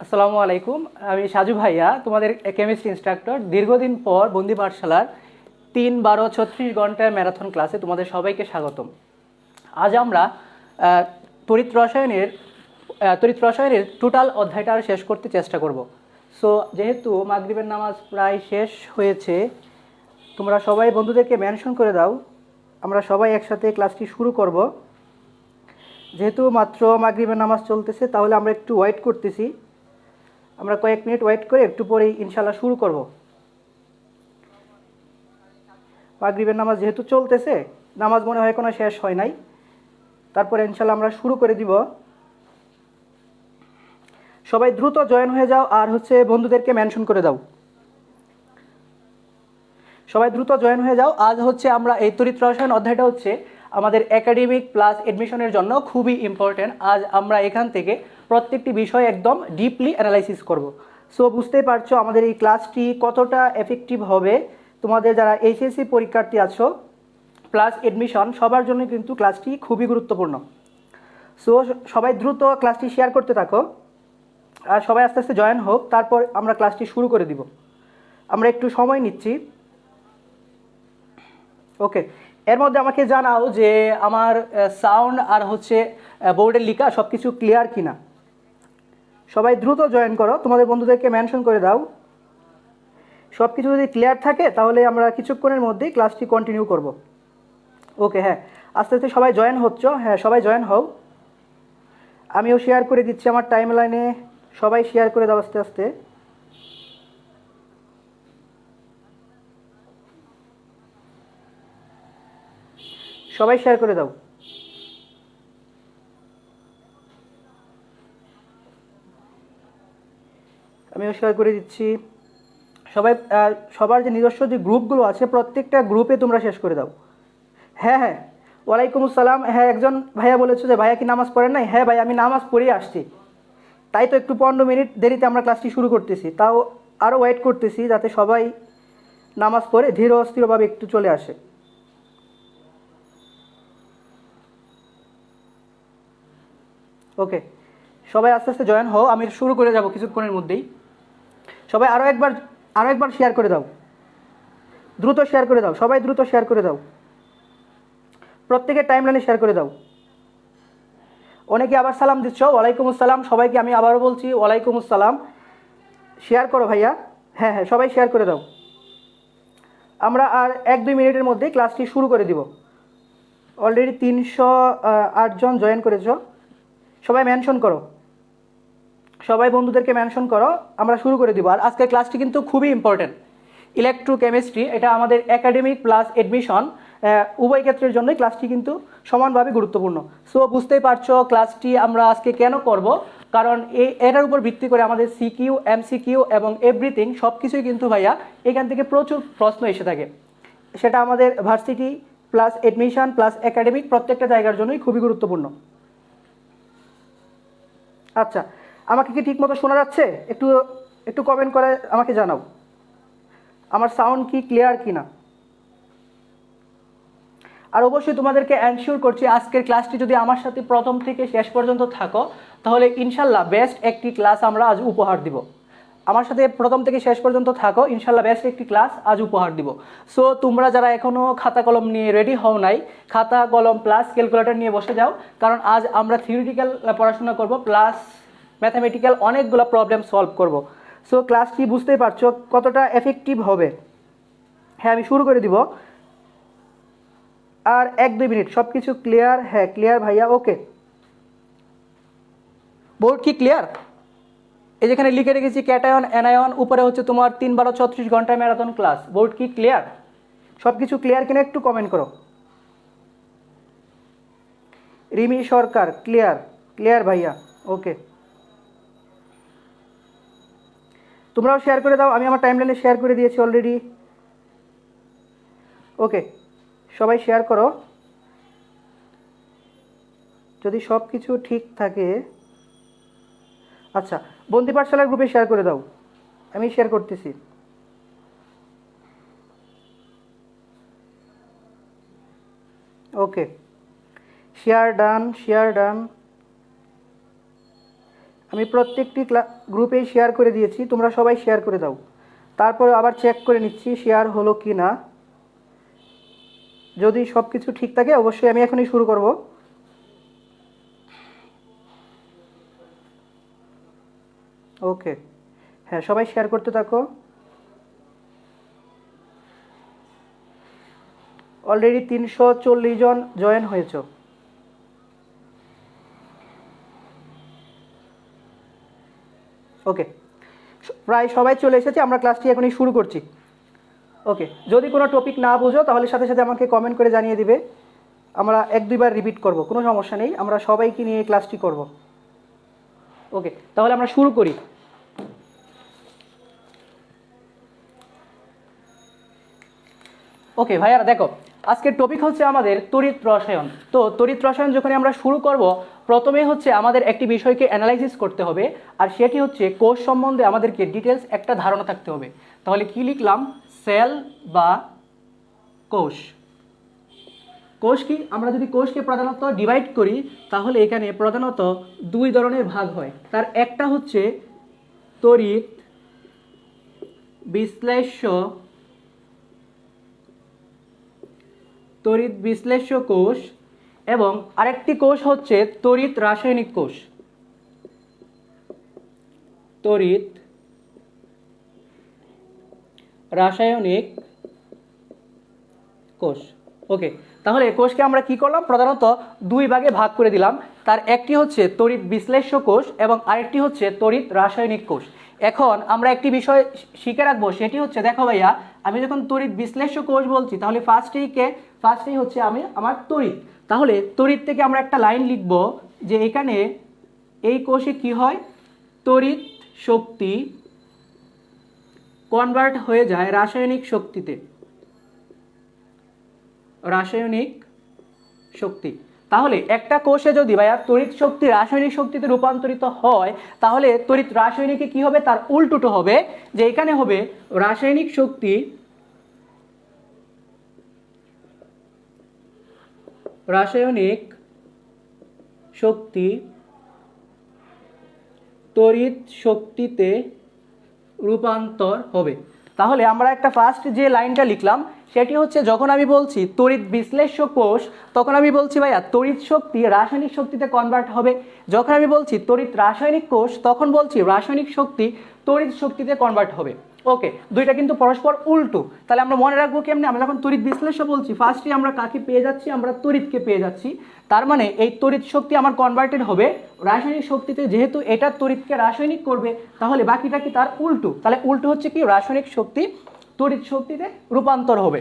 আসসালামু আলাইকুম। আমি সাজু ভাইয়া, তোমাদের কেমিস্ট্রি ইনস্ট্রাক্টর। দীর্ঘদিন পর বন্দি পাঠশালার 3-12-36 ঘন্টার ম্যারাথন ক্লাসে তোমাদের সবাইকে স্বাগতম। আজ আমরা আহ, তড়িৎ রসায়নের তড়িৎ রসায়নের টোটাল অধ্যায়টা শেষ করতে চেষ্টা করব। সো যেহেতু মাগরিবের নামাজ প্রায় শেষ হয়েছে, তোমরা সবাই বন্ধুদেরকে মেনশন করে দাও, আমরা সবাই একসাথে ক্লাসটি শুরু করব। যেহেতু মাত্র মাগরিবের নামাজ চলতেছে, তাহলে আমরা একটু ওয়েট করতেছি। আমরা কয়েক মিনিট ওয়েট করে একটু পরেই ইনশাল্লাহ শুরু করব। মাগরিবের নামাজ যেহেতু চলতেছে, নামাজ মনে হয় কোনো শেষ হয় নাই, তারপরে ইনশাল্লাহ আমরা শুরু করে দিব। সবাই দ্রুত জয়েন হয়ে যাও, আর বন্ধুদেরকে মেনশন করে দাও। সবাই দ্রুত জয়েন হয়ে যাও। আজ আমরা এই তড়িৎ রসায়ন অধ্যায়টা আমাদের একাডেমিক প্লাস এডমিশনের জন্য খুবই ইম্পর্টেন্ট। আজ আমরা এখান থেকে প্রত্যেকটি বিষয় একদম ডিপলি অ্যানালাইসিস করব। সো বুঝতেই পারছো আমাদের এই ক্লাসটি কতটা এফেক্টিভ হবে। তোমাদের যারা এইচএসসি পরীক্ষার্থী আছো প্লাস এডমিশন, সবার জন্য কিন্তু ক্লাসটি খুবই গুরুত্বপূর্ণ। সো সবাই দ্রুত ক্লাসটি শেয়ার করতে থাকো, আর সবাই আস্তে আস্তে জয়েন হোক, তারপর আমরা ক্লাসটি শুরু করে দিব। আমরা একটু সময় নিচ্ছি। ওকে, এর মধ্যে আমাকে জানাও যে আমার সাউন্ড আর বোর্ডের লেখা সব কিছু ক্লিয়ার কিনা। সবাই দ্রুত জয়েন করো, তোমাদের বন্ধুদেরকে মেনশন করে দাও। সব কিছু যদি ক্লিয়ার থাকে তাহলে আমরা কিছুক্ষণের মধ্যেই ক্লাসটি কন্টিনিউ করব। ওকে, হ্যাঁ, আস্তে আস্তে সবাই জয়েন হচ্ছ। হ্যাঁ, সবাই জয়েন হও। আমিও শেয়ার করে দিচ্ছি আমার টাইম লাইনে। সবাই শেয়ার করে দাও আস্তে আস্তে। সবাই শেয়ার করে দাও। আমিও শেয়ার করে দিচ্ছি। সবাই সবার যে নিজস্ব যে গ্রুপগুলো আছে, প্রত্যেকটা গ্রুপে তোমরা শেষ করে দাও। হ্যাঁ হ্যাঁ, ওয়ালাইকুম আসসালাম। হ্যাঁ, একজন ভাইয়া বলেছে যে ভাইয়া কি নামাজ পড়েন নাই? হ্যাঁ ভাই, আমি নামাজ পড়েই আসছি। তাই তো একটু 15 মিনিট দেরিতে আমরা ক্লাসটি শুরু করতেছি। তাও আরও ওয়েট করতেছি যাতে সবাই নামাজ পড়ে ধীর স্থিরভাবে একটু চলে আসে। ওকে, সবাই আস্তে আস্তে জয়েন হও, আমি শুরু করে যাব কিছুক্ষণের মধ্যেই। সবাই আরও একবার শেয়ার করে দাও। দ্রুত শেয়ার করে দাও, সবাই দ্রুত শেয়ার করে দাও। প্রত্যেকের টাইম লাইনে শেয়ার করে দাও। অনেকে আবার সালাম দিচ্ছ, ওয়ালাইকুম আসসালাম। সবাইকে আমি আবারও বলছি ওয়ালাইকুম আসসালাম। শেয়ার করো ভাইয়া। হ্যাঁ হ্যাঁ, সবাই শেয়ার করে দাও। আমরা আর 1-2 মিনিটের মধ্যে ক্লাসটি শুরু করে দিব। অলরেডি 308 জন জয়েন করেছ। সবাই মেনশন করো, সবাই বন্ধুদেরকে মেনশন করো, আমরা শুরু করে দিব। আর আজকের ক্লাসটি কিন্তু খুবই ইম্পর্টেন্ট। ইলেকট্রোকেমিস্ট্রি, এটা আমাদের একাডেমিক প্লাস এডমিশন উভয় ক্ষেত্রের জন্যই ক্লাসটি কিন্তু সমানভাবে গুরুত্বপূর্ণ। সো বুঝতেই পারছো ক্লাসটি আমরা আজকে কেন করব, কারণ এটার উপর ভিত্তি করে আমাদের সিকিউ, এমসিকিউ এবং এভরিথিং সব কিছুই কিন্তু ভাইয়া এখান থেকে প্রচুর প্রশ্ন এসে থাকে। সেটা আমাদের varsity plus admission plus academic প্রত্যেকটা জায়গার জন্যই খুবই গুরুত্বপূর্ণ। আচ্ছা, আমাকে কি ঠিকমতো শোনা যাচ্ছে? একটু একটু কমেন্ট করে আমাকে জানাও আমার সাউন্ড কি ক্লিয়ার কিনা। আর অবশ্যই তোমাদেরকে এনশিওর করছি আজকের ক্লাসটি যদি আমার সাথে প্রথম থেকে শেষ পর্যন্ত থাকো, তাহলে ইনশাল্লাহ বেস্ট একটি ক্লাস আমরা আজ উপহার দিব। আমার সাথে প্রথম থেকে শেষ পর্যন্ত থাকো, ইনশাল্লাহ বেস্ট একটি ক্লাস আজ উপহার দিব। সো তোমরা যারা এখনও খাতা কলম নিয়ে রেডি হও নাই, খাতা কলম প্লাস ক্যালকুলেটর নিয়ে বসে যাও, কারণ আজ আমরা থিওরিটিক্যাল পড়াশোনা করব প্লাস ম্যাথামেটিক্যাল অনেকগুলো প্রবলেম সলভ করব। সো ক্লাসটি বুঝতেই পারছো কতটা এফেক্টিভ হবে। হ্যাঁ, আমি শুরু করে দিব। আর 1-2 মিনিট, সব কিছু ক্লিয়ার? হ্যাঁ ক্লিয়ার ভাইয়া। ওকে, বোর্ড কি ক্লিয়ার? এই যেখানে লিখে রেখেছি ক্যাটায়ন অ্যানায়ন, উপরে তোমার 3-12-36 ঘন্টা ম্যারাথন ক্লাস। বোর্ড কি ক্লিয়ার? সব কিছু ক্লিয়ার কিনা একটু কমেন্ট করো। রিমি সরকার, ক্লিয়ার? ক্লিয়ার ভাইয়া। ওকে, তোমরাও শেয়ার করে দাও, আমি আমার টাইমলাইনে শেয়ার করে দিয়েছি অলরেডি। ওকে, সবাই শেয়ার করো যদি সব কিছু ঠিক থাকে। আচ্ছা, বন্দি পাঠশালার গ্রুপে শেয়ার করে দাও, আমি শেয়ার করতেছি। ওকে, শেয়ার ডান, শেয়ার ডান। আমি প্রত্যেকটি গ্রুপেই শেয়ার করে দিয়েছি, তোমরা সবাই শেয়ার করে দাও। তারপরে আবার চেক করে নিচ্ছি শেয়ার হলো কি না। যদি সব কিছু ঠিক থাকে অবশ্যই আমি এখনই শুরু করব। ওকে, হ্যাঁ সবাই শেয়ার করতে থাকো। অলরেডি 340 জন জয়েন হয়েছে। ওকে, প্রায় সবাই চলে এসেছে, আমরা ক্লাসটি এখনই শুরু করছি। ওকে, যদি কোনো টপিক না বুঝো তাহলে সাথে সাথে আমাকে কমেন্ট করে জানিয়ে দিবে, আমরা 1-2বার রিপিট করব, কোনো সমস্যা নেই, আমরা সবাইকে নিয়ে ক্লাসটি করব। ওকে, তাহলে আমরা শুরু করি। ওকে ভাইয়ারা দেখো, আজকের টপিক হচ্ছে আমাদের তড়িৎ রসায়ন। তো তড়িৎ রসায়ন যখন আমরা শুরু করব, প্রথমে হচ্ছে আমাদের একটি বিষয়কে অ্যানালাইসিস করতে হবে, আর সেটি হচ্ছে কোষ সম্বন্ধে আমাদেরকে ডিটেলস একটা ধারণা থাকতে হবে। তাহলে কি লিখলাম? সেল বা কোষ। কোষ কি? আমরা যদি কোষকে প্রধানত ডিভাইড করি তাহলে এখানে প্রধানত 2 ধরনের ভাগ হয়। তার একটা হচ্ছে তড়িৎ বিশ্লেষ্য কোষ, এবং আরেকটি কোষ হচ্ছে তড়িৎ রাসায়নিক কোষ। তড়িৎ রাসায়নিক কোষ। ওকে, তাহলে কোষকে আমরা কি করলাম? প্রধানত 2 ভাগে ভাগ করে দিলাম। তার একটি হচ্ছে তড়িৎ বিশ্লেষ্য কোষ এবং আরেকটি হচ্ছে তড়িৎ রাসায়নিক কোষ। এখন আমরা একটি বিষয় শিখে রাখবো, সেটি হচ্ছে দেখো ভাইয়া, আমি যখন তড়িৎ বিশ্লেষ্য কোষ বলছি তাহলে ফার্স্টেই হচ্ছে আমার তড়িৎ। তাহলে তড়িৎ থেকে আমরা একটা লাইন লিখব যে এখানে এই কোষে কি হয়? তড়িৎ শক্তি কনভার্ট হয়ে যায় রাসায়নিক শক্তিতে। রাসায়নিক শক্তি। তাহলে একটা কোষে যদি ভাইয়া তড়িৎ শক্তি রাসায়নিক শক্তিতে রূপান্তরিত হয়, তাহলে তড়িৎ রাসায়নিকে কি হবে? তার উল্টোটো হবে, যে এখানে হবে রাসায়নিক শক্তি তড়িৎ শক্তিতে রূপান্তর হবে। তাহলে আমরা একটা ফার্স্ট যে লাইনটা লিখলাম সেটি হচ্ছে, যখন আমি বলছি তড়িৎ বিশ্লেষ্য কোষ, তখন আমি বলছি ভাইয়া তড়িৎ শক্তি রাসায়নিক শক্তিতে কনভার্ট হবে। যখন আমি বলছি তড়িৎ রাসায়নিক কোষ, তখন বলছি রাসায়নিক শক্তি তড়িৎ শক্তিতে কনভার্ট হবে। ওকে, দুইটা কিন্তু পরস্পর উল্টো। তাহলে আমরা মনে রাখবো কেমনে? আমরা যখন তড়িৎ বিশ্লেষ্য বলছি, ফার্স্টে আমরা কাকে পেয়ে যাচ্ছি? আমরা তড়িৎকে পেয়ে যাচ্ছি। তার মানে এই তড়িৎ শক্তি আমার কনভার্টেড হবে রাসায়নিক শক্তিতে। যেহেতু এটা তড়িৎকে রাসায়নিক করবে, তাহলে বাকিটা কি তার উল্টো। তাহলে উল্টো হচ্ছে কি? রাসায়নিক শক্তি তড়িৎ শক্তিতে রূপান্তর হবে।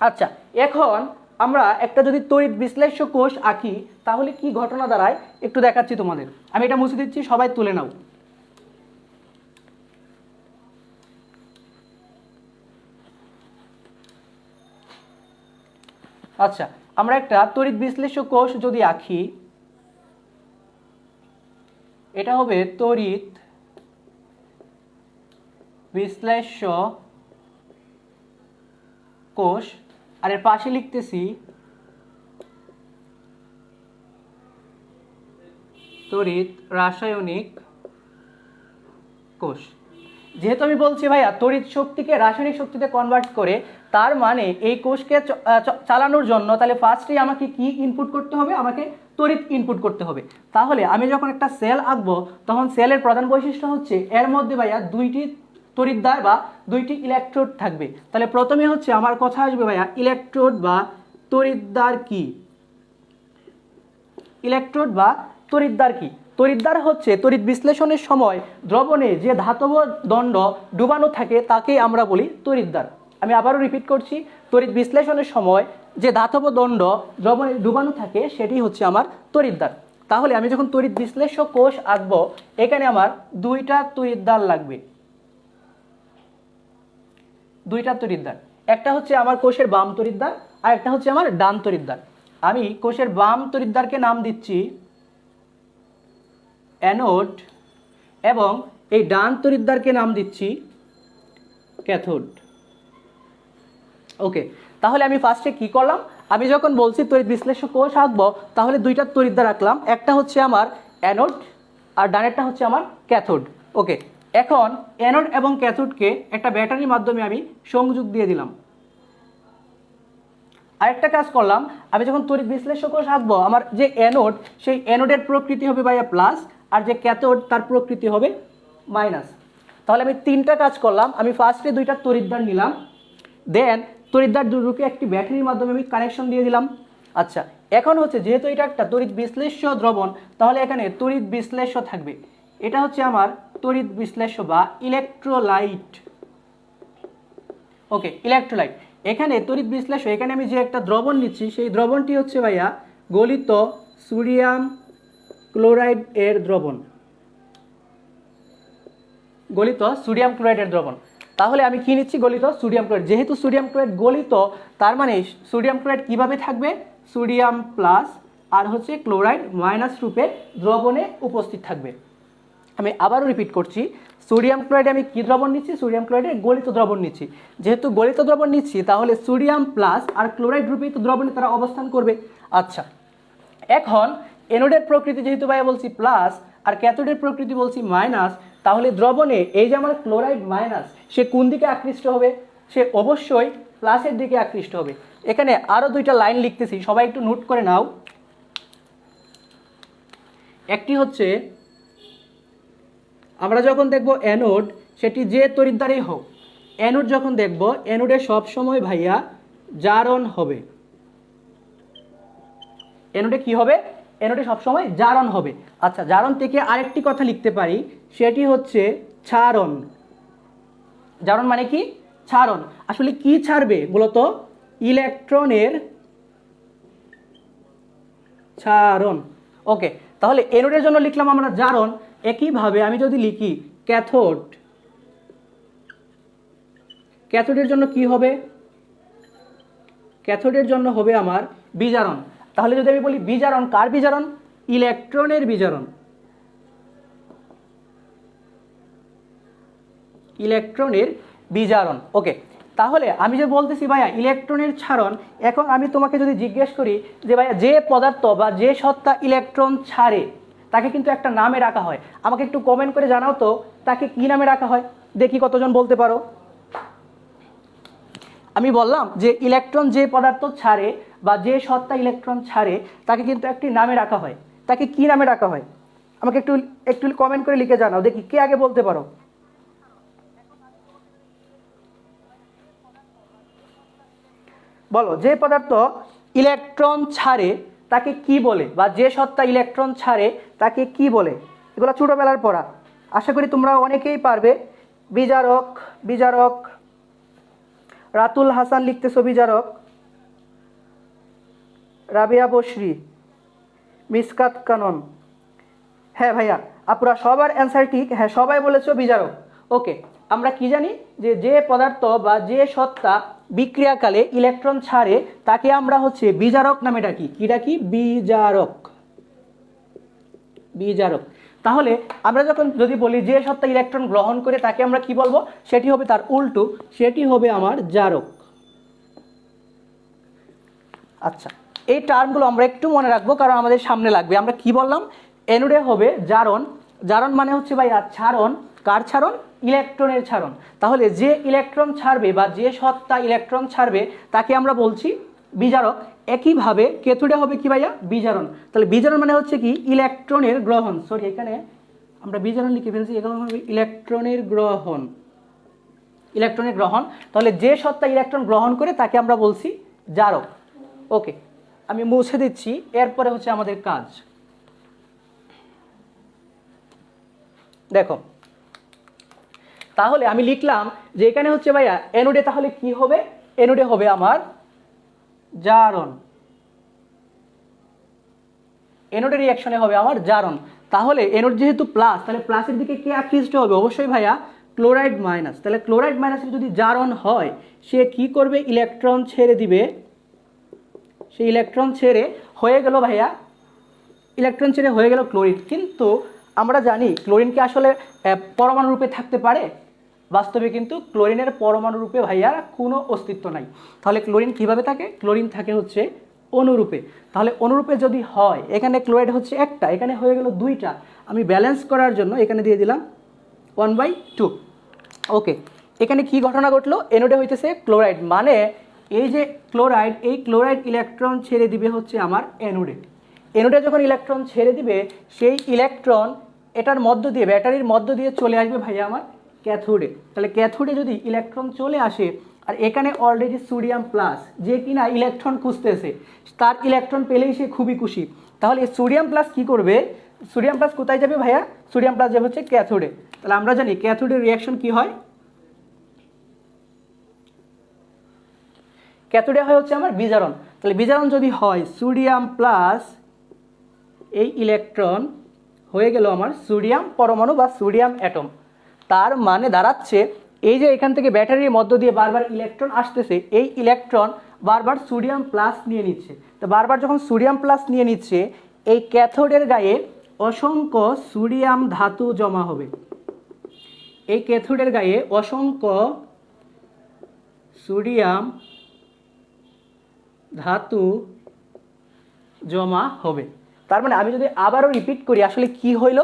আচ্ছা, এখন আমরা একটা যদি তড়িৎ বিশ্লেষ্য কোষ আঁকি তাহলে কি ঘটনা দাঁড়ায় একটু দেখাচ্ছি তোমাদের। আমি এটা মুছে দিচ্ছি, সবাই তুলে নাও। আচ্ছা, আমরা একটা তড়িৎ বিশ্লেষ্য কোষ যদি আঁকি, এটা হবে তড়িৎ বিশ্লেষ্য কোষ, আর এর পাশে লিখতেছি তড়িৎ রাসায়নিক কোষ। যেহেতু আমি বলছি ভাইয়া তড়িৎ শক্তিকে রাসায়নিক শক্তিতে কনভার্ট করে, তার মানে এই কোষকে চালানোর জন্য তাহলে ফার্স্টেই আমাকে কি ইনপুট করতে হবে? আমাকে তড়িৎ ইনপুট করতে হবে। তাহলে আমি যখন একটা সেল আঁকবো তখন সেলের প্রধান বৈশিষ্ট্য হচ্ছে এর মধ্যে ভাইয়া 2টি তড়িৎদ্বার বা 2টি ইলেকট্রোড থাকবে। তাহলে প্রথমে হচ্ছে আমার কথা আসবে ভাইয়া ইলেকট্রোড বা তড়িৎদ্বার কি? ইলেকট্রোড বা তড়িৎদ্বার কি? তড়িৎদ্বার হচ্ছে তড়িৎ বিশ্লেষণের সময় দ্রবণে যে ধাতব দণ্ড ডুবানো থাকে তাকে আমরা বলি তড়িৎদ্বার। আমি আবারও রিপিট করছি, তড়িৎ বিশ্লেষণের সময় যে ধাতব দণ্ড দ্রবণে ডুবানো থাকে সেটি হচ্ছে আমার তড়িৎদ্বার। তাহলে আমি যখন তড়িৎ বিশ্লেষ্য কোষ আঁকবো, এখানে আমার 2টা তড়িৎদ্বার লাগবে। 2টা তড়িৎদ্বার, একটা হচ্ছে আমার কোষের বাম তড়িৎদ্বার আর একটা হচ্ছে আমার ডান তড়িৎদ্বার। আমি কোষের বাম তড়িৎদ্বারকে নাম দিচ্ছি অ্যানোড এবং এই ডান তড়িৎদ্বারকে নাম দিচ্ছি ক্যাথোড। ওকে, তাহলে আমি ফার্স্টে কি করলাম? আমি যখন বলছি তড়িৎ বিশ্লেষ্য কোষ আঁকবো তাহলে 2টা তড়িৎদ্বার আঁকলাম। একটা হচ্ছে আমার অ্যানোড আর ডানেরটা হচ্ছে আমার ক্যাথোড। ওকে, এখন অ্যানোড এবং ক্যাথোডকে একটা ব্যাটারির মাধ্যমে আমি সংযোগ দিয়ে দিলাম। আরেকটা কাজ করলাম, আমি যখন তড়িৎ বিশ্লেষক আঁকবো, আমার যে অ্যানোড সেই অ্যানোডের প্রকৃতি হবে ভাইয়া প্লাস, আর যে ক্যাথোড তার প্রকৃতি হবে মাইনাস। তাহলে আমি তিনটা কাজ করলাম। আমি ফার্স্টে দুইটা তড়িৎদ্বার নিলাম, দেন তড়িৎদ্বার দুটোকে একটি ব্যাটারির মাধ্যমে আমি কানেকশন দিয়ে দিলাম। আচ্ছা, এখন হচ্ছে যেহেতু এটা একটা তড়িৎ বিশ্লেষ্য দ্রবণ, তাহলে এখানে তড়িৎ বিশ্লেষ্য থাকবে। এটা হচ্ছে আমার তড়িৎ বিশ্লেষ্য বা ইলেকট্রোলাইট। ওকে, ইলেকট্রোলাইট। এখানে তড়িৎ বিশ্লেষ্য, এখানে আমি যে একটা দ্রবণ নিচ্ছি সেই দ্রবণটি হচ্ছে ভাইয়া গলিত সোডিয়াম ক্লোরাইড এর দ্রবণ, গলিত সোডিয়াম ক্লোরাইডের দ্রবণ। তাহলে আমি কি নিচ্ছি? গলিত সোডিয়াম ক্লোরাইড। যেহেতু সোডিয়াম ক্লোরাইড গলিত, তার মানে সোডিয়াম ক্লোরাইড কিভাবে থাকবে? সোডিয়াম প্লাস আর হচ্ছে ক্লোরাইড মাইনাস রূপে দ্রবণে উপস্থিত থাকবে। আমি আবারও রিপিট করছি, সোডিয়াম ক্লোরাইডে আমি কি দ্রবণ নিচ্ছি? সোডিয়াম ক্লোরাইডের গলিত দ্রবণ নিচ্ছি। যেহেতু গলিত দ্রবণ নিচ্ছি, তাহলে সোডিয়াম প্লাস আর ক্লোরাইড রূপে তো দ্রবণে তারা অবস্থান করবে। আচ্ছা, এখন অ্যানোডের প্রকৃতি যেহেতু ভাইয়া বলছি প্লাস আর ক্যাথোডের প্রকৃতি বলছি মাইনাস, তাহলে দ্রবণে এই যে আমার ক্লোরাইড মাইনাস, সে কোন দিকে আকৃষ্ট হবে? সে অবশ্যই প্লাসের দিকে আকৃষ্ট হবে। এখানে আরও দুইটা লাইন লিখতেছি, সবাই একটু নোট করে নাও। একটি হচ্ছে, আমরা যখন দেখব অ্যানোড, সেটি যে তড়িৎদ্বারেই হোক, অ্যানোড যখন দেখব, অ্যানোডে সবসময় ভাইয়া জারণ হবে। অ্যানোডে কি হবে? অ্যানোডে সবসময় জারণ হবে। আচ্ছা, জারণ থেকে আরেকটি কথা লিখতে পারি, সেটি হচ্ছে ছারণ। জারণ মানে কি? ছারণ। আসলে কি ছাড়বে? মূলত ইলেকট্রনের ছারণ। ওকে, তাহলে অ্যানোডের জন্য লিখলাম আমরা জারণ। একইভাবে আমি যদি লিখি ক্যাথোড, ক্যাথোডের জন্য কি হবে? ক্যাথোডের জন্য হবে আমার বিজারণ। তাহলে যদি আমি বলি বিজারণ, কার বিজারণ? ইলেকট্রনের বিজারণ। ইলেকট্রনের বিজারণ। ওকে, তাহলে আমি যে বলতেছি ভাইয়া ইলেকট্রনের ছাড়ন, এখন আমি তোমাকে যদি জিজ্ঞেস করি যে ভাইয়া যে পদার্থ বা যে সত্তা ইলেকট্রন ছাড়ে, তাকে কিন্তু একটা নামে রাখা হয়। আমাকে একটু কমেন্ট করে জানাও তো, তাকে কি নামে রাখা হয়? দেখি কতজন বলতে পারো। আমি বললাম যে ইলেকট্রন যে পদার্থ ছাড়ে বা যে সত্তা ইলেকট্রন ছাড়ে, তাকে কিন্তু একটি নামে রাখা হয়। তাকে কি নামে রাখা হয়? আমাকে একটু একটু কমেন্ট করে লিখে জানাও, দেখি কে আগে বলতে পারো। বলো, যে পদার্থ ইলেকট্রন ছাড়ে তাকে কি বলে, বা যে সত্তা ইলেকট্রন ছাড়ে তাকে কি বলে? এগুলো ছোটবেলার পড়া, আশা করি তোমরা অনেকেই পারবে। বিজারক, বিজারক। রাতুল হাসান লিখতেছো বিজারক। রাবিয়া বসরি, মিসকাত কানন। হ্যাঁ ভাইয়া, আপুরা সবার অ্যান্সার ঠিক। হ্যাঁ, সবাই বলেছো বিজারক। ওকে, আমরা কি জানি যে যে পদার্থ বা যে সত্তা বিক্রিয়াকালে ইলেকট্রন ছাড়ে তাকে আমরা হচ্ছে বিজারক নামে ডাকি। কি ডাকি? বিজারক, বিজারক। তাহলে আমরা যখন যদি বলি যে সত্তা ইলেকট্রন গ্রহণ করে, তাকে আমরা কি বলবো? সেটি হবে তার উল্টো, সেটি হবে আমার জারক। আচ্ছা, এই টার্মগুলো আমরা একটু মনে রাখবো, কারণ আমাদের সামনে লাগবে। আমরা কি বললাম? অ্যানোডে হবে জারণ। জারণ মানে হচ্ছে ভাইয়া ছাড়ন। কার ছাড়ন? ইলেকট্রনের ছাড়ন। তাহলে যে ইলেকট্রন ছাড়বে বা যে সত্তা ইলেকট্রন ছাড়বে তাকে আমরা বলছি বিজারক। একইভাবে ক্যাথোডে হবে কি ভাইয়া? বিজারণ। তাহলে বিজারণ মানে হচ্ছে কি? ইলেকট্রনের গ্রহণ। সরি, এখানে আমরা বিজারণ লিখে ফেলছি, এখানে হবে ইলেকট্রনের গ্রহণ। ইলেকট্রনের গ্রহণ। তাহলে যে সত্তা ইলেকট্রন গ্রহণ করে তাকে আমরা বলছি জারক। ওকে, আমি মুছে দিচ্ছি। এরপরে হচ্ছে আমাদের কাজ। দেখো, তাহলে আমি লিখলাম যে এখানে হচ্ছে ভাইয়া অ্যানোডে তাহলে কি হবে? অ্যানোডে হবে আমার জারণ। অ্যানোডের রিঅ্যাকশনে হবে আমার জারণ। তাহলে অ্যানোড যেহেতু প্লাস, তাহলে প্লাসের দিকে কে আকৃষ্ট হবে? অবশ্যই ভাইয়া ক্লোরাইড মাইনাস। তাহলে ক্লোরাইড মাইনাসের যদি জারণ হয়, সে কি করবে? ইলেকট্রন ছেড়ে দিবে। সে ইলেকট্রন ছেড়ে হয়ে গেল ভাইয়া, ইলেকট্রন ছেড়ে হয়ে গেল ক্লোরিন। কিন্তু আমরা জানি ক্লোরিনকে আসলে পরমাণু রূপে থাকতে পারে? বাস্তবে কিন্তু ক্লোরিনের পরমাণু রূপে ভাইয়া কোনো অস্তিত্ব নাই। তাহলে ক্লোরিন কিভাবে থাকে? ক্লোরিন থাকে হচ্ছে অনুরূপে। তাহলে অনুরূপে যদি হয়, এখানে ক্লোরাইড হচ্ছে একটা, এখানে হয়ে গেল দুইটা, আমি ব্যালেন্স করার জন্য এখানে দিয়ে দিলাম 1/2। ওকে, এখানে কি ঘটনা ঘটলো, এনোডে হইতেছে ক্লোরাইড, মানে এই যে ক্লোরাইড, এই ক্লোরাইড ইলেকট্রন ছেড়ে দিবে হচ্ছে আমার অ্যানোডে। অ্যানোডে যখন ইলেকট্রন ছেড়ে দিবে, সেই ইলেকট্রন এটার মধ্য দিয়ে, ব্যাটারির মধ্য দিয়ে চলে আসবে ভাইয়া আমার ক্যাথোডে। তাহলে ক্যাথোডে যদি ইলেকট্রন চলে আসে, আর এখানে অলরেডি সোডিয়াম প্লাস, যে কিনা ইলেকট্রন খুঁজতেছে, তার ইলেকট্রন পেলেই সে খুবই খুশি। তাহলে সোডিয়াম প্লাস কি করবে, সোডিয়াম প্লাস কোথায় যাবে ভাইয়া, সোডিয়াম প্লাস যাবে হচ্ছে ক্যাথোডে। তাহলে আমরা জানি ক্যাথোডের রিয়াকশন কি হয়, ক্যাথোডে হয় হচ্ছে আমার বিজারণ। তাহলে বিজারণ যদি হয়, সোডিয়াম প্লাস এই ইলেকট্রন হয়ে গেল আমার সোডিয়াম পরমাণু বা সোডিয়াম অ্যাটম। তার মানে দাঁড়াচ্ছে এই যে এখান থেকে ব্যাটারির মধ্য দিয়ে বারবার ইলেকট্রন আসতেছে, এই ইলেকট্রন বারবার সোডিয়াম প্লাস নিয়ে নিচ্ছে। তো বারবার যখন সোডিয়াম প্লাস নিয়ে নিচ্ছে, এই ক্যাথোডের গায়ে অসংখ্য সোডিয়াম ধাতু জমা হবে। এই ক্যাথোডের গায়ে অসংখ্য সোডিয়াম ধাতু জমা হবে। তার মানে আমি যদি আবারও রিপিট করি, আসলে কি হইল,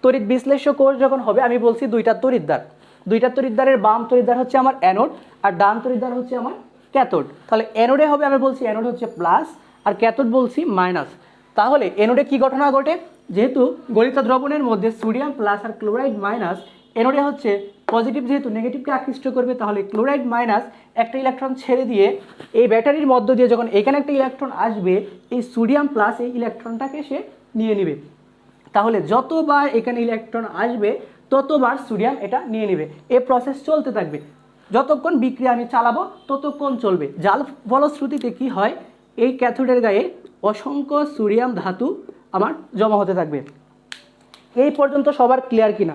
তড়িৎ বিশ্লেষ্য কোষ যখন হবে, আমি বলছি দুইটা তড়িৎদ্বার, দুইটা তড়িৎদ্বারের বাম তড়িৎদ্বার হচ্ছে আমার অ্যানোড, আর ডান তড়িৎদ্বার হচ্ছে আমার ক্যাথোড। তাহলে অ্যানোডে হবে, আমি বলছি অ্যানোড হচ্ছে প্লাস, আর ক্যাথোড বলছি মাইনাস। তাহলে অ্যানোডে কি ঘটনা ঘটে, যেহেতু গলিত দ্রবণের মধ্যে সোডিয়াম প্লাস আর ক্লোরাইড মাইনাস, অ্যানোডে হচ্ছে পজিটিভ যেহেতু নেগেটিভকে আকৃষ্ট করবে, তাহলে ক্লোরাইড মাইনাস একটা ইলেকট্রন ছেড়ে দিয়ে এই ব্যাটারির মধ্য দিয়ে যখন এখানে একটা ইলেকট্রন আসবে, এই সোডিয়াম প্লাস এই ইলেকট্রনটাকে সে নিয়ে নেবে। তাহলে যতবার এখানে ইলেকট্রন আসবে ততবার সোডিয়াম এটা নিয়ে নেবে। এই প্রসেস চলতে থাকবে, যতক্ষণ বিক্রিয়া আমি চালাবো ততক্ষণ চলবে। যার ফলশ্রুতিতে কি হয়, এই ক্যাথোডের গায়ে অসংখ্য সোডিয়াম ধাতু আমার জমা হতে থাকবে। এই পর্যন্ত সবার ক্লিয়ার কিনা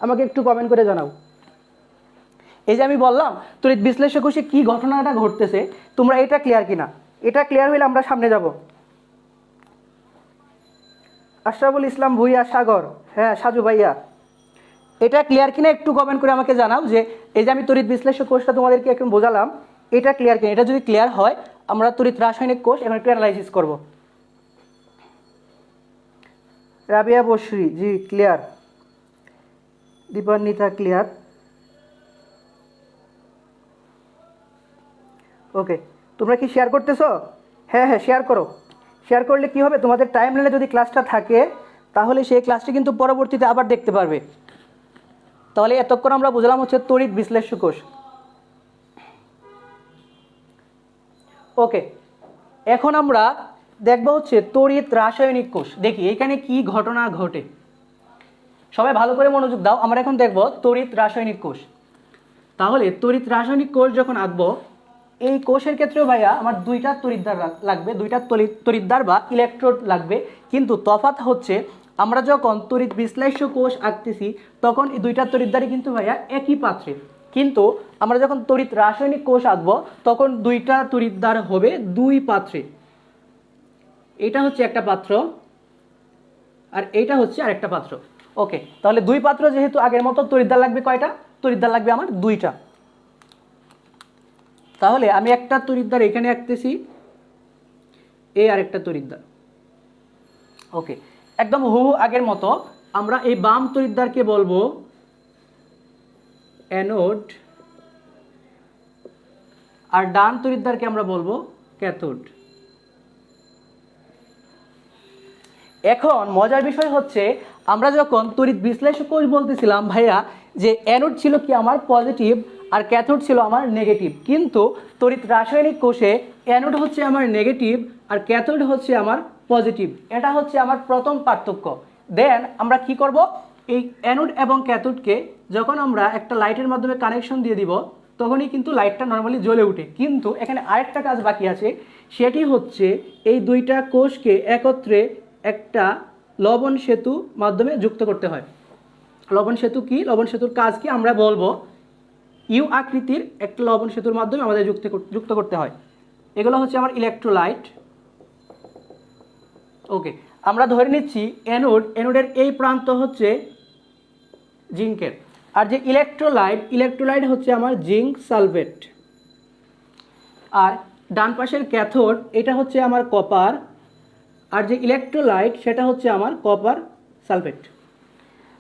আমাকে একটু কমেন্ট করে জানাও। এই যে আমি বললাম তড়িৎ বিশ্লেষ্য কোষে কি ঘটনাটা ঘটতেছে, তোমরা এটা ক্লিয়ার কিনা, এটা ক্লিয়ার হইলে আমরা সামনে যাব। আশরাফুল ইসলাম ভুইয়া সাগর, হ্যাঁ সাজু ভাইয়া, এটা ক্লিয়ার কিনা একটু কমেন্ট করে আমাকে জানাও যে এই যে আমি তড়িৎ বিশ্লেষ্য কোষটা তোমাদেরকে এখন বোঝালাম, এটা ক্লিয়ার কিনা। এটা যদি ক্লিয়ার হয়, আমরা তড়িৎ রাসায়নিক কোষ এখন একটু অ্যানালাইসিস করব। রাবিয়া বসরি, জি ক্লিয়ার। দীপান্বিতা ক্লিয়ার। ওকে, তোমরা কি শেয়ার করতেছো? হ্যাঁ হ্যাঁ শেয়ার করো। শেয়ার করলে কি হবে, তোমাদের টাইম লাইনে যদি ক্লাসটা থাকে, তাহলে সেই ক্লাসটি কিন্তু পরবর্তীতে আবার দেখতে পারবে। তাহলে এতক্ষণ আমরা বুঝলাম হচ্ছে তড়িৎ বিশ্লেষ্য কোষ। ওকে, এখন আমরা দেখব হচ্ছে তড়িৎ রাসায়নিক কোষ। দেখি এখানে কি ঘটনা ঘটে, সবাই ভালো করে মনোযোগ দাও। আমরা এখন দেখব তড়িৎ রাসায়নিক কোষ। তাহলে তড়িৎ রাসায়নিক কোষ যখন আঁকবো, এই কোষের ক্ষেত্রেও ভাইয়া আমার দুইটা তড়িৎদ্বার লাগবে, দুইটা তড়িৎদ্বার বা ইলেকট্রোড লাগবে। কিন্তু তফাৎ হচ্ছে আমরা যখন তড়িৎ বিশ্লেষ্য কোষ আঁকতেছি, তখন এই দুইটা তড়িৎদ্বারই কিন্তু ভাইয়া একই পাত্রে। কিন্তু আমরা যখন তড়িৎ রাসায়নিক কোষ আঁকবো, তখন দুইটা তড়িৎদ্বার হবে দুই পাত্রে। এটা হচ্ছে একটা পাত্র, আর এইটা হচ্ছে আরেকটা পাত্র। ওকে, তাহলে দুই পাত্র যেহেতু, আগের মতো তড়িৎদ্বার লাগবে কয়টা, তড়িৎদ্বার লাগবে আমার দুইটা। তাহলে আমি একটা তড়িৎদ্বার এখানে আঁকতেছি, এই আরেকটা তড়িৎদ্বার। ওকে, একদম হুবহু আগের মতো আমরা এই বাম তড়িৎদ্বারকে বলবো অ্যানোড, আর ডান তড়িৎদ্বারকে আমরা বলবো ক্যাথোড। এখন মজার বিষয় হচ্ছে, আমরা যখন তড়িৎ বিশ্লেষ্য কোষ বলতেছিলাম ভাইয়া, যে অ্যানোড ছিল কি আমার পজিটিভ আর ক্যাথোড ছিল আমার নেগেটিভ। কিন্তু তড়িৎ রাসায়নিক কোষে অ্যানোড হচ্ছে আমার নেগেটিভ আর ক্যাথোড হচ্ছে আমার পজিটিভ। এটা হচ্ছে আমার প্রথম পার্থক্য। দেন আমরা কি করব, এই অ্যানোড এবং ক্যাথোডকে যখন আমরা একটা লাইটের মাধ্যমে কানেকশন দিয়ে দিব, তখনই কিন্তু লাইটটা নর্মালি জ্বলে ওঠে। কিন্তু এখানে আরেকটা কাজ বাকি আছে, সেটি হচ্ছে এই দুইটা কোষকে একত্রে একটা লবণ সেতু মাধ্যমে যুক্ত করতে হয়। লবণ সেতু কি, লবণ সেতুর কাজ কি আমরা বলবো, ইউ আকৃতির একটা লবণ সেতুর মাধ্যমে আমাদের যুক্ত করতে হয়। এগুলো হচ্ছে আমার ইলেকট্রোলাইট। ওকে, আমরা ধরে নিচ্ছি অ্যানোড, অ্যানোডের এই প্রান্ত হচ্ছে জিঙ্কের, আর যে ইলেকট্রোলাইট, ইলেকট্রোলাইট হচ্ছে আমার জিঙ্ক সালফেট। আর ডান পাশের ক্যাথোড এটা হচ্ছে আমার কপার, আর যে ইলেকট্রোলাইট সেটা হচ্ছে আমার কপার সালফেট।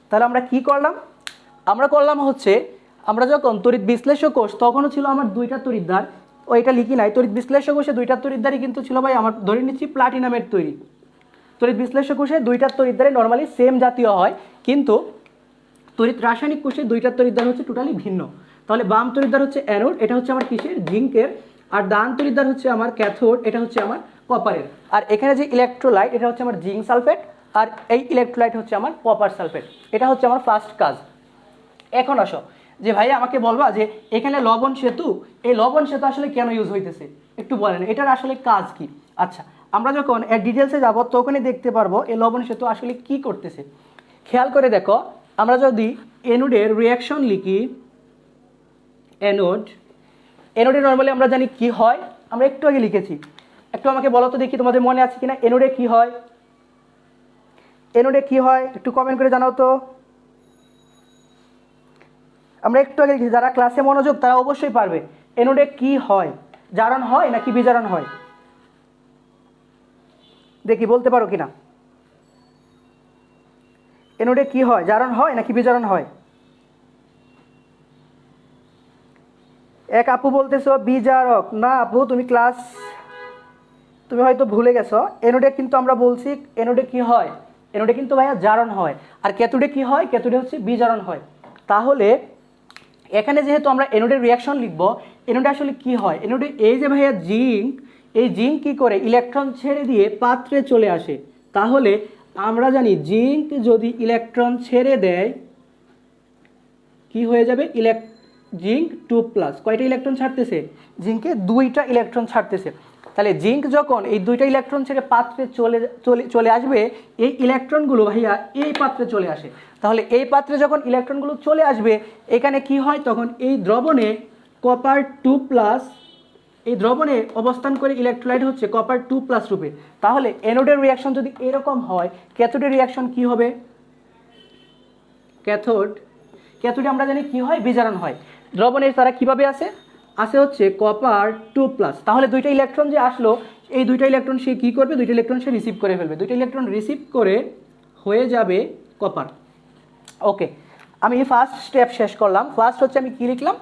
তাহলে আমরা কি করলাম? আমরা করলাম হচ্ছে, আমরা যখন তড়িৎ বিশ্লেষ্য কোষ তখনও ছিল আমার দুইটা তড়িৎদ্বার, ওইটা লিখি নাই, তড়িৎ বিশ্লেষ্য কোষে দুইটা তড়িৎদ্বারই কিন্তু ছিল ভাই আমার, ধরে নিচ্ছি প্লাটিনামের তৈরি। তড়িৎ বিশ্লেষ্য কোষে দুইটা তড়িৎদ্বারই নর্মালি সেম জাতীয় হয়, কিন্তু তড়িৎ রাসায়নিক কোষে দুইটা তড়িৎদ্বার হচ্ছে টোটালি ভিন্ন। তাহলে বাম তড়িৎদ্বার হচ্ছে অ্যানোড, এটা হচ্ছে আমার কিসের? জিঙ্কের। আর ডান তড়িৎদ্বার হচ্ছে আমার ক্যাথোড, এটা হচ্ছে আমার কপারের। আর এখানে যে ইলেকট্রোলাইট এটা হচ্ছে আমার জিঙ্ক সালফেট, আর এই ইলেকট্রোলাইট হচ্ছে আমার কপার সালফেট। এটা হচ্ছে আমার ফার্স্ট কাজ। এখন আসো যে ভাই আমাকে বলবা যে এখানে লবণ সেতু, এই লবণ সেতু আসলে কেন ইউজ হইতেছে একটু বলেন, এটার আসলে কাজ কি? আচ্ছা, আমরা যখন এর ডিটেলসে যাব তখনই দেখতে পারবো এই লবণ সেতু আসলে কি করতেছে। খেয়াল করে দেখো, আমরা যদি অ্যানোডের রিয়াকশন লিখি, অ্যানোডে নর্মালি আমরা জানি কি হয়, আমরা একটু আগে লিখেছি। একটু আমাকে বলো তো দেখি তোমাদের মনে আছে কিনা, অ্যানোডে কি হয়? অ্যানোডে কি হয় একটু কমেন্ট করে জানাও তো। আমরা একটু আগে লিখেছি, যারা ক্লাসে মনোযোগ তারা অবশ্যই পারবে। অ্যানোডে কি হয়? জারণ হয় নাকি বিজারণ হয়? দেখি বলতে পারো কিনা। অ্যানোডে কি হয়? জারণ হয় নাকি বিজারণ হয়? এক আপু বলতেছো বিজারক। না আপু, তুমি হয়তো ভুলে গেছো। অ্যানোডে কিন্তু আমরা বলছি অ্যানোডে কি হয়, অ্যানোডে কিন্তু ভাইয়া জারণ হয়। আর ক্যাথোডে কি হয়? ক্যাথোডে হচ্ছে বিজারণ হয়। তাহলে এখানে যেহেতু আমরা অ্যানোডের রিয়াকশন লিখবো, অ্যানোডে আসলে কি হয়? অ্যানোডে এই যে ভাইয়া জিঙ্ক, এই জিঙ্ক কি করে ইলেকট্রন ছেড়ে দিয়ে পাত্রে চলে আসে। তাহলে আমরা জানি জিঙ্ক যদি ইলেকট্রন ছেড়ে দেয় কি হয়ে যাবে? জিঙ্ক 2+। কয়টা ইলেকট্রন ছাড়তেছে? জিঙ্কে 2টা ইলেকট্রন ছাড়তেছে। তাহলে জিঙ্ক যখন এই 2টা ইলেকট্রন ছেড়ে পাত্রে চলে আসবে, এই ইলেকট্রনগুলো ভাইয়া এই পাত্রে চলে আসে। তাহলে এই পাত্রে যখন ইলেকট্রনগুলো চলে আসবে, এখানে কি হয়? তখন এই দ্রবণে কপার 2+, এই দ্রবণে অবস্থান করে ইলেকট্রোলাইট হচ্ছে কপার 2+ রূপে। তাহলে অ্যানোডের রিয়াকশন যদি এরকম হয়, ক্যাথোডের রিয়াকশন কি হবে? ক্যাথোডে আমরা জানি কি হয়? বিজারণ হয়। দ্রবণের তারা কিভাবে আসে হচ্ছে কপার 2+। তাহলে 2টা ইলেকট্রন যে আসলো, এই 2টা ইলেকট্রন সে কি করবে? 2টা ইলেকট্রন সে রিসিভ করে ফেলবে। 2টা ইলেকট্রন রিসিভ করে হয়ে যাবে কপার। ওকে, আমি ফার্স্ট স্টেপ শেষ করলাম। ফার্স্ট হচ্ছে আমি কি লিখলাম?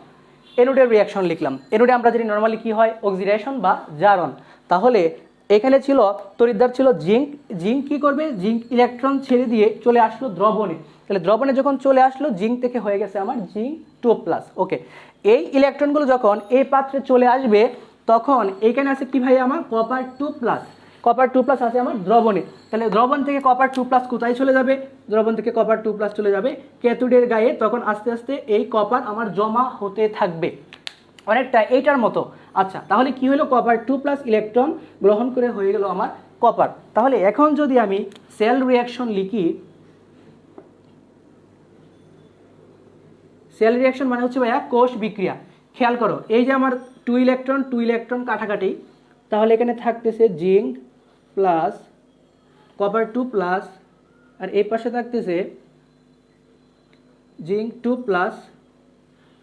অ্যানোডের রিয়াকশন লিখলাম। অ্যানোডে আমরা জানি নর্মালি কি হয়? অক্সিডেশন বা জারণ। তাহলে এখানে ছিল তড়িৎদ্বার ছিল জিঙ্ক। জিঙ্ক কি করবে? জিঙ্ক ইলেকট্রন ছেড়ে দিয়ে চলে আসলো দ্রবণে। তাহলে দ্রবণে যখন চলে আসলো, জিঙ্ক থেকে হয়ে গেছে আমার জিঙ্ক 2+। ওকে, এই ইলেকট্রনগুলো যখন এই পাত্রে চলে আসবে, তখন এইখানে আছে কি ভাই আমার? কপার 2+। কপার 2+ আছে আমার দ্রবণে। তাহলে দ্রবণ থেকে কপার 2+ কোথায় চলে যাবে? দ্রবণ থেকে কপার 2+ চলে যাবে ক্যাথোডের গায়ে। তখন আস্তে আস্তে এই কপার আমার জমা হতে থাকবে অনেকটা এইটার মতো। আচ্ছা, তাহলে কি হলো? কপার 2+ ইলেকট্রন গ্রহণ করে হয়ে গেল আমার কপার। তাহলে এখন যদি আমি সেল রিয়াকশন লিখি, সেল রিয়াকশন মানে হচ্ছে ভাইয়া কোষ বিক্রিয়া। খেয়াল করো, এই যে আমার 2 ইলেকট্রন কাটাকাটি, তাহলে এখানে থাকতেছে জিঙ্ক প্লাস কপার 2+, আর এই পাশে থাকতেছে জিঙ্ক 2+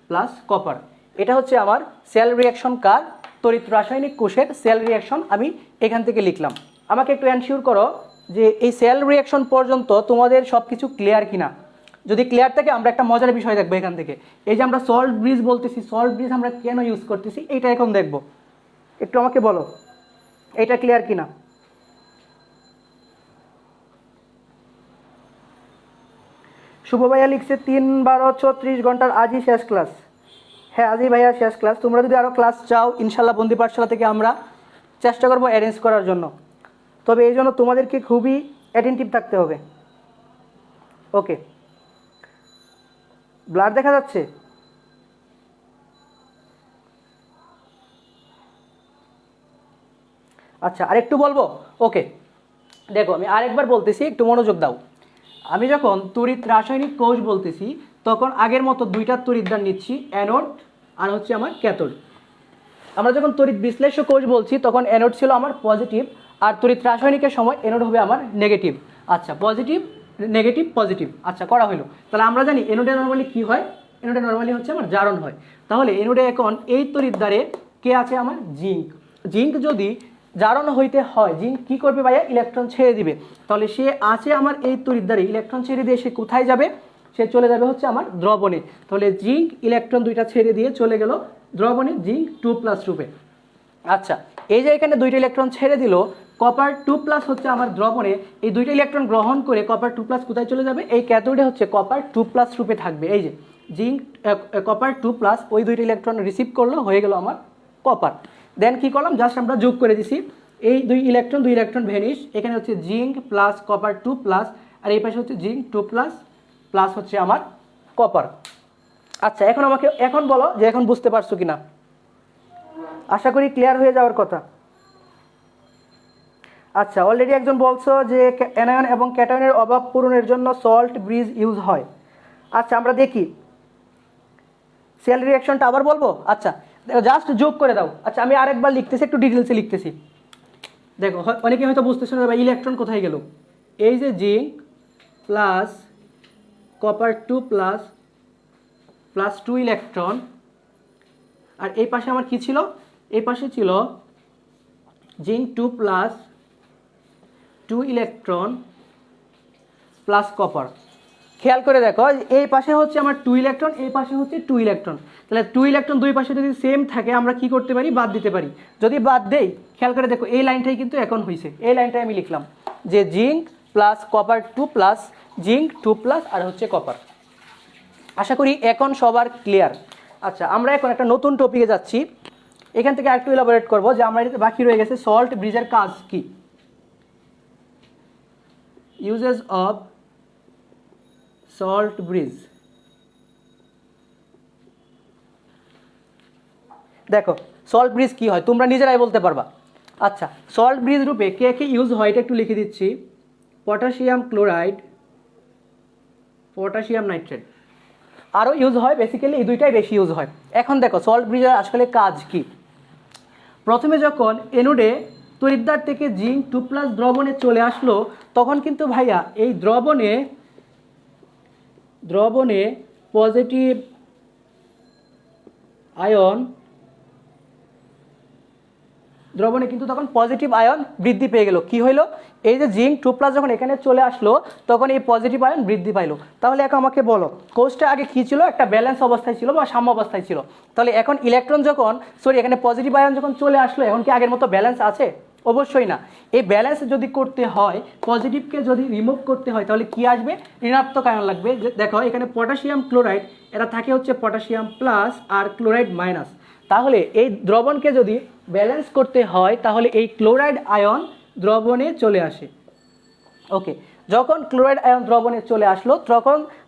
প্লাস কপার। এটা হচ্ছে আমার সেল রিয়াকশন কার? তড়িৎ রাসায়নিক কোষের সেল রিয়াকশন আমি এখান থেকে লিখলাম। আমাকে একটু এনশিওর করো যে এই সেল রিয়াকশন পর্যন্ত তোমাদের সব কিছু ক্লিয়ার কিনা। যদি ক্লিয়ার থাকে আমরা একটা মজার বিষয় দেখবো এখান থেকে। এই যে আমরা সল্ট ব্রিজ বলতেছি, সল্ট ব্রিজ আমরা কেন ইউজ করতেছি এইটা এখন দেখবো। একটু আমাকে বলো এটা ক্লিয়ার কিনা। শুভ ভাইয়া লিখছে 3-12-34 ঘন্টার আজই শেষ ক্লাস। হ্যাঁ, আজই ভাইয়া শেষ ক্লাস। তোমরা যদি আরও ক্লাস চাও, ইনশাল্লাহ বন্দি পাঠশালা থেকে আমরা চেষ্টা করবো অ্যারেঞ্জ করার জন্য। তবে এই জন্য তোমাদেরকে খুবই অ্যাটেন্টিভ থাকতে হবে। ওকে, ব্লাড দেখা যাচ্ছে? আচ্ছা, আরেকটু বলবো? ওকে, দেখো আমি আরেকবার বলতেছি, একটু মনোযোগ দাও। আমি যখন তড়িৎ রাসায়নিক কোষ বলতেছি, তখন আগের মতো 2টা তড়িৎদ্বার নিচ্ছি, অ্যানোড আর হচ্ছে আমার ক্যাথোড। আমরা যখন তড়িৎ বিশ্লেষ্য কোষ বলছি, তখন অ্যানোড ছিল আমার পজিটিভ, আর তড়িৎ রাসায়নিকের সময় অ্যানোড হবে আমার নেগেটিভ। আচ্ছা, পজিটিভ নেগেটিভ পজিটিভ। আচ্ছা, করা হলো। তাহলে আমরা জানি অ্যানোডে নর্মালি কি হয়? অ্যানোডে নর্মালি হচ্ছে আমার জারণ হয়। তাহলে অ্যানোডে এখন এই তড়িৎদ্বারে কে আছে? আমার জিঙ্ক। জিঙ্ক যদি জারণ হইতে হয়, জিঙ্ক কী করবে ভাইয়া? ইলেকট্রন ছেড়ে দিবে। তাহলে সে আছে আমার এই তড়িৎদ্বারে, ইলেকট্রন ছেড়ে দিয়ে সে কোথায় যাবে? সে চলে যাবে হচ্ছে আমার দ্রবণে। তাহলে জিঙ্ক ইলেকট্রন দুইটা ছেড়ে দিয়ে চলে গেল দ্রবণে জিঙ্ক 2+ রূপে। আচ্ছা, এই যে এখানে দুইটা ইলেকট্রন ছেড়ে দিল, কপার 2+ হচ্ছে আমার দ্রবণে, এই দুইটা ইলেকট্রন গ্রহণ করে কপার 2+ কোথায় চলে যাবে? এই ক্যাথোডে হচ্ছে কপার 2+ রূপে থাকবে। এই যে জিঙ্ক কপার 2+, ওই দুইটা ইলেকট্রন রিসিভ করলো, হয়ে গেল আমার কপার। দেন কি করলাম? জাস্ট আমরা যোগ করে দিছি এই দুই ইলেকট্রন ভ্যানিশ, এখানে হচ্ছে জিঙ্ক প্লাস কপার 2+, আর এই পাশে হচ্ছে জিঙ্ক 2+ প্লাস হচ্ছে আমার কপার। আচ্ছা, এখন বলো যে এখন বুঝতে পারছো কিনা? আশা করি ক্লিয়ার হয়ে যাওয়ার কথা। আচ্ছা, অলরেডি একজন বলছো যে অ্যানায়ন এবং ক্যাটায়নের অভাব পূরণের জন্য সল্ট ব্রিজ ইউজ হয়। আচ্ছা, আমরা দেখি সেল রিঅ্যাকশনটা আবার বলবো। আচ্ছা, জাস্ট যোগ করে দাও। আচ্ছা, আমি আরেকবার লিখতেছি, একটু ডিটেলসে লিখতেছি। দেখো, অনেকে হয়তো বুঝতেছে না ভাই ইলেকট্রন কোথায় গেল। এই যে zinc plus copper 2+ plus 2 electron, আর এই পাশে আমার কি ছিল? এই পাশে ছিল জিঙ্ক 2+ 2 ইলেকট্রন প্লাস কপার। খেয়াল করে দেখো, এই পাশে হচ্ছে আমার 2 ইলেকট্রন, এই পাশে হচ্ছে 2 ইলেকট্রন। তাহলে 2 ইলেকট্রন দুই পাশে যদি সেম থাকে, আমরা কি করতে পারি? বাদ দিতে পারি। যদি বাদ দেই, খেয়াল করে দেখো এই লাইনটাই কিন্তু এখন হয়েছে। এই লাইনটাই আমি লিখলাম যে জিঙ্ক প্লাস কপার 2+, জিঙ্ক 2+ আর হচ্ছে কপার। আশা করি এখন সবার ক্লিয়ার। আচ্ছা, আমরা এখন একটা নতুন টপিকে যাচ্ছি। এখান থেকে আরেকটু এলাবোরেট করবো যে আমরা বাকি রয়ে গেছে সল্ট ব্রিজের কাজ কি। Uses of salt bridge. দেখো সল্ট ব্রিজ কি হয় তোমরা নিজেরাই বলতে পারবা। আচ্ছা, সল্ট ব্রিজ রূপে কে কে ইউজ হয় এটা একটু লিখে দিচ্ছি। পটাশিয়াম ক্লোরাইড, পটাশিয়াম নাইট্রেট, আরও ইউজ হয়। বেসিক্যালি এই দুইটাই বেশি ইউজ হয়। এখন দেখো সল্ট ব্রিজের আসলে কাজ কি। প্রথমে যখন এনোডে তড়িৎদ্বার থেকে জিঙ্ক 2+ দ্রবণে চলে আসলো, তখন কিন্তু ভাইয়া এই দ্রবণে পজিটিভ আয়ন, দ্রবণে কিন্তু তখন পজিটিভ আয়ন বৃদ্ধি পেয়ে গেল। কি হইলো? এই যে জিঙ্ক 2+ যখন এখানে চলে আসলো, তখন এই পজিটিভ আয়ন বৃদ্ধি পাইলো। তাহলে এখন আমাকে বলো, কোষটা আগে কি ছিল? একটা ব্যালেন্স অবস্থায় ছিল বা সাম্য অবস্থায় ছিল। তাহলে এখন ইলেকট্রন যখন এখানে পজিটিভ আয়ন যখন চলে আসলো, এখন কি আগের মতো ব্যালেন্স আছে? অবশ্যই না। এই ব্যালেন্স যদি করতে হয়, পজিটিভকে যদি রিমুভ করতে হয়, তাহলে কি আসবে? ঋণাত্মক আয়ন লাগবে। দেখো এখানে পটাশিয়াম ক্লোরাইড, এটা থাকে হচ্ছে পটাশিয়াম প্লাস আর ক্লোরাইড মাইনাস। তাহলে এই দ্রবণকে যদি ব্যালেন্স করতে হয়, তাহলে এই ক্লোরাইড আয়ন দ্রবণে চলে আসে। ওকে, যখন ক্লোরাইড আয়ন দ্রবণে চলে আসলো,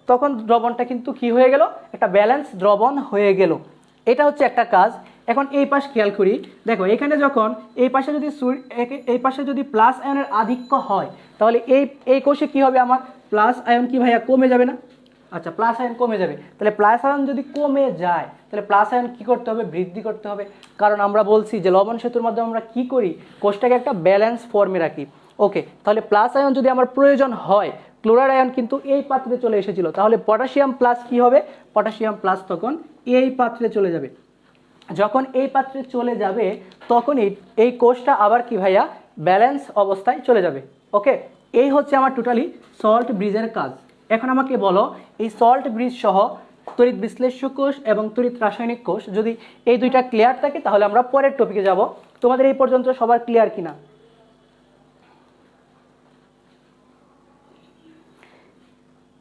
তখন দ্রবণটা কিন্তু কি হয়ে গেল? একটা ব্যালেন্স দ্রবণ হয়ে গেল। এটা হচ্ছে একটা কাজ। এখন এই পাশ খেয়াল করি, দেখো এখানে যখন এই পাশে যদি প্লাস আয়নের আধিক্য হয়, তাহলে এই কোষে কি হবে? আমার প্লাস আয়ন কি ভাইয়া কমে যাবে না? আচ্ছা, প্লাস আয়ন কমে যাবে। তাহলে প্লাস আয়ন যদি কমে যায়, তাহলে প্লাস আয়ন কী করতে হবে? বৃদ্ধি করতে হবে। কারণ আমরা বলছি যে লবণ সেতুর মাধ্যমে আমরা কি করি? কোষটাকে একটা ব্যালেন্স ফর্মে রাখি। ওকে, তাহলে প্লাস আয়ন যদি আমার প্রয়োজন হয়, ক্লোরাইড আয়ন কিন্তু এই পাত্রে চলে এসেছিল, তাহলে পটাশিয়াম প্লাস কি হবে? পটাশিয়াম প্লাস তখন এই পাত্রে চলে যাবে। যখন এই পাত্রে চলে যাবে, তখন এই কোষটা আবার কি ভাইয়া? ব্যালেন্স অবস্থায় চলে যাবে। ওকে, এই হচ্ছে আমার টোটালি সল্ট ব্রিজের কাজ। এখন আমাকে বলো, এই সল্ট ব্রিজ সহ তড়িৎ বিশ্লেষ্য কোষ এবং তড়িৎ রাসায়নিক কোষ যদি এই দুইটা ক্লিয়ার থাকে, তাহলে আমরা পরের টপিকে যাব। তোমাদের এই পর্যন্ত সবার ক্লিয়ার কিনা?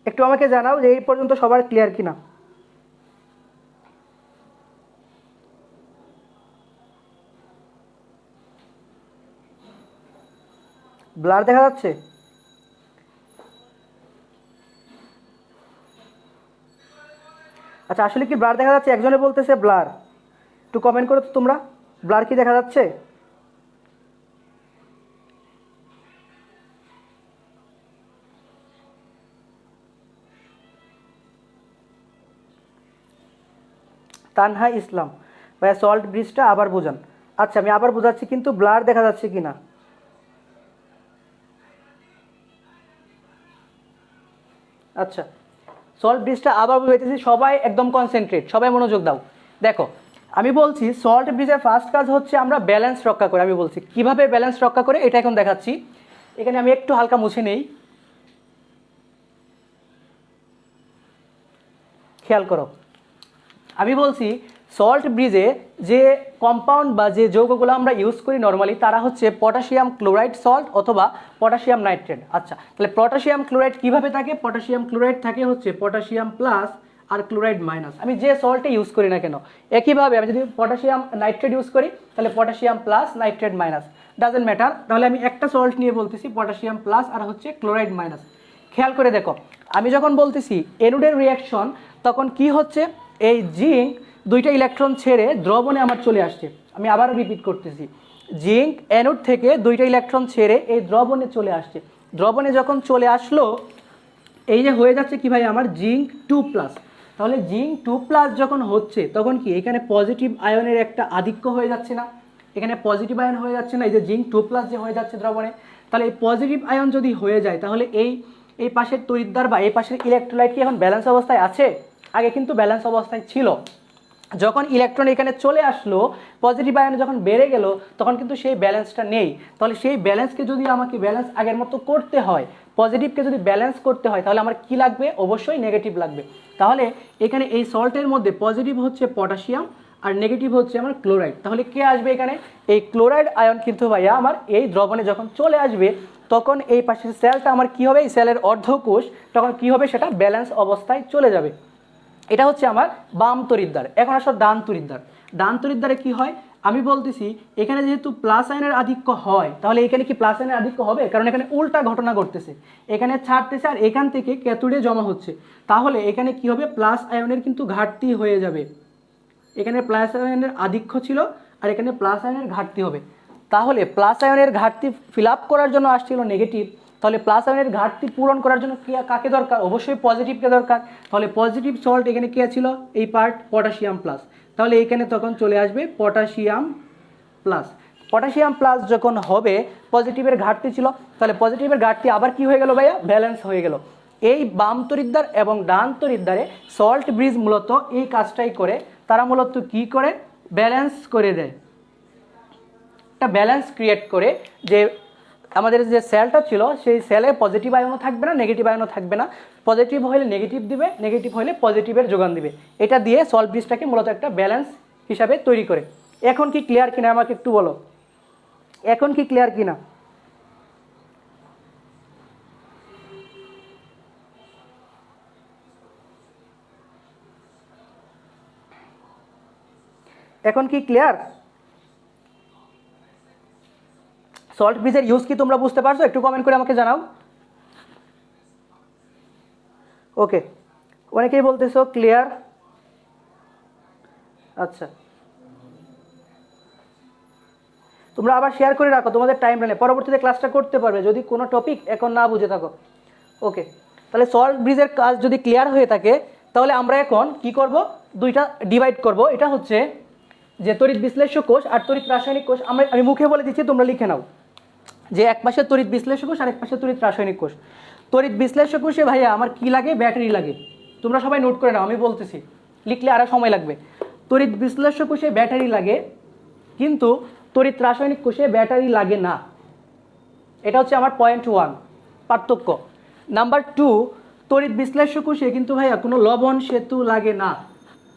একটু আমাকে জানাও যে এই পর্যন্ত সবার ক্লিয়ার কিনা। ব্লার দেখা যাচ্ছে? আচ্ছা, আসলে কি ব্লার দেখা যাচ্ছে? একজনে বলতেছে ব্লার। একটু কমেন্ট করো তো তোমরা, ব্লার কি দেখা যাচ্ছে? তানহা ইসলাম, ভাইয়া সল্ট ব্রিজটা আবার বোঝান। আচ্ছা, আমি আবার বোঝাচ্ছি, কিন্তু ব্লার দেখা যাচ্ছে কিনা। আচ্ছা, সল্ট ব্রিজটা আবার বুঝাইতেছি। সবাই একদম কনসেন্ট্রেট, সবাই মনোযোগ দাও। দেখো, আমি বলছি সল্ট ব্রিজের ফার্স্ট কাজ হচ্ছে আমরা ব্যালেন্স রক্ষা করে, আমি বলছি কিভাবে ব্যালেন্স রক্ষা করে এটা এখন দেখাচ্ছি। এখানে আমি একটু হালকা মুছে নেই, খেয়াল করো। আমি বলছি সল্ট ব্রিজে যে কম্পাউন্ড বা যে যৌগগুলো আমরা ইউজ করি নর্মালি তারা হচ্ছে পটাশিয়াম ক্লোরাইড সল্ট অথবা পটাশিয়াম নাইট্রেট। আচ্ছা, তাহলে পটাশিয়াম ক্লোরাইড কিভাবে থাকে? পটাশিয়াম ক্লোরাইড থাকে হচ্ছে পটাশিয়াম প্লাস আর ক্লোরাইড মাইনাস। আমি যে সল্টে ইউজ করি না কেন, একইভাবে আমি যদি পটাশিয়াম নাইট্রেট ইউজ করি তাহলে potassium plus nitrate minus, doesn't matter. তাহলে আমি একটা সল্ট নিয়ে বলতেছি পটাশিয়াম প্লাস আর হচ্ছে ক্লোরাইড মাইনাস। খেয়াল করে দেখো, আমি যখন বলতেছি এনোডের রিয়াকশন তখন কি হচ্ছে, এই জিঙ্ক দুইটা ইলেকট্রন ছেড়ে দ্রবণে আমার চলে আসছে। আমি আবার রিপিট করতেছি, জিঙ্ক অ্যানোড থেকে দুইটা ইলেকট্রন ছেড়ে এই দ্রবণে চলে আসছে। দ্রবণে যখন চলে আসলো এই যে হয়ে যাচ্ছে কি ভাই আমার জিঙ্ক 2+। তাহলে জিঙ্ক 2+ যখন হচ্ছে তখন কি এখানে পজিটিভ আয়নের একটা আধিক্য হয়ে যাচ্ছে না? এখানে পজিটিভ আয়ন হয়ে যাচ্ছে না, এই যে জিঙ্ক 2+ যে হয়ে যাচ্ছে দ্রবণে। তাহলে এই পজিটিভ আয়ন যদি হয়ে যায় তাহলে এই পাশের তড়িৎদ্বার বা এই পাশের ইলেকট্রোলাইট কি এখন ব্যালেন্স অবস্থায় আছে? আগে কিন্তু ব্যালেন্স অবস্থায় ছিল। যখন ইলেকট্রন এখানে চলে আসলো, পজিটিভ আয়ন যখন বেড়ে গেল তখন কিন্তু সেই ব্যালেন্সটা নেই। তাহলে সেই ব্যালেন্সকে যদি আমাকে ব্যালেন্স আগের মতো করতে হয়, পজিটিভকে যদি ব্যালেন্স করতে হয় তাহলে আমার কি লাগবে? অবশ্যই নেগেটিভ লাগবে। তাহলে এখানে এই সল্টের মধ্যে পজিটিভ হচ্ছে পটাশিয়াম আর নেগেটিভ হচ্ছে আমার ক্লোরাইড। তাহলে কে আসবে এখানে? এই ক্লোরাইড আয়ন কিন্তু ভাইয়া আমার এই দ্রবণে যখন চলে আসবে তখন এই পাশের সেলটা আমার কি হবে, এই সেলের অর্ধকোষ তখন কি হবে, সেটা ব্যালেন্স অবস্থায় চলে যাবে। এটা হচ্ছে আমার বাম তড়িৎদ্বার। এখন আসো ডান তড়িৎদ্বার। ডান তড়িৎদ্বারে কি হয় আমি বলতেছি, এখানে যেহেতু প্লাস আয়নের আধিক্য হয় তাহলে এখানে কি প্লাস আয়নের আধিক্য হবে? কারণ এখানে উল্টা ঘটনা ঘটতেছে, এখানে ছাড়তেছে আর এখান থেকে ক্যাথোডে জমা হচ্ছে। তাহলে এখানে কি হবে, প্লাস আয়নের কিন্তু ঘাটতি হয়ে যাবে। এখানে প্লাস আয়নের আধিক্য ছিল আর এখানে প্লাস আয়নের ঘাটতি হবে। তাহলে প্লাস আয়নের ঘাটতি ফিল আপ করার জন্য আসছিল নেগেটিভ, তাহলে প্লাস আয়নের ঘাটতি পূরণ করার জন্য কাকে দরকার? অবশ্যই পজিটিভকে দরকার। তাহলে পজিটিভ সল্ট এখানে কে ছিল? এই পার্ট পটাশিয়াম প্লাস। তাহলে এখানে তখন চলে আসবে পটাশিয়াম প্লাস। পটাশিয়াম প্লাস যখন হবে, পজিটিভের ঘাটতি ছিল, তাহলে পজিটিভের ঘাটতি আবার কি হয়ে গেল ভাইয়া? ব্যালেন্স হয়ে গেল। এই বাম তড়িৎদ্বার এবং ডান তড়িৎদ্বারে সল্ট ব্রিজ মূলত এই কাজটাই করে। তারা মূলত কি করে? ব্যালেন্স করে দেয়, একটা ব্যালেন্স ক্রিয়েট করে যে আমাদের যে সেলটা ছিল সেই সেলে পজিটিভ আয়নও থাকবে না, নেগেটিভ আয়নও থাকবে না। পজিটিভ হলে নেগেটিভ দিবে, নেগেটিভ হলে পজিটিভের যোগান দিবে। এটা দিয়ে সল্ট ব্রিজটাকে মূলত একটা ব্যালেন্স হিসাবে তৈরি করে। এখন কি ক্লিয়ার কিনা আমাকে একটু বলো, এখন কি ক্লিয়ার কিনা? এখন কি ক্লিয়ার? সল্ট ব্রিজের ইউজ কি তোমরা বুঝতে পারছো? একটু কমেন্ট করে আমাকে জানাও। ওকে, অনেকেই বলতেছো ক্লিয়ার। আচ্ছা, তোমরা আবার শেয়ার করে রাখো তোমাদের টাইম লাইনে, পরবর্তীতে ক্লাসটা করতে পারবে যদি কোনো টপিক এখন না বুঝে থাকো। ওকে, তাহলে সল্ট ব্রিজের কাজ যদি ক্লিয়ার হয়ে থাকে তাহলে আমরা এখন কি করব, দুইটা ডিভাইড করব। এটা হচ্ছে যে তড়িৎ বিশ্লেষ্য কোষ আর তড়িৎ রাসায়নিক কোষ। আমি মুখে বলে দিচ্ছি, তোমরা লিখে নাও যে এক পাশে তড়িৎ বিশ্লেষ্য কোষ আর এক পাশে তড়িৎ রাসায়নিক কোষ। তড়িৎ বিশ্লেষ্য কোষে ভাইয়া আমার কি লাগে? ব্যাটারি লাগে। তোমরা সবাই নোট করে নাও, আমি বলতেছি, লিখলে আরও সময় লাগবে। তড়িৎ বিশ্লেষ্য কোষে ব্যাটারি লাগে, কিন্তু তড়িৎ রাসায়নিক কোষে ব্যাটারি লাগে না। এটা হচ্ছে আমার পয়েন্ট 1 পার্থক্য। নাম্বার 2, তড়িৎ বিশ্লেষ্য কোষে কিন্তু ভাইয়া কোনো লবণ সেতু লাগে না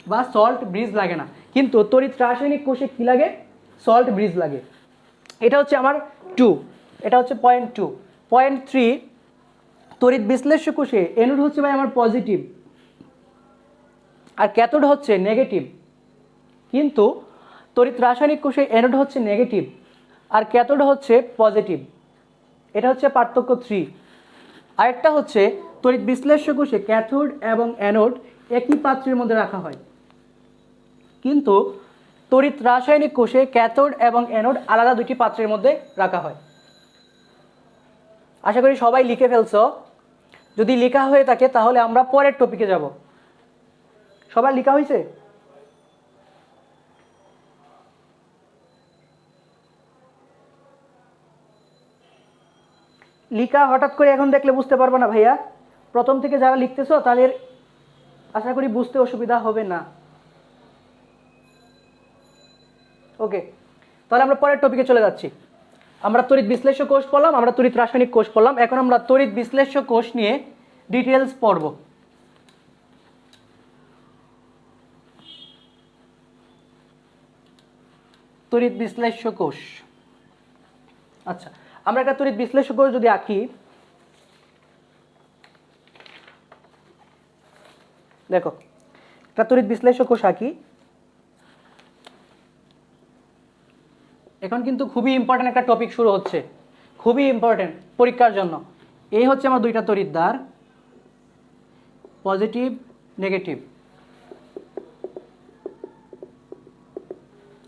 বা সল্ট ব্রিজ লাগে না, কিন্তু তড়িৎ রাসায়নিক কোষে কি লাগে? সল্ট ব্রিজ লাগে। এটা হচ্ছে আমার 2, এটা হচ্ছে পয়েন্ট 2। পয়েন্ট 3, তড়িৎ বিশ্লেষ্য কোষে অ্যানোড হচ্ছে ভাই আমার পজিটিভ আর ক্যাথোড হচ্ছে নেগেটিভ, কিন্তু তড়িৎ রাসায়নিক কোষে অ্যানোড হচ্ছে নেগেটিভ আর ক্যাথোড হচ্ছে পজিটিভ। এটা হচ্ছে পার্থক্য 3। আরেকটা হচ্ছে তড়িৎ বিশ্লেষ্য কোষে ক্যাথোড এবং অ্যানোড একই পাত্রের মধ্যে রাখা হয়, কিন্তু তড়িৎ রাসায়নিক কোষে ক্যাথোড এবং অ্যানোড আলাদা দুটি পাত্রের মধ্যে রাখা হয়। আশা করি সবাই লিখে ফেলছো। যদি লেখা হয়ে থাকে তাহলে আমরা পরের টপিকে যাব। সবার লেখা হয়েছে? লিখা হঠাৎ করে এখন দেখলে বুঝতে পারবো না ভাইয়া। প্রথম থেকে যারা লিখতেছো তাদের আশা করি বুঝতে অসুবিধা হবে না। ওকে, তাহলে আমরা পরের টপিকে চলে যাচ্ছি। আমরা তড়িৎ বিশ্লেষ্য কোষ পড়লাম, আমরা তড়িৎ রাসায়নিক কোষ পড়লাম, এখন আমরা তড়িৎ বিশ্লেষ্য কোষ নিয়ে ডিটেলস পড়ব। তড়িৎ বিশ্লেষ্য কোষ। আচ্ছা, আমরা একটা তড়িৎ বিশ্লেষ্য কোষ যদি আঁকি, দেখো একটা তড়িৎ বিশ্লেষ্য কোষ আঁকি। এখন কিন্তু খুবই ইম্পর্টেন্ট একটা টপিক শুরু হচ্ছে, খুবই ইম্পর্টেন্ট পরীক্ষার জন্য। এই হচ্ছে আমার দুইটা তড়িৎ দ্বার, পজিটিভ নেগেটিভ।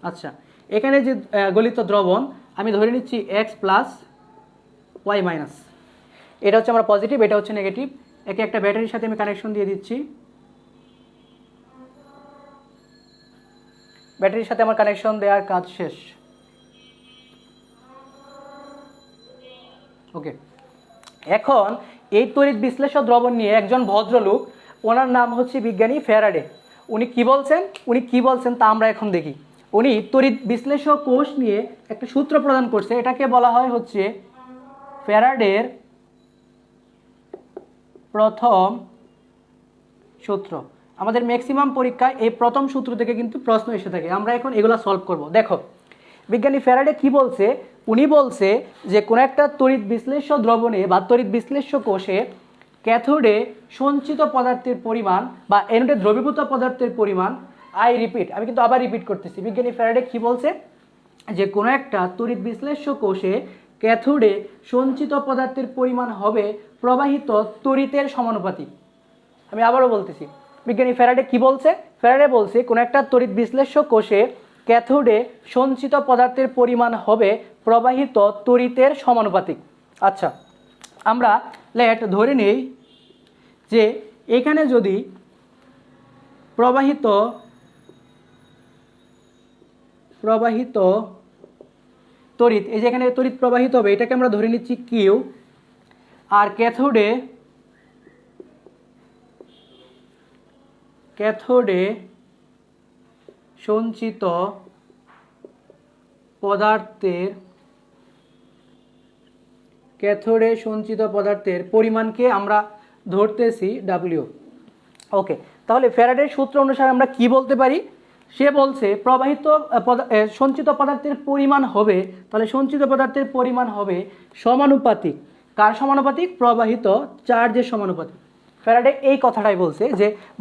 আচ্ছা, এখানে যে গলিত দ্রবণ আমি ধরে নিচ্ছি এক্স প্লাস ওয়াই মাইনাস, এটা হচ্ছে আমার পজিটিভ, এটা হচ্ছে নেগেটিভ। একে একটা ব্যাটারির সাথে আমি কানেকশন দিয়ে দিচ্ছি, ব্যাটারির সাথে আমার কানেকশন দেওয়ার কাজ শেষ। ওকে, এখন এই তড়িৎ বিশ্লেষ্য দ্রবণ নিয়ে একজন ভদ্রলোক, ওনার নাম হচ্ছে বিজ্ঞানী ফ্যারাডে। উনি কি বলছেন তা আমরা এখন দেখি। উনি তড়িৎ বিশ্লেষ্য কোষ নিয়ে একটা সূত্র প্রদান করছে, এটাকে বলা হয় হচ্ছে ফ্যারাডের প্রথম সূত্র। আমাদের ম্যাক্সিমাম পরীক্ষায় এই প্রথম সূত্র থেকে কিন্তু প্রশ্ন এসে থাকে, আমরা এখন এগুলো সলভ করব। দেখো বিজ্ঞানী ফ্যারাডে কি বলছে, উনি বলছে যে কোনো একটা তড়িৎ বিশ্লেষ্য দ্রবণে বা তড়িৎ বিশ্লেষ্য কোষে ক্যাথোডে সঞ্চিত পদার্থের পরিমাণ বা অ্যানোডে দ্রবীভূত পদার্থের পরিমাণ, আমি কিন্তু আবার রিপিট করতেছি, বিজ্ঞানী ফ্যারাডে কি বলছে যে কোনো একটা তড়িৎ বিশ্লেষ্য কোষে ক্যাথোডে সঞ্চিত পদার্থের পরিমাণ হবে প্রবাহিত তড়িতের সমানুপাতিক। আমি আবারও বলতেছি, বিজ্ঞানী ফ্যারাডে কি বলছে, ফ্যারাডে বলছে কোনো একটা তড়িৎ বিশ্লেষ্য কোষে ক্যাথোডে সঞ্চিত পদার্থের পরিমাণ হবে প্রবাহিত তড়িতের সমানুপাতিক। আচ্ছা, আমরা ধরে নেই যে এখানে যদি প্রবাহিত তড়িৎ, এই যে এখানে তড়িৎ প্রবাহিত হবে, এটাকে আমরা ধরে নিচ্ছি কিউ, আর ক্যাথোডে সঞ্চিত পদার্থের পরিমাণকে আমরা ধরতেছি ডাব্লিউ। ওকে, তাহলে ফ্যারাডের সূত্র অনুসারে আমরা কি বলতে পারি, সে বলছে সঞ্চিত পদার্থের পরিমাণ হবে, তাহলে সঞ্চিত পদার্থের পরিমাণ হবে সমানুপাতিক, কার সমানুপাতিক, প্রবাহিত চার্জের সমানুপাতিক। ফ্যারাডে এই কথাটাই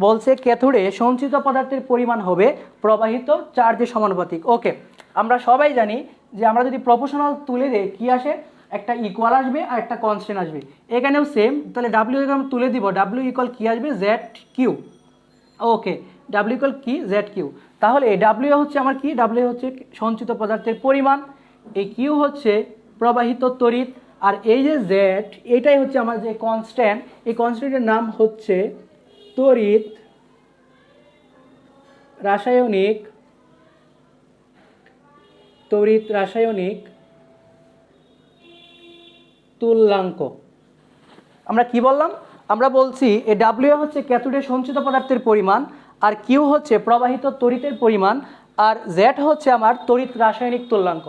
বলছে ক্যাথোডে সঞ্চিত পদার্থের পরিমাণ হবে প্রবাহিত চার্জের সমানুপাতিক। ওকে, আমরা সবাই জানি যে আমরা যদি প্রপোর্শনাল তুলে দেই কি আসে, একটা ইকুয়াল আসবে আর একটা কনস্ট্যান্ট আসবে। এখানেও সেম, তাহলে ডাব্লিউ যখন তুলে দিব, ডাব্লিউ ইকুয়াল কি আসবে, Z Q. Okay, W equal কি, জেড কিউ। তাহলে ডাব্লিউ হচ্ছে আমার কি, ডাব্লিউ হচ্ছে সঞ্চিত পদার্থের পরিমাণ, এই কিউ হচ্ছে প্রবাহিত তড়িৎ, আর এই যে জেড, এটাই হচ্ছে আমার যে কনস্ট্যান্ট, এই কনস্ট্যান্টের নাম হচ্ছে তড়িৎ রাসায়নিক তুল্যাঙ্ক। আমরা কি বললাম, আমরা বলছি এই ডাব্লিউ হচ্ছে ক্যাথোডে সঞ্চিত পদার্থের পরিমাণ, আর কিউ হচ্ছে প্রবাহিত তড়িতের পরিমাণ, আর জেড হচ্ছে আমার তড়িৎ রাসায়নিক তুল্যাঙ্ক।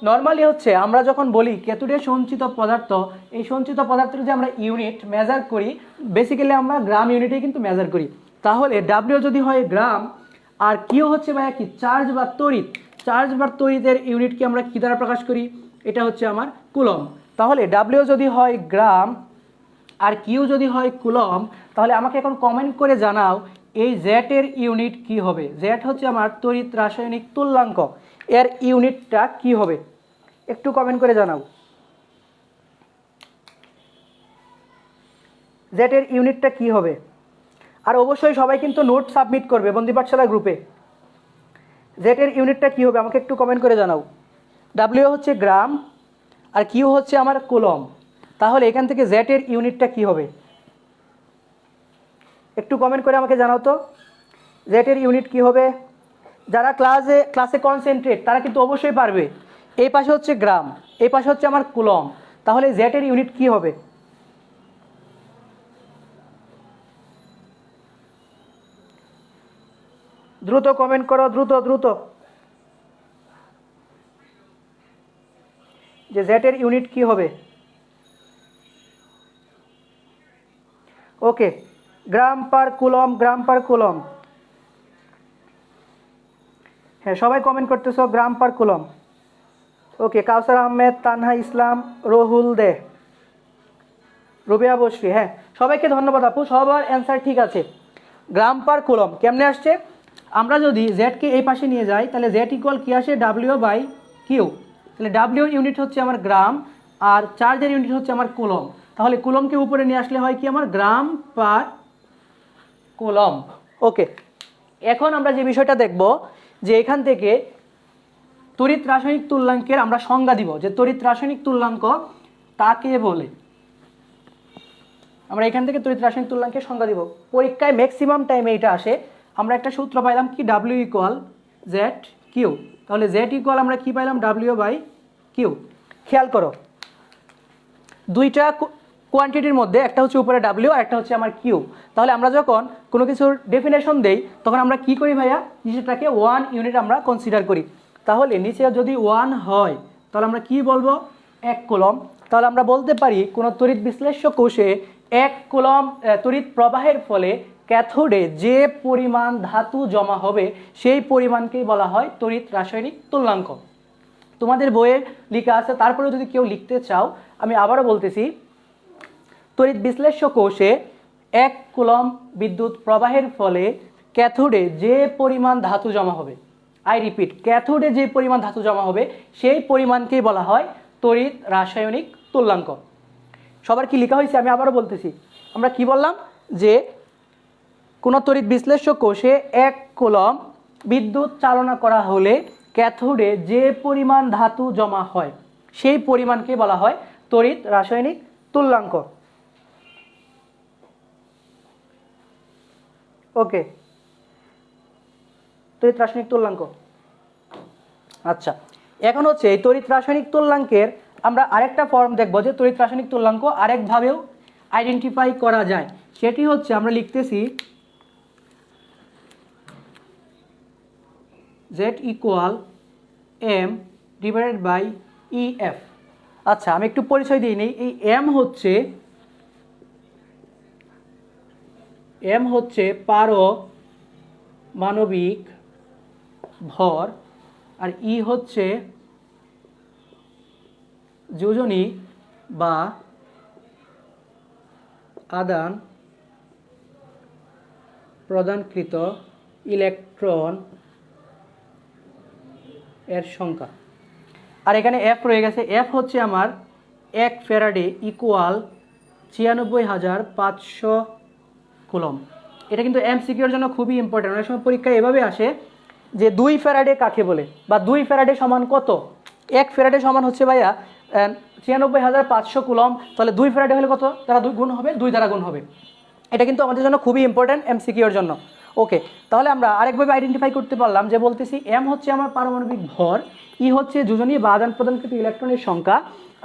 নর্মালি হচ্ছে আমরা যখন বলি ক্যাথোডে সঞ্চিত পদার্থ, এই সঞ্চিত পদার্থের যে আমরা ইউনিট মেজার করি, বেসিক্যালি আমরা গ্রাম ইউনিটেই কিন্তু মেজার করি। তাহলে ডাব্লিউ যদি হয় গ্রাম, আর কিউ হচ্ছে ভাইয়া কি, চার্জ বা তড়িতের ইউনিটকে আমরা কি দ্বারা প্রকাশ করি, এটা হচ্ছে আমার কুলম। তাহলে ডাব্লিউ যদি হয় গ্রাম আর কিউ যদি হয় কুলম, তাহলে আমাকে এখন কমেন্ট করে জানাও এই জেড এর ইউনিট কি হবে। জেড হচ্ছে আমার তড়িৎ রাসায়নিক তুল্যাঙ্ক, এর ইউনিটটা কি হবে, একটু কমেন্ট করে জানাও। জেড এর ইউনিটটা কি হবে, আর অবশ্যই সবাই কিন্তু নোট সাবমিট করবে বন্দী পাঠশালা গ্রুপে। জেড এর ইউনিটটা কি হবে আমাকে একটু কমেন্ট করে জানাও। ডাব্লিউ হচ্ছে গ্রাম আর কিউ হচ্ছে আমার কুলম, তাহলে এখান থেকে জেড এর ইউনিটটা কি হবে, একটু কমেন্ট করে আমাকে জানাও তো জেড এর ইউনিট কি হবে। যারা ক্লাসে কনসেন্ট্রেট তারা কিন্তু অবশ্যই পারবে। এই পাশে হচ্ছে গ্রাম, এই পাশে হচ্ছে আমার কুলম, তাহলে জেড এর ইউনিট কি হবে। দ্রুত কমেন্ট করো, দ্রুত। যে জেটের ইউনিট কি হবে। ওকে, গ্রাম পার কুলম, গ্রাম পার কুলম। হ্যাঁ, সবাই কমেন্ট করতেছো গ্রাম পার কুলম। ওকে, কাউসার আহমেদ, তানহা ইসলাম, রহুল দে, রুবিয়া বসরি। হ্যাঁ, সবাইকে ধন্যবাদ আপু, সবার অ্যান্সার ঠিক আছে। গ্রাম পার কুলম কেমনে আসছে? আমরা যদি জেডকে এই পাশে নিয়ে যাই তাহলে জেড ইকুয়াল কী আসে, ডাব্লিউ বাই কিউ। তাহলে ডাব্লিউর ইউনিট হচ্ছে আমার গ্রাম, আর চার্জের ইউনিট হচ্ছে আমার কুলম। তাহলে কুলমকে উপরে নিয়ে আসলে হয় কি আমার গ্রাম পার কুলম। ওকে, এখন আমরা যে বিষয়টা দেখব যে এখান থেকে তড়িৎ রাসায়নিক তুল্যাঙ্কের আমরা সংজ্ঞা দিব, যে তড়িৎ রাসায়নিক তুল্যাঙ্ক তাকে বলে। আমরা এখান থেকে তড়িৎ রাসায়নিক তুল্যাঙ্কের সংজ্ঞা দিব। পরীক্ষায় ম্যাক্সিমাম টাইমে এটা আসে। আমরা একটা সূত্র পাইলাম কি, ডাব্লিউ ইকুয়াল জেড কিউ। তাহলে জেড ইকুয়াল আমরা কি পাইলাম, ডাব্লিউ বাই কিউ। খেয়াল করো, দুইটা কোয়ান্টিটির মধ্যে একটা হচ্ছে উপরে ডাব্লিউ আর একটা হচ্ছে আমার কিউ। তাহলে আমরা যখন কোনো কিছুর ডেফিনেশন দেই তখন আমরা কি করি ভাইয়া, নিচেটাকে 1 ইউনিট আমরা কনসিডার করি। তাহলে নিচে যদি 1 হয় তাহলে আমরা কি বলবো, 1 কুলম। তাহলে আমরা বলতে পারি কোনো তড়িৎ বিশ্লেষ্য কোষে 1 কুলম তড়িৎ প্রবাহের ফলে ক্যাথোডে যে পরিমাণ ধাতু জমা হবে সেই পরিমাণকেই বলা হয় তড়িৎ রাসায়নিক তুল্যাঙ্ক। তোমাদের বইয়ে লেখা আছে, তারপরে যদি কেউ লিখতে চাও আমি আবারও বলতেছি, তড়িৎ বিশ্লেষ্য কোষে 1 কুলম বিদ্যুৎ প্রবাহের ফলে ক্যাথোডে যে পরিমাণ ধাতু জমা হবে, আই রিপিট, ক্যাথোডে যে পরিমাণ ধাতু জমা হবে সেই পরিমাণকেই বলা হয় তড়িৎ রাসায়নিক তুল্যাঙ্ক। সবার কি লেখা হয়েছে আমি আবারও বলতেছি, আমরা কি বললাম যে কোনো তড়িৎ বিশ্লেষ্য কোষে 1 কুলম বিদ্যুৎ চালনা করা হলে ক্যাথোডে যে পরিমাণ ধাতু জমা হয় সেই পরিমাণকে বলা হয় তড়িৎ রাসায়নিক তুল্যাঙ্ক। ওকে, তড়িৎ রাসায়নিক তুল্যাঙ্ক। আচ্ছা, এখন হচ্ছে এই তড়িৎ রাসায়নিক তুল্যাঙ্কের আমরা আরেকটা ফর্ম দেখব, যে তড়িৎ রাসায়নিক তুল্যাঙ্ক আরেকভাবেও আইডেন্টিফাই করা যায়। সেটি হচ্ছে আমরা লিখতেছি Z equal M divided by EF। আচ্ছা, আমি একটু পরিচয় দিই নেই। এই M হচ্ছে পারমাণবিক ভর, আর E হচ্ছে যোজনী বা আদান প্রদানকৃত ইলেকট্রন এর সংখ্যা। আর এখানে F রয়ে গেছে। F হচ্ছে আমার 1 ফ্যারাডে ইকুয়াল 96,500 কুলম। এটা কিন্তু MCQর জন্য খুবই ইম্পর্টেন্ট। অনেক সময় পরীক্ষায় এভাবে আসে যে 2 ফ্যারাডে কাকে বলে, বা 2 ফ্যারাডে সমান কত। 1 ফ্যারাডে সমান হচ্ছে ভাইয়া 96,500 কুলম। তাহলে 2 ফ্যারাডে হলে কত দ্বারা 2 গুণ হবে, 2 দ্বারা গুণ হবে। এটা কিন্তু আমাদের জন্য খুবই ইম্পর্টেন্ট MCQর জন্য। ওকে, তাহলে আমরা আরেকভাবে আইডেন্টিফাই করতে পারলাম, যে বলতেছি M হচ্ছে আমার পারমাণবিক ভর, E হচ্ছে যোজনী বা আদান প্রদানকৃত ইলেকট্রনের সংখ্যা,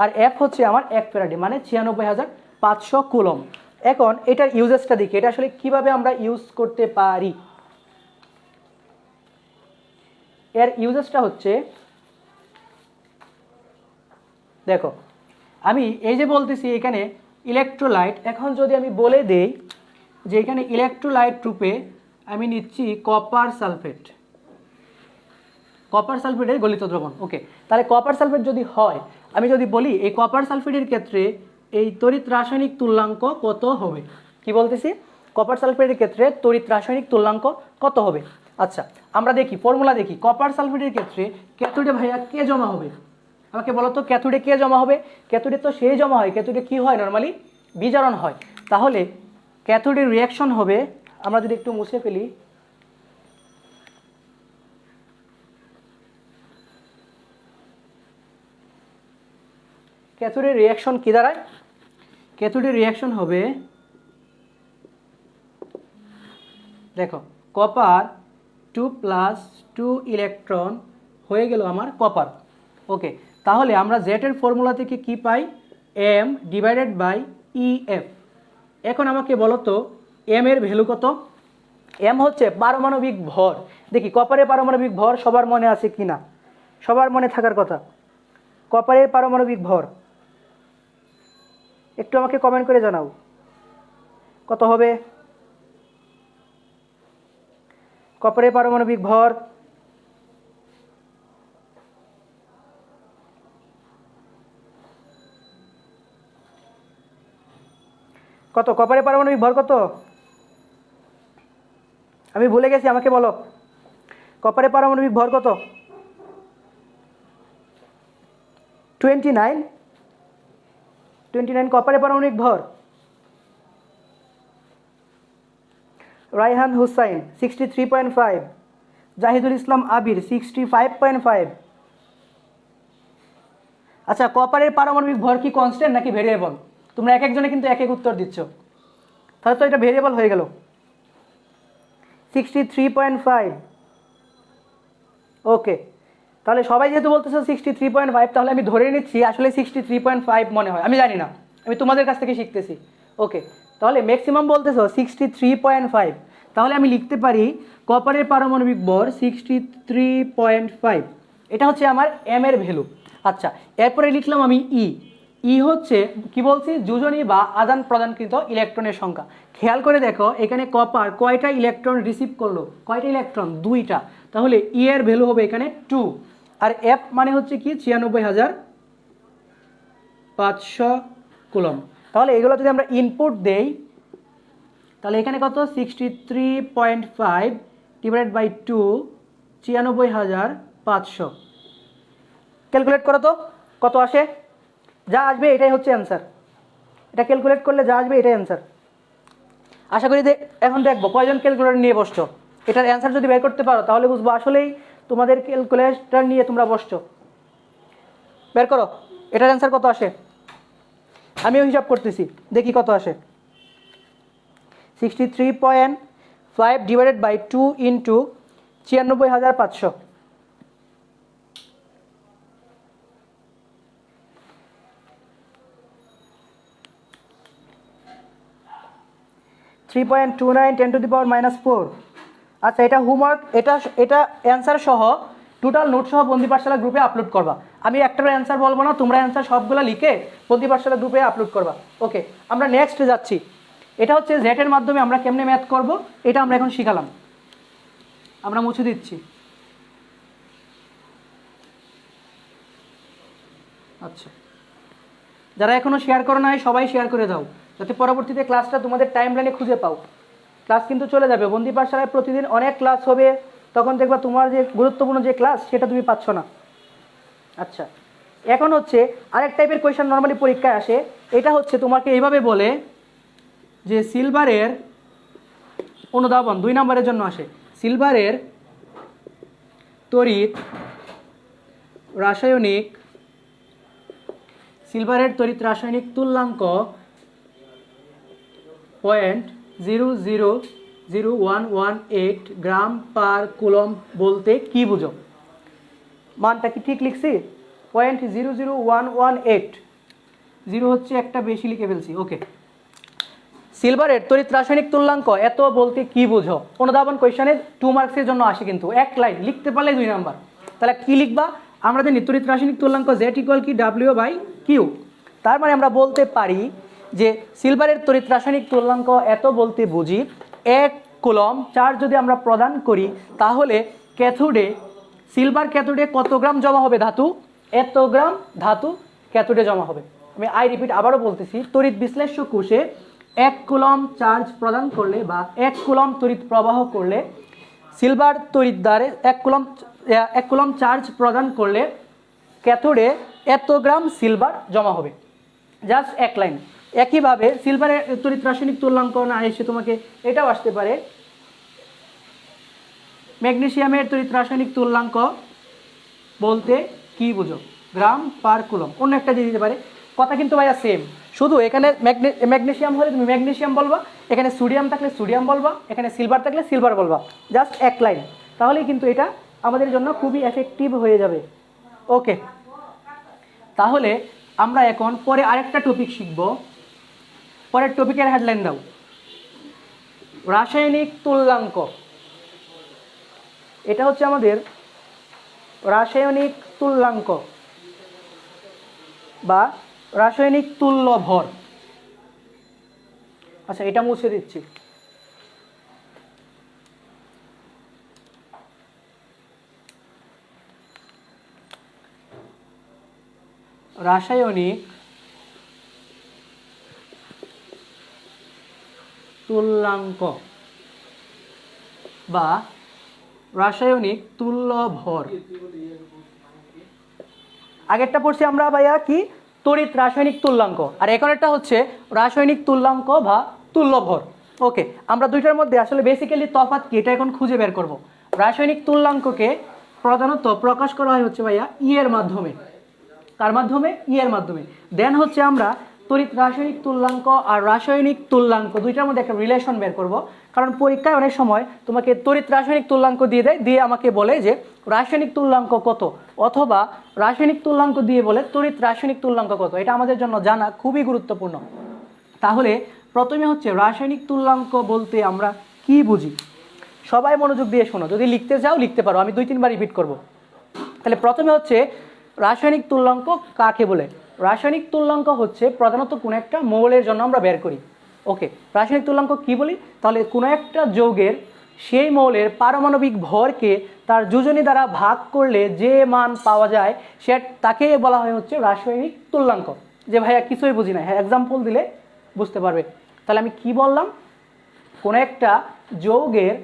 আর F হচ্ছে আমার 1 ফ্যারাডে মানে 96,500 কুলম। এখন এটার ইউজেসটা দেখি, এটা আসলে কিভাবে আমরা ইউজ করতে পারি। এর ইউজেসটা হচ্ছে, দেখো আমি এই যে বলতেছি এখানে ইলেকট্রোলাইট, এখন যদি আমি বলে দেই যে এখানে ইলেকট্রোলাইট রূপে আমি নিচ্ছি কপার সালফেট, কপার সালফেটের গলিত দ্রবণ। ওকে, তাহলে কপার সালফেট যদি হয়, আমি যদি বলি এই কপার সালফেটের ক্ষেত্রে এই তড়িৎ রাসায়নিক তুল্যাঙ্ক কত হবে, কি বলতেছি, কপার সালফেটের ক্ষেত্রে তড়িৎ রাসায়নিক তুল্যাঙ্ক কত হবে। আচ্ছা, আমরা দেখি ফর্মুলা দেখি। কপার সালফেটের ক্ষেত্রে ক্যাথোডে ভাইয়া কে জমা হবে, আমাকে বলো তো ক্যাথোডে কে জমা হবে। ক্যাথোডে তো সেই জমা হয়, ক্যাথোডে কি হয় নর্মালি, বিজারণ হয়। তাহলে ক্যাথোডের রিয়াকশন হবে, আমরা যদি একটু মুছে ফেলি, ক্যাথোডের রিয়াকশন কি দাঁড়ায়, ক্যাথোডের রিয়াকশন হবে, দেখো কপার 2+2 ইলেকট্রন হয়ে গেল আমার কপার। ওকে, তাহলে আমরা জেটের ফর্মুলা থেকে কি পাই, M ডিভাইডেড বাই EF। এখন আমাকে বলো তো M এর ভ্যালু কত। M হচ্ছে পারমাণবিক ভর। দেখি কপারের পারমাণবিক ভর সবার মনে আছে কিনা, সবার মনে থাকার কথা। কপারের পারমাণবিক ভর একটু আমাকে কমেন্ট করে জানাও কত হবে। কপারের পারমাণবিক ভর কত? কপারের পারমাণবিক ভর কত? আমি ভুলে গেছি, আমাকে বলো কপারের পারমাণবিক ভর কত? 29 কপারের পারমাণবিক ভর। রায়হান হুসাইন 63.5, জাহিদুল ইসলাম আবির 65.5। আচ্ছা, কপারের পারমাণবিক ভর কি কনস্ট্যান্ট নাকি ভেরিয়েবল? তোমরা এক একজনে কিন্তু এক এক উত্তর দিচ্ছ, তাহলে তো এটা ভেরিয়েবল হয়ে গেল। 63.5। ওকে, তাহলে সবাই যেহেতু বলতেছো 63.5, তাহলে আমি ধরে নিচ্ছি আসলে 63.5 মনে হয়, আমি জানি না, আমি তোমাদের কাছ থেকে শিখতেছি। ওকে, তাহলে ম্যাক্সিমাম বলতেছো 63.5, তাহলে আমি লিখতে পারি কপারের পারমাণবিক ভর 63.5, এটা হচ্ছে আমার এম এর ভ্যালু। আচ্ছা, এরপরে লিখলাম আমি ই হচ্ছে কি বলছি, যোজনী বা আদান প্রদানকৃত ইলেকট্রনের সংখ্যা। খেয়াল করে দেখো এখানে কপার কয়টা ইলেকট্রন রিসিভ করলো, কয়টা ইলেকট্রন? 2টা, তাহলে ই এর ভ্যালু হবে এখানে 2। আর এফ মানে হচ্ছে কি 96,500 কুলম। তাহলে এগুলো যদি আমরা ইনপুট দেই তাহলে এখানে কত? 63.5 ডিভাইডেড বাই 2, 96,500। ক্যালকুলেট করো তো কত আসে, যা আসবে এটাই হচ্ছে অ্যান্সার। এটা ক্যালকুলেট করলে যা আসবে এটাই অ্যান্সার। আশা করি এখন দেখবো কয়জন ক্যালকুলেটর নিয়ে বসছো। এটার অ্যান্সার যদি বের করতে পারো তাহলে বুঝবো আসলেই তোমাদের ক্যালকুলেটর নিয়ে তোমরা বসছো। বের করো এটার অ্যান্সার কত আসে, আমিও হিসাব করতেছি, দেখি কত আসে। 63.5 divided by 2 into 96,500। 3.29 10 to the power -4। আচ্ছা, এটা হোমওয়ার্ক, এটা অ্যান্সার সহ টোটাল নোট সহ বন্দি পাঠশালা গ্রুপে আপলোড করবা। আমি একটার অ্যান্সার বলবো না, তোমরা অ্যান্সার সবগুলো লিখে বন্দি পাঠশালা গ্রুপে আপলোড করবা। ওকে, আমরা নেক্সট যাচ্ছি। এটা হচ্ছে জেটের মাধ্যমে আমরা কেমনে ম্যাথ করব, এটা আমরা এখন শিখালাম। আমরা মুছে দিচ্ছি। আচ্ছা, যারা এখনও শেয়ার করো নাই সবাই শেয়ার করে দাও, যাতে পরবর্তীতে ক্লাসটা তোমাদের টাইম লাইনে খুঁজে পাও। ক্লাস কিন্তু চলে যাবে, বন্দি পাঠশালায় প্রতিদিন অনেক ক্লাস হবে, তখন দেখবা তোমার যে গুরুত্বপূর্ণ যে ক্লাস সেটা তুমি পাচ্ছ না। আচ্ছা, এখন হচ্ছে আরেক টাইপের কোয়েশ্চেন নর্মালি পরীক্ষায় আসে। এটা হচ্ছে তোমাকে এইভাবে বলে যে সিলভারের অনুধাবন 2 নম্বরের জন্য আসে। সিলভারের তড়িৎ রাসায়নিক তুল্যাঙ্ক 0.000118 গ্রাম পার কুলম বলতে কি বুঝো? মানটা কি ঠিক লিখছি? 0.00118, 0 হচ্ছে একটা বেশি লিখে ফেলছি। ওকে, সিলভারের তড়িৎ রাসায়নিক তুল্যাঙ্ক এত বলতে কি বুঝো? অনুধাবন কোয়েশ্চেনে 2 মার্কসের জন্য আসে, কিন্তু এক লাইন লিখতে পারলে 2 নাম্বার। তাহলে কি লিখবা? আমরা জানি তড়িৎ রাসায়নিক তুল্যাঙ্ক Z = W/Q। তার মানে আমরা বলতে পারি যে সিলভারের তড়িৎ রাসায়নিক তুল্যাঙ্ক এত বলতে বুঝি 1 কুলম চার্জ যদি আমরা প্রদান করি তাহলে ক্যাথোডে, সিলভার ক্যাথোডে কত গ্রাম জমা হবে ধাতু? এত গ্রাম ধাতু ক্যাথোডে জমা হবে। আমি রিপিট আবারও বলতেছি, তড়িৎ বিশ্লেষ্য কোষে 1 কুলম চার্জ প্রদান করলে বা 1 কুলম তড়িৎ প্রবাহ করলে, সিলভার তড়িৎ দ্বারে 1 কুলম চার্জ প্রদান করলে ক্যাথোডে এত গ্রাম সিলভার জমা হবে। জাস্ট এক লাইন। একইভাবে সিলভারের তড়িৎ রাসায়নিক তুল্যাঙ্ক না এসে তোমাকে এটাও আসতে পারে, ম্যাগনেসিয়ামের তড়িৎ রাসায়নিক তুল্যাঙ্ক বলতে কি বুঝো? গ্রাম পার কুলম, অন্য একটা দিয়ে দিতে পারে। কথা কিন্তু ভাইয়া সেম, শুধু এখানে ম্যাগনেসিয়াম হলে তুমি ম্যাগনেসিয়াম বলবা, এখানে সোডিয়াম থাকলে সোডিয়াম বলবা, এখানে সিলভার থাকলে সিলভার বলবা। জাস্ট এক লাইন, তাহলেই কিন্তু এটা আমাদের জন্য খুবই এফেক্টিভ হয়ে যাবে। ওকে, তাহলে আমরা এখন পরে আরেকটা টপিক শিখব। পরের টপিকের হেডলাইন দাও, রাসায়নিক তুল্যাঙ্ক। এটা হচ্ছে আমাদের রাসায়নিক তুল্যাঙ্ক। বা রাসায়নিক তুল্য ভর। আচ্ছা, এটা মুছে দিচ্ছি। রাসায়নিক তুল্যাঙ্ক বা রাসায়নিক তুল্য ভর। আগেরটা পড়ছি আমরা ভাইয়া কি, তড়িৎ রাসায়নিক তুল্যাঙ্ক, আর এখন একটা হচ্ছে রাসায়নিক তুল্যাঙ্ক বা তুল্য ভর। ওকে, আমরা দুইটার মধ্যে আসলে বেসিক্যালি তফাৎ কি এটা এখন খুঁজে বের করব। রাসায়নিক তুল্যাঙ্ককে প্রধানত প্রকাশ করা হয় হচ্ছে ভাইয়া এর মাধ্যমে। কার মাধ্যমে? এর মাধ্যমে। দেন হচ্ছে আমরা তড়িৎ রাসায়নিক তুল্যাঙ্ক আর রাসায়নিক তুল্যাঙ্ক দুইটার মধ্যে একটা রিলেশন বের করব। কারণ পরীক্ষায় অনেক সময় তোমাকে তড়িৎ রাসায়নিক তুল্যাঙ্ক দিয়ে দেয়, দিয়ে আমাকে বলে যে রাসায়নিক তুল্যাঙ্ক কত, অথবা রাসায়নিক তুল্যাঙ্ক দিয়ে বলে তড়িৎ রাসায়নিক তুল্যাঙ্ক কত। এটা আমাদের জন্য জানা খুবই গুরুত্বপূর্ণ। তাহলে প্রথমে হচ্ছে রাসায়নিক তুল্যাঙ্ক বলতে আমরা কি বুঝি, সবাই মনোযোগ দিয়ে শোনো। যদি লিখতে যাও লিখতে পারো, আমি 2-3 বার রিপিট করব। তাহলে প্রথমে হচ্ছে রাসায়নিক তুল্যাঙ্ক কাকে বলে। রাসায়নিক তুল্যাঙ্ক হচ্ছে প্রধানত কোনো একটা মৌলের জন্য আমরা বের করি। ওকে, রাসায়নিক তুল্যাঙ্ক কি বলি? তাহলে কোনো একটা যৌগের সেই মৌলের পারমাণবিক ভরকে তার যোজনী দ্বারা ভাগ করলে যে মান পাওয়া যায় সে তাকে বলা হয় হচ্ছে রাসায়নিক তুল্যাঙ্ক। যে ভাইয়া কিছুই বুঝি না, হ্যাঁ এক্সাম্পল দিলে বুঝতে পারবে। তাহলে আমি কি বললাম? কোনো একটা যৌগের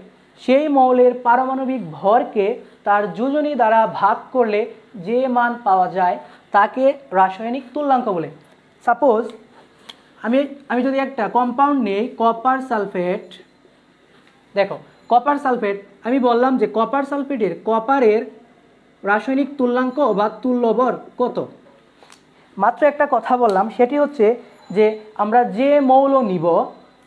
সেই মৌলের পারমাণবিক ভরকে তার যোজনী দ্বারা ভাগ করলে যে মান পাওয়া যায় তাকে রাসায়নিক তুল্যাঙ্ক বলে। সাপোজ আমি যদি একটা কম্পাউন্ড নেই, কপার সালফেট। দেখো কপার সালফেট, আমি বললাম যে কপার সালফেটের কপারের রাসায়নিক তুল্যাঙ্ক বা তুল্যবর কত। মাত্র একটা কথা বললাম, সেটি হচ্ছে যে আমরা যে মৌল নিব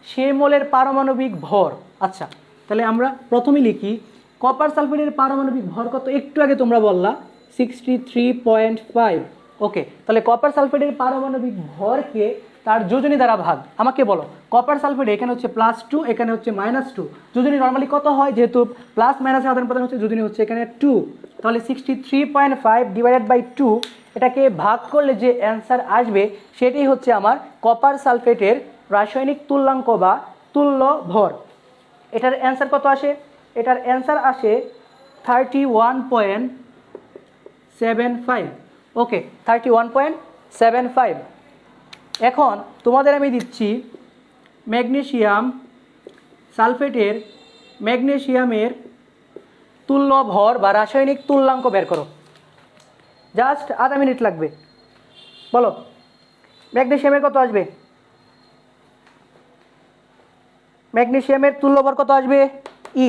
সেই মৌলের পারমাণবিক ভর। আচ্ছা, তাহলে আমরা প্রথমে লিখি কপার সালফেটের পারমাণবিক ভর কত, একটু আগে তোমরা বললা 63.5। ওকে, তাহলে কপার সালফেটের পারমাণবিক ভরকে তার যোজনী দ্বারা ভাগ। আমাকে বলো কপার সালফেট এখানে হচ্ছে +2, এখানে হচ্ছে -2, যোজনী নর্মালি কত হয়? যেহেতু প্লাস মাইনাসের আদান প্রদান হচ্ছে, যোজনী হচ্ছে এখানে 2। তাহলে 63.5 ডিভাইডেড বাই 2, এটাকে ভাগ করলে যে অ্যান্সার আসবে সেটি হচ্ছে আমার কপার সালফেটের রাসায়নিক তুল্যাঙ্ক বা তুল্য ভর। এটার অ্যান্সার কত আসে? এটার অ্যান্সার আসে 31.75। ওকে, 31.75। এখন তোমাদের আমি দিচ্ছি ম্যাগনেসিয়াম সালফেটের ম্যাগনেসিয়ামের তুল্য ভর বা রাসায়নিক তুল্যাঙ্ক বের করো। জাস্ট আধা মিনিট লাগবে। বলো ম্যাগনেসিয়ামের কত আসবে? ম্যাগনেসিয়ামের তুল্যভর কত আসবে? ই।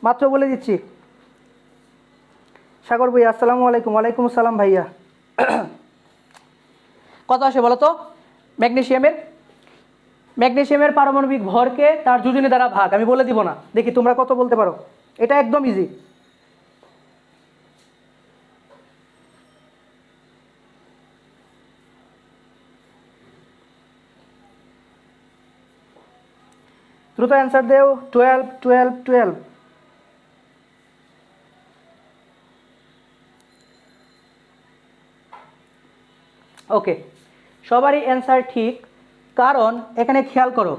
মাত্র বলে দিচ্ছি। সাগর ভাইয়া আসসালামু আলাইকুম। ওয়ালাইকুম আসসালাম ভাইয়া। কত আসে বলো তো? ম্যাগনেসিয়ামের পারমাণবিক ভরকে তার যোজনী দ্বারা ভাগ। আমি বলে দিব না, দেখি তোমরা কত বলতে পারো। এটা একদম ইজি। দ্রুত অ্যান্সার দেও। 12 12 12। ওকে, সবারই অ্যান্সার ঠিক। কারণ এখানে খেয়াল করো,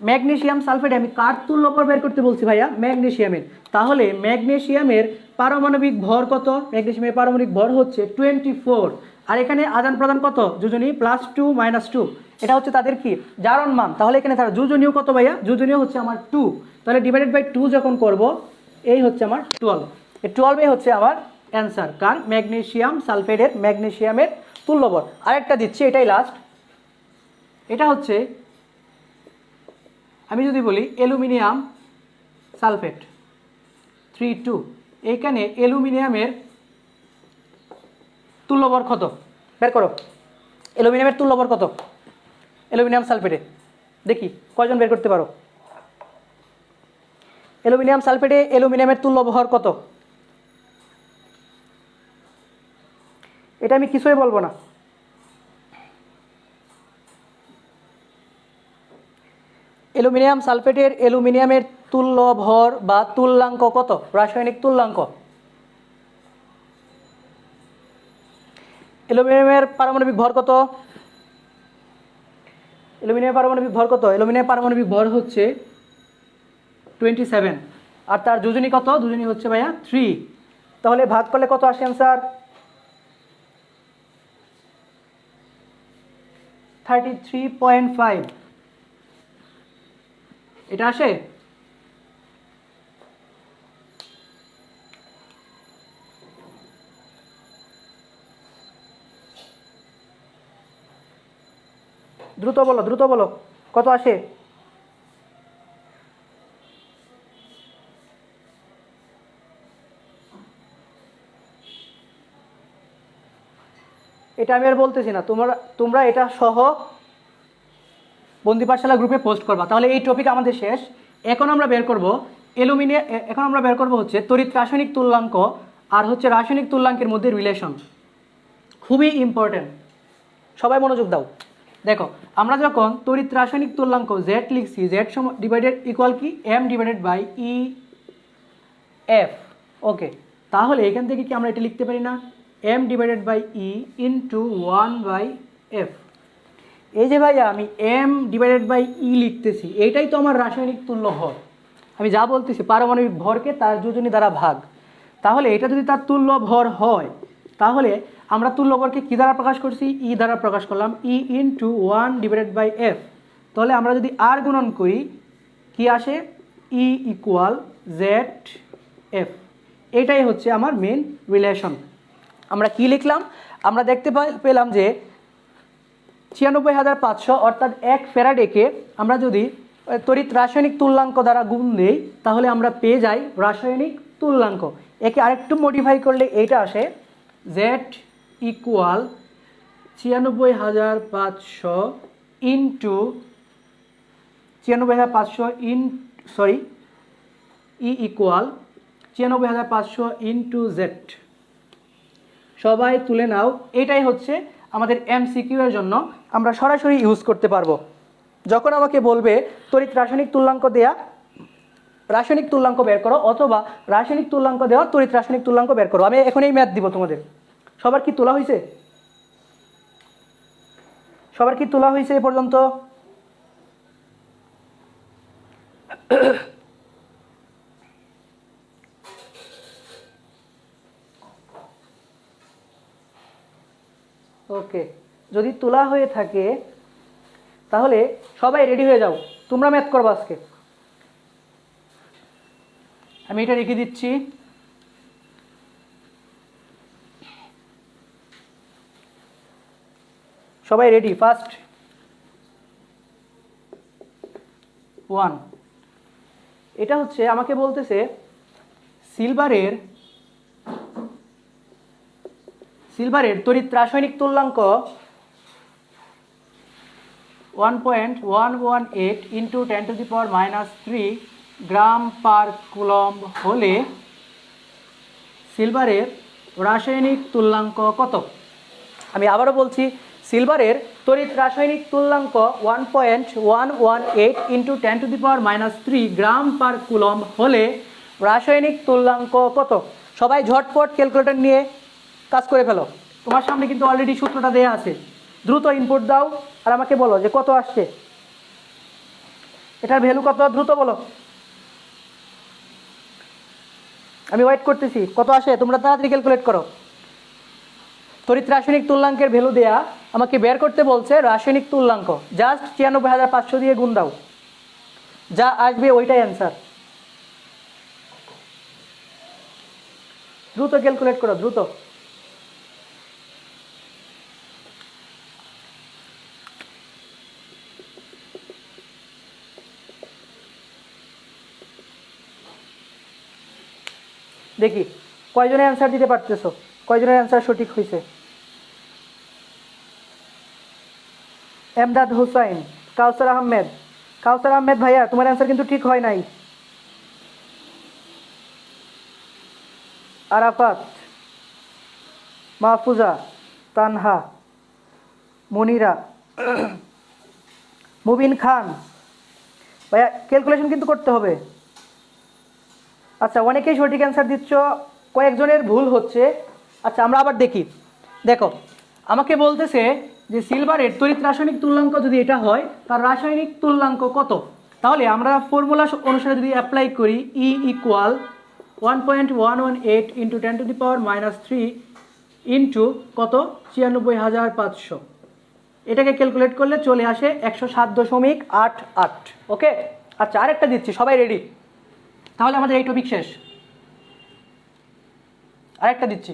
ম্যাগনেসিয়াম সালফেটে আমি কার তুল্যভর বের করতে বলছি ভাইয়া? ম্যাগনেসিয়ামের। তাহলে ম্যাগনেসিয়ামের পারমাণবিক ভর কত? ম্যাগনেসিয়ামের পারমাণবিক ভর হচ্ছে 24। আর এখানে আদান প্রদান কত? যোজনী +2 -2। এটা হচ্ছে তাদের কি জারণ মান। তাহলে এখানে তার যোজনীয় কত ভাইয়া? যোজনীয় হচ্ছে আমার 2। তাহলে ডিভাইডেড বাই 2 যখন করব, এই হচ্ছে আমার 12। এই 12 হচ্ছে আমার অ্যান্সার কার? ম্যাগনেসিয়াম সালফেটের ম্যাগনেসিয়ামের তুল্যভর। আরেকটা দিচ্ছি, এটাই লাস্ট। এটা হচ্ছে আমি যদি বলি অ্যালুমিনিয়াম সালফেট 32, এইখানে অ্যালুমিনিয়ামের তুল্যভর কত বের করো। অ্যালুমিনিয়ামের তুল্যভর কত অ্যালুমিনিয়াম সালফেটে? দেখি কয়জন বের করতে পারো। অ্যালুমিনিয়াম সালফেটে অ্যালুমিনিয়ামের তুল্যভর কত? এটা আমি কিছুই বলবো না। অ্যালুমিনিয়াম সালফেটের অ্যালুমিনিয়ামের তুল্যভর বা তুল্যাঙ্ক কত? রাসায়নিক তুল্যাঙ্ক। অ্যালুমিনিয়ামের পারমাণবিক ভর কত? অ্যালুমিনিয়ামের পারমাণবিক ভর কত? অ্যালুমিনিয়ামের পারমাণবিক ভর হচ্ছে 27, আর তার যোজনী কত? যোজনী হচ্ছে ভাইয়া 3। তাহলে ভাগ করলে কত আসে অ্যান্সার? 33.5 এটা আসে। দ্রুত বলো, দ্রুত বলো, কত আসে? এটা আমি আর বলতেছি না, তোমরা এটা সহ বন্দি পাঠশালা গ্রুপে পোস্ট করবা। তাহলে এই টপিক আমাদের শেষ। এখন আমরা বের করব এখন আমরা বের করব হচ্ছে তড়িৎ রাসায়নিক তুল্যাঙ্ক আর হচ্ছে রাসায়নিক তুল্যাঙ্কের মধ্যে রিলেশন। খুবই ইম্পর্টেন্ট, সবাই মনোযোগ দাও। দেখো, আমরা যখন তড়িৎ রাসায়নিক তুল্যাঙ্ক জেড লিখছি, জেড ডিভাইডেড ইকুয়াল কি M divided by E F. Okay, তাহলে এখান থেকে কি আমরা এটা লিখতে পারি না? M divided by E into 1/f। এই যে ভাইয়া আমি এম ডিভাইডেড বাই ই লিখতেছি, এইটাই তো আমার রাসায়নিক তুল্য ভর। আমি যা বলতেছি পারমাণবিক ভরকে তার যোজনী দ্বারা ভাগ। তাহলে এটা যদি তার তুল্য ভর হয়, তাহলে আমরা তুল্য ভরকে কী দ্বারা প্রকাশ করছি? ই দ্বারা প্রকাশ করলাম, ই ইন্টু 1/f। তাহলে আমরা যদি আর গুণন করি কি আসে? E equal Z F. এটাই হচ্ছে আমার মেন রিলেশন। আমরা কি লিখলাম? আমরা দেখতে পেলাম যে 96,500 অর্থাৎ 1 ফ্যারাডেকে আমরা যদি তড়িৎ রাসায়নিক তুল্যাঙ্ক দ্বারা গুণ দেই, তাহলে আমরা পেয়ে যাই রাসায়নিক তুল্যাঙ্ক। একে আরেকটু মডিফাই করলে এইটা আসে Z equal 96,500 into 96,500 E equal 96,500 into Z. সবাই তুলে নাও। এটাই হচ্ছে আমাদের এমসিকিউ এর জন্য আমরা সরাসরি ইউজ করতে পারবো। যখন আমাকে বলবে তড়িৎ রাসায়নিক তুল্যাঙ্ক দেয়া রাসায়নিক তুল্যাঙ্ক বের করো, অথবা রাসায়নিক তুল্যাঙ্ক দেওয়া তড়িৎ রাসায়নিক তুল্যাঙ্ক বের করো, আমি এখন এই ম্যাথ দিব তোমাদের। সবার কি তোলা হয়েছে? সবার কি তোলা হয়েছে এ পর্যন্ত? ওকে, যদি তোলা হয়ে থাকে তাহলে সবাই রেডি হয়ে যাও, তোমরা ম্যাথ করবো আজকে। আমি এটা রেখে দিচ্ছি। সবাই রেডি? ফার্স্ট 1, এটা হচ্ছে আমাকে বলতেছে সিলভারের তড়িৎ রাসায়নিক তুল্যাঙ্ক 1.118 ইন্টু 10⁻³ গ্রাম পার কুলম্ব হলে সিলভারের রাসায়নিক তুল্যাঙ্ক কত? আমি আবারও বলছি, সিলভারের তড়িৎ রাসায়নিক তুল্যাঙ্ক 1.118 ইন্টু 10⁻³ গ্রাম পার কুলম্ব হলে রাসায়নিক তুল্যাঙ্ক কত? সবাই ঝটপট ক্যালকুলেটর নিয়ে কাজ করে ফেলো। তোমার সামনে কিন্তু অলরেডি সূত্রটা দেয়া আছে। দ্রুত ইনপুট দাও আর আমাকে বলো যে কত আসছে, এটার ভ্যালু কত? দ্রুত বলো, আমি ওয়েট করতেছি। কত আসে তোমরা তাড়াতাড়ি ক্যালকুলেট করো। তড়িৎ রাসায়নিক তুল্যাঙ্কের ভ্যালু দেয়া, আমাকে বের করতে বলছে রাসায়নিক তুল্যাঙ্ক। জাস্ট 96,500 দিয়ে গুণ দাও, যা আসবে ওইটাই অ্যান্সার। দ্রুত ক্যালকুলেট করো, দ্রুত। দেখি কয়জনের অ্যান্সার দিতে পারতেছো, কয়জনের অ্যান্সার সঠিক হয়েছে। এমদাদ হুসাইন, কাউসার আহমেদ ভাইয়া তোমার অ্যান্সার কিন্তু ঠিক হয় নাই। আরাফাত, মাহফুজা, তানহা, মনিরা, মুবিন খান ভাইয়া ক্যালকুলেশন কিন্তু করতে হবে। আচ্ছা, অনেকেই সঠিক অ্যান্সার দিচ্ছ, কয়েকজনের ভুল হচ্ছে। আচ্ছা, আমরা আবার দেখি। দেখো, আমাকে বলতেছে যে সিলভারের তড়িৎ রাসায়নিক তুল্যাঙ্ক যদি এটা হয় তার রাসায়নিক তুল্যাঙ্ক কত। তাহলে আমরা ফর্মুলা অনুসারে যদি অ্যাপ্লাই করি E ইকুয়াল 1.118 ইন্টু 10⁻³ ইন্টু কত ৯৬৫০০, এটাকে ক্যালকুলেট করলে চলে আসে ১০৭.৮৮। ওকে, আচ্ছা আরেকটা দিচ্ছি, সবাই রেডি? তাহলে আমাদের এই টপিক শেষ। আরেকটা দিচ্ছি,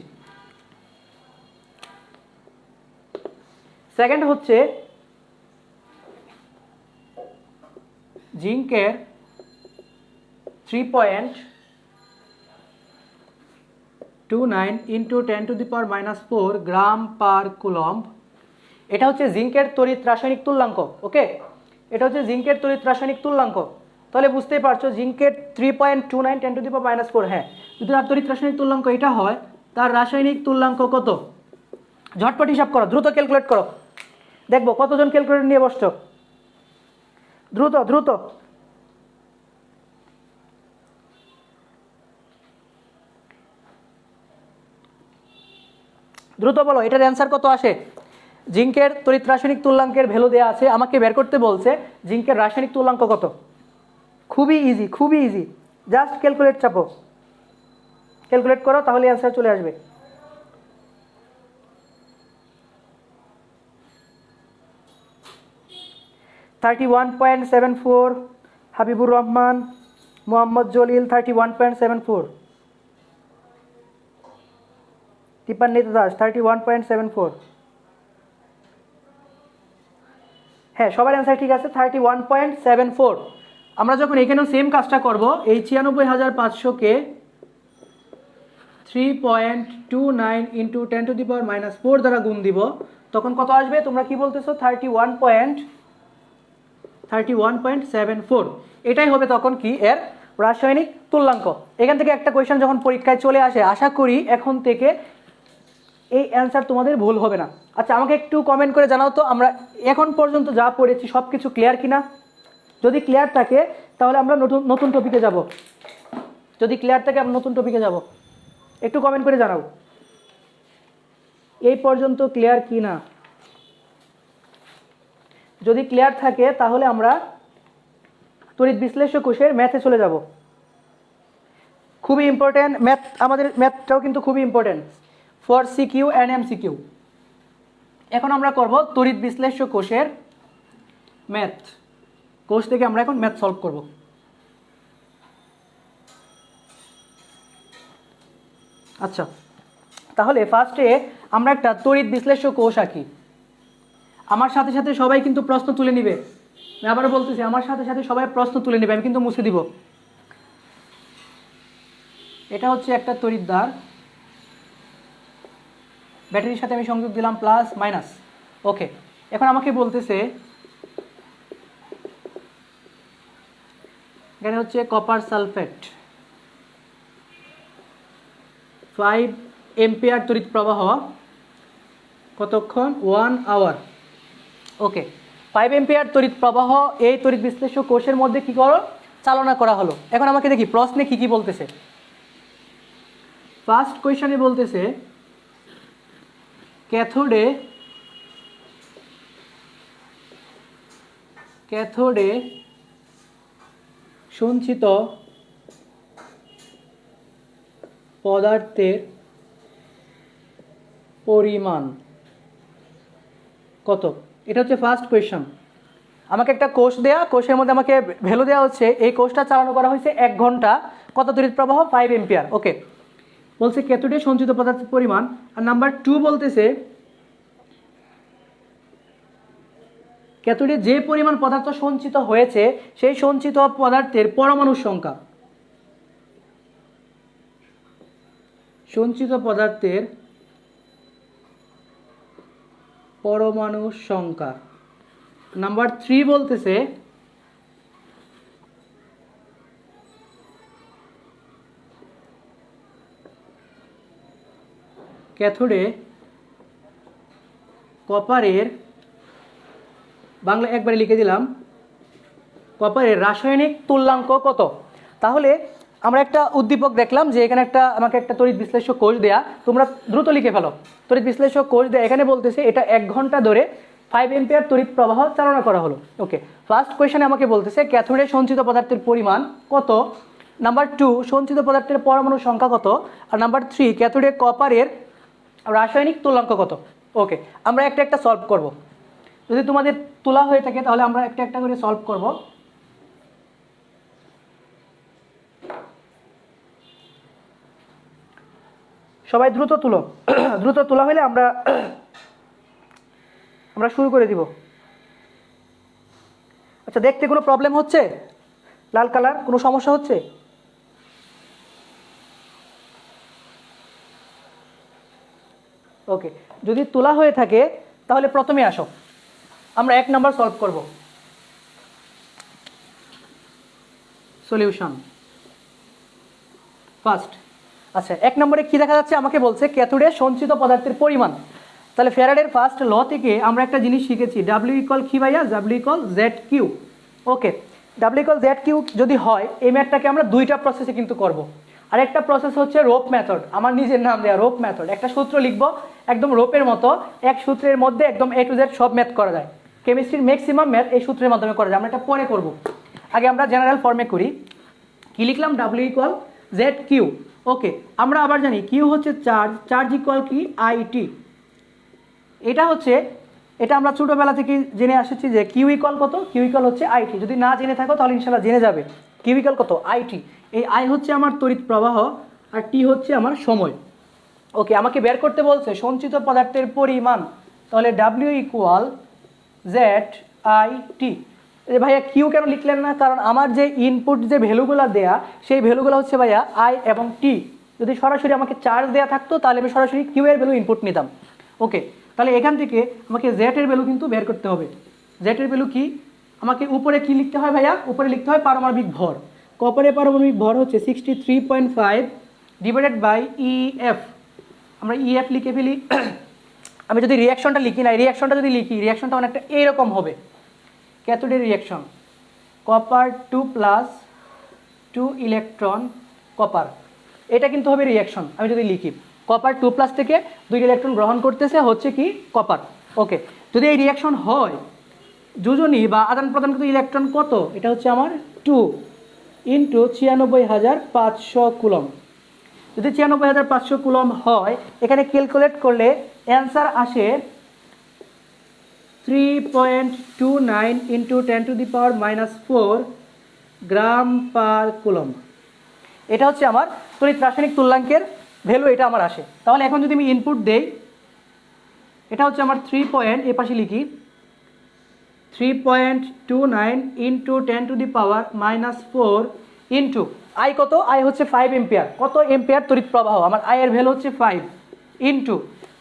সেকেন্ড হচ্ছে জিঙ্কের 3.29 ইন্টু 10⁻⁴ গ্রাম পার কুলম্ব। এটা হচ্ছে জিঙ্কের তড়িৎ রাসায়নিক তুল্যাঙ্ক। ওকে, এটা হচ্ছে জিঙ্কের তড়িৎ রাসায়নিক তুল্যাঙ্ক। তাহলে বুঝতেই পারছো জিঙ্কের 3.29 10⁻⁴, হ্যাঁ, যদি তার তড়িৎ রাসায়নিক তুল্যাঙ্ক এটা হয় তার রাসায়নিক তুল্যাঙ্ক কত? ঝটপট হিসাব করো, দ্রুত ক্যালকুলেট করো, দেখবো কতজন ক্যালকুলেটর নিয়ে বসছো। দ্রুত দ্রুত, দ্রুত বলো এটার অ্যান্সার কত আসে। জিঙ্কের তড়িৎ রাসায়নিক তুল্যাঙ্কের ভ্যালু দেওয়া আছে, আমাকে বের করতে বলছে জিঙ্কের রাসায়নিক তুল্যাঙ্ক কত। খুবই ইজি, খুবই ইজি, জাস্ট ক্যালকুলেট চাপো, ক্যালকুলেট করো, তাহলে অ্যান্সার চলে আসবে। (31.74) হাবিবুর রহমান, মোহাম্মদ জলিল 31.74, তিপান্বিতা দাস 31.74। হ্যাঁ, সবার অ্যান্সার ঠিক আছে, 31.74। আমরা যখন এখানেও সেম কাজটা করব, এই ৯৬৫০০কে 3.29 ইন্টু 10⁻⁴ দ্বারা গুণ দিব, তখন কত আসবে? তোমরা কি বলতেছো? 31.74। এটাই হবে তখন কি এর রাসায়নিক তুল্যাঙ্ক। এখান থেকে একটা কোয়েশ্চেন যখন পরীক্ষায় চলে আসে, আশা করি এখন থেকে এই অ্যান্সার তোমাদের ভুল হবে না। আচ্ছা, আমাকে একটু কমেন্ট করে জানাও তো আমরা এখন পর্যন্ত যা পড়েছি সব কিছু ক্লিয়ার কিনা। যদি ক্লিয়ার থাকে তাহলে আমরা নতুন টপিকে যাব। যদি ক্লিয়ার থাকে আমরা নতুন টপিকে যাব, একটু কমেন্ট করে জানাও এই পর্যন্ত ক্লিয়ার কি না। যদি ক্লিয়ার থাকে তাহলে আমরা তড়িৎ বিশ্লেষ্য কোষের ম্যাথে চলে যাব। খুবই ইম্পর্টেন্ট ম্যাথ, আমাদের ম্যাথটাও কিন্তু খুবই important for CQ and MCQ. এখন আমরা করব তড়িৎ বিশ্লেষ্য কোষের ম্যাথ। কোষ থেকে আমরা এখন ম্যাথ সলভ করব। আচ্ছা, তাহলে ফার্স্টে আমরা একটা তড়িৎ বিশ্লেষ্য কোষ আঁকি। আমার সাথে সাথে সবাই কিন্তু প্রশ্ন তুলে নিবে, আমি আবারও বলতেছি, আমার সাথে সাথে সবাই প্রশ্ন তুলে নেবে, আমি কিন্তু মুছে দিব। এটা হচ্ছে একটা তড়িৎদ্বার, ব্যাটারির সাথে আমি সংযোগ দিলাম প্লাস মাইনাস। ওকে, এখন আমাকে বলতেছে এখানে হচ্ছে কপার সালফেট 5 এম্পিয়ার তড়িৎ প্রবাহ, কতক্ষণ? 1 আওয়ার। ওকে, 5 এম্পিয়ার তড়িৎ প্রবাহ এই তড়িৎ বিশ্লেষ্য কোষের মধ্যে কি করো? চালনা করা হলো। এখন আমাকে দেখি প্রশ্নে কি কি বলতেছে। ফার্স্ট কোয়েশ্চনে বলতেছে ক্যাথোডে সঞ্চিত পদার্থের পরিমাণ কত? এটা হচ্ছে ফার্স্ট কোয়েশ্চন। আমাকে একটা কোষ দেয়া, কোষের মধ্যে আমাকে ভ্যালু দেওয়া হচ্ছে, এই কোষটা চালানো করা হয়েছে 1 ঘন্টা, কত তড়িৎ প্রবাহ? 5 এম্পিয়ার। ওকে, বলছে ক্যাথোডে সঞ্চিত পদার্থের পরিমাণ। আর নাম্বার 2 বলতেছে ক্যাথোডে যে পরিমাণ পদার্থ সঞ্চিত হয়েছে সেই সঞ্চিত পদার্থের পরমাণুর সংখ্যা। সঞ্চিত পদার্থের পরমাণুর সংখ্যা। নাম্বার 3 বলতেছে ক্যাথোডে কপারের, বাংলা একবারে লিখে দিলাম, কপারের রাসায়নিক তুল্যাঙ্ক কত? তাহলে আমরা একটা উদ্দীপক দেখলাম যে এখানে আমাকে একটা তড়িৎ বিশ্লেষক কোষ দেয়া, তোমরা দ্রুত লিখে ফেলো। তড়িৎ বিশ্লেষক কোষ দেয়া এখানে বলতেছে এটা 1 ঘন্টা ধরে 5 এম্পিয়ার তড়িৎ প্রবাহ চালনা করা হলো। ওকে, ফার্স্ট কোয়েশ্চেনে আমাকে বলতেছে ক্যাথোডে সঞ্চিত পদার্থের পরিমাণ কত, নাম্বার 2 সঞ্চিত পদার্থের পরমাণুর সংখ্যা কত, আর নাম্বার 3 ক্যাথোডে কপারের রাসায়নিক তুল্যাঙ্ক কত। ওকে, আমরা একটা একটা সলভ করব। যদি তোমাদের তোলা হয়ে থাকে তাহলে আমরা একটা একটা করে সলভ করব। সবাই দ্রুত তুলো। দ্রুত তোলা হলে আমরা শুরু করে দিব। আচ্ছা, দেখতে কোনো প্রবলেম হচ্ছে? লাল কালার কোনো সমস্যা হচ্ছে? ওকে, যদি তোলা হয়ে থাকে তাহলে প্রথমে আসো, আমরা 1 নাম্বার সলভ করব। Solution first. আচ্ছা, 1 নম্বরে কি দেখা যাচ্ছে? আমাকে বলছে ক্যাথোডে সঞ্চিত পদার্থের পরিমাণ। তাহলে ফ্যারাডের ফার্স্ট ল থেকে আমরা একটা জিনিস শিখেছি, ডাব্লিউ ইকুয়াল কি ভাইয়া? W equal Z Q. Okay, W equal Z Q যদি হয়, এই ম্যাথটাকে আমরা 2টা প্রসেসে কিন্তু করব। আর একটা প্রসেস হচ্ছে রোপ মেথড, আমার নিজের নাম দেওয়া রোপ মেথড। একটা সূত্র লিখবো একদম রোপের মতো, এক সূত্রের মধ্যে একদম A to Z সব ম্যাথ করা যায়। কেমিস্ট্রির ম্যাক্সিমাম ম্যাথ এই সূত্রের মাধ্যমে করা যায়, আমরা এটা পরে করব। আগে আমরা জেনারেল ফর্মে করি। কি লিখলাম? W equal Z Q. Okay, আমরা আবার জানি কিউ হচ্ছে চার্জ, চার্জ ইকুয়াল কি? আইটি। এটা আমরা ছোটোবেলা থেকে জেনে আসছি যে কিউ ইকুয়াল কত? কিউ ইকুয়াল হচ্ছে আইটি। যদি না জেনে থাকো তাহলে ইনশাল্লাহ জেনে যাবে। কিউ ইকুয়াল কত? আইটি। এই আই হচ্ছে আমার তড়িৎ প্রবাহ আর টি হচ্ছে আমার সময়। ওকে, আমাকে বের করতে বলছে সঞ্চিত পদার্থের পরিমাণ, তাহলে W equal Z I T. ভাইয়া কিউ কেন লিখলেন না? কারণ আমার যে ইনপুট যে ভ্যালুগুলো দেয়া, সেই ভ্যালুগুলো হচ্ছে ভাইয়া আই এবং টি। যদি সরাসরি আমাকে চার্জ দেওয়া থাকতো তাহলে আমি সরাসরি কিউ এর ভ্যালু ইনপুট নিতাম। ওকে, তাহলে এখান থেকে আমাকে জেড এর ভ্যালু কিন্তু বের করতে হবে। জেড এর ভ্যালু কি? আমাকে উপরে কি লিখতে হয় ভাইয়া? উপরে লিখতে হয় পারমাণবিক ভর। কপারের পারমাণবিক ভর হচ্ছে 63.5 ডিভাইডেড বাই ইএফ। আমরা ইএফ লিখে ফেলি। আমি যদি রিয়াকশনটা লিখি না, রিয়াকশনটা যদি লিখি, রিয়াকশনটা অনেকটা এইরকম হবে। ক্যাথোডের রিয়াকশন কপার 2 + 2 ইলেকট্রন কপার, এটা কিন্তু হবে রিয়াকশন। আমি যদি লিখি কপার 2+ থেকে 2 ইলেকট্রন গ্রহণ করতেছে, হচ্ছে কি? কপার। ওকে, যদি এই রিয়াকশন হয়, যোজনী বা আদান প্রদানকৃত ইলেকট্রন কত? এটা হচ্ছে আমার 2 × 96,500 কুলম। যদি 96,500 কুলম হয়, এখানে ক্যালকুলেট করলে অ্যান্সার আসে 3.29 × 10⁻⁻4 গ্রাম পার কুলম। এটা হচ্ছে আমার তড়িৎ রাসায়নিক তুল্যাঙ্কের ভ্যালু, এটা আমার আসে। তাহলে এখন যদি আমি ইনপুট দেই, এটা হচ্ছে আমার 3 এ পাশে লিখি 3.29 × 10⁻⁻4 ইন্টু আই কত? আই হচ্ছে 5 এম্পিয়ার। কত এম্পিয়ার তড়িৎ প্রবাহ? আমার আই এর ভ্যালু হচ্ছে 5 ইন্টু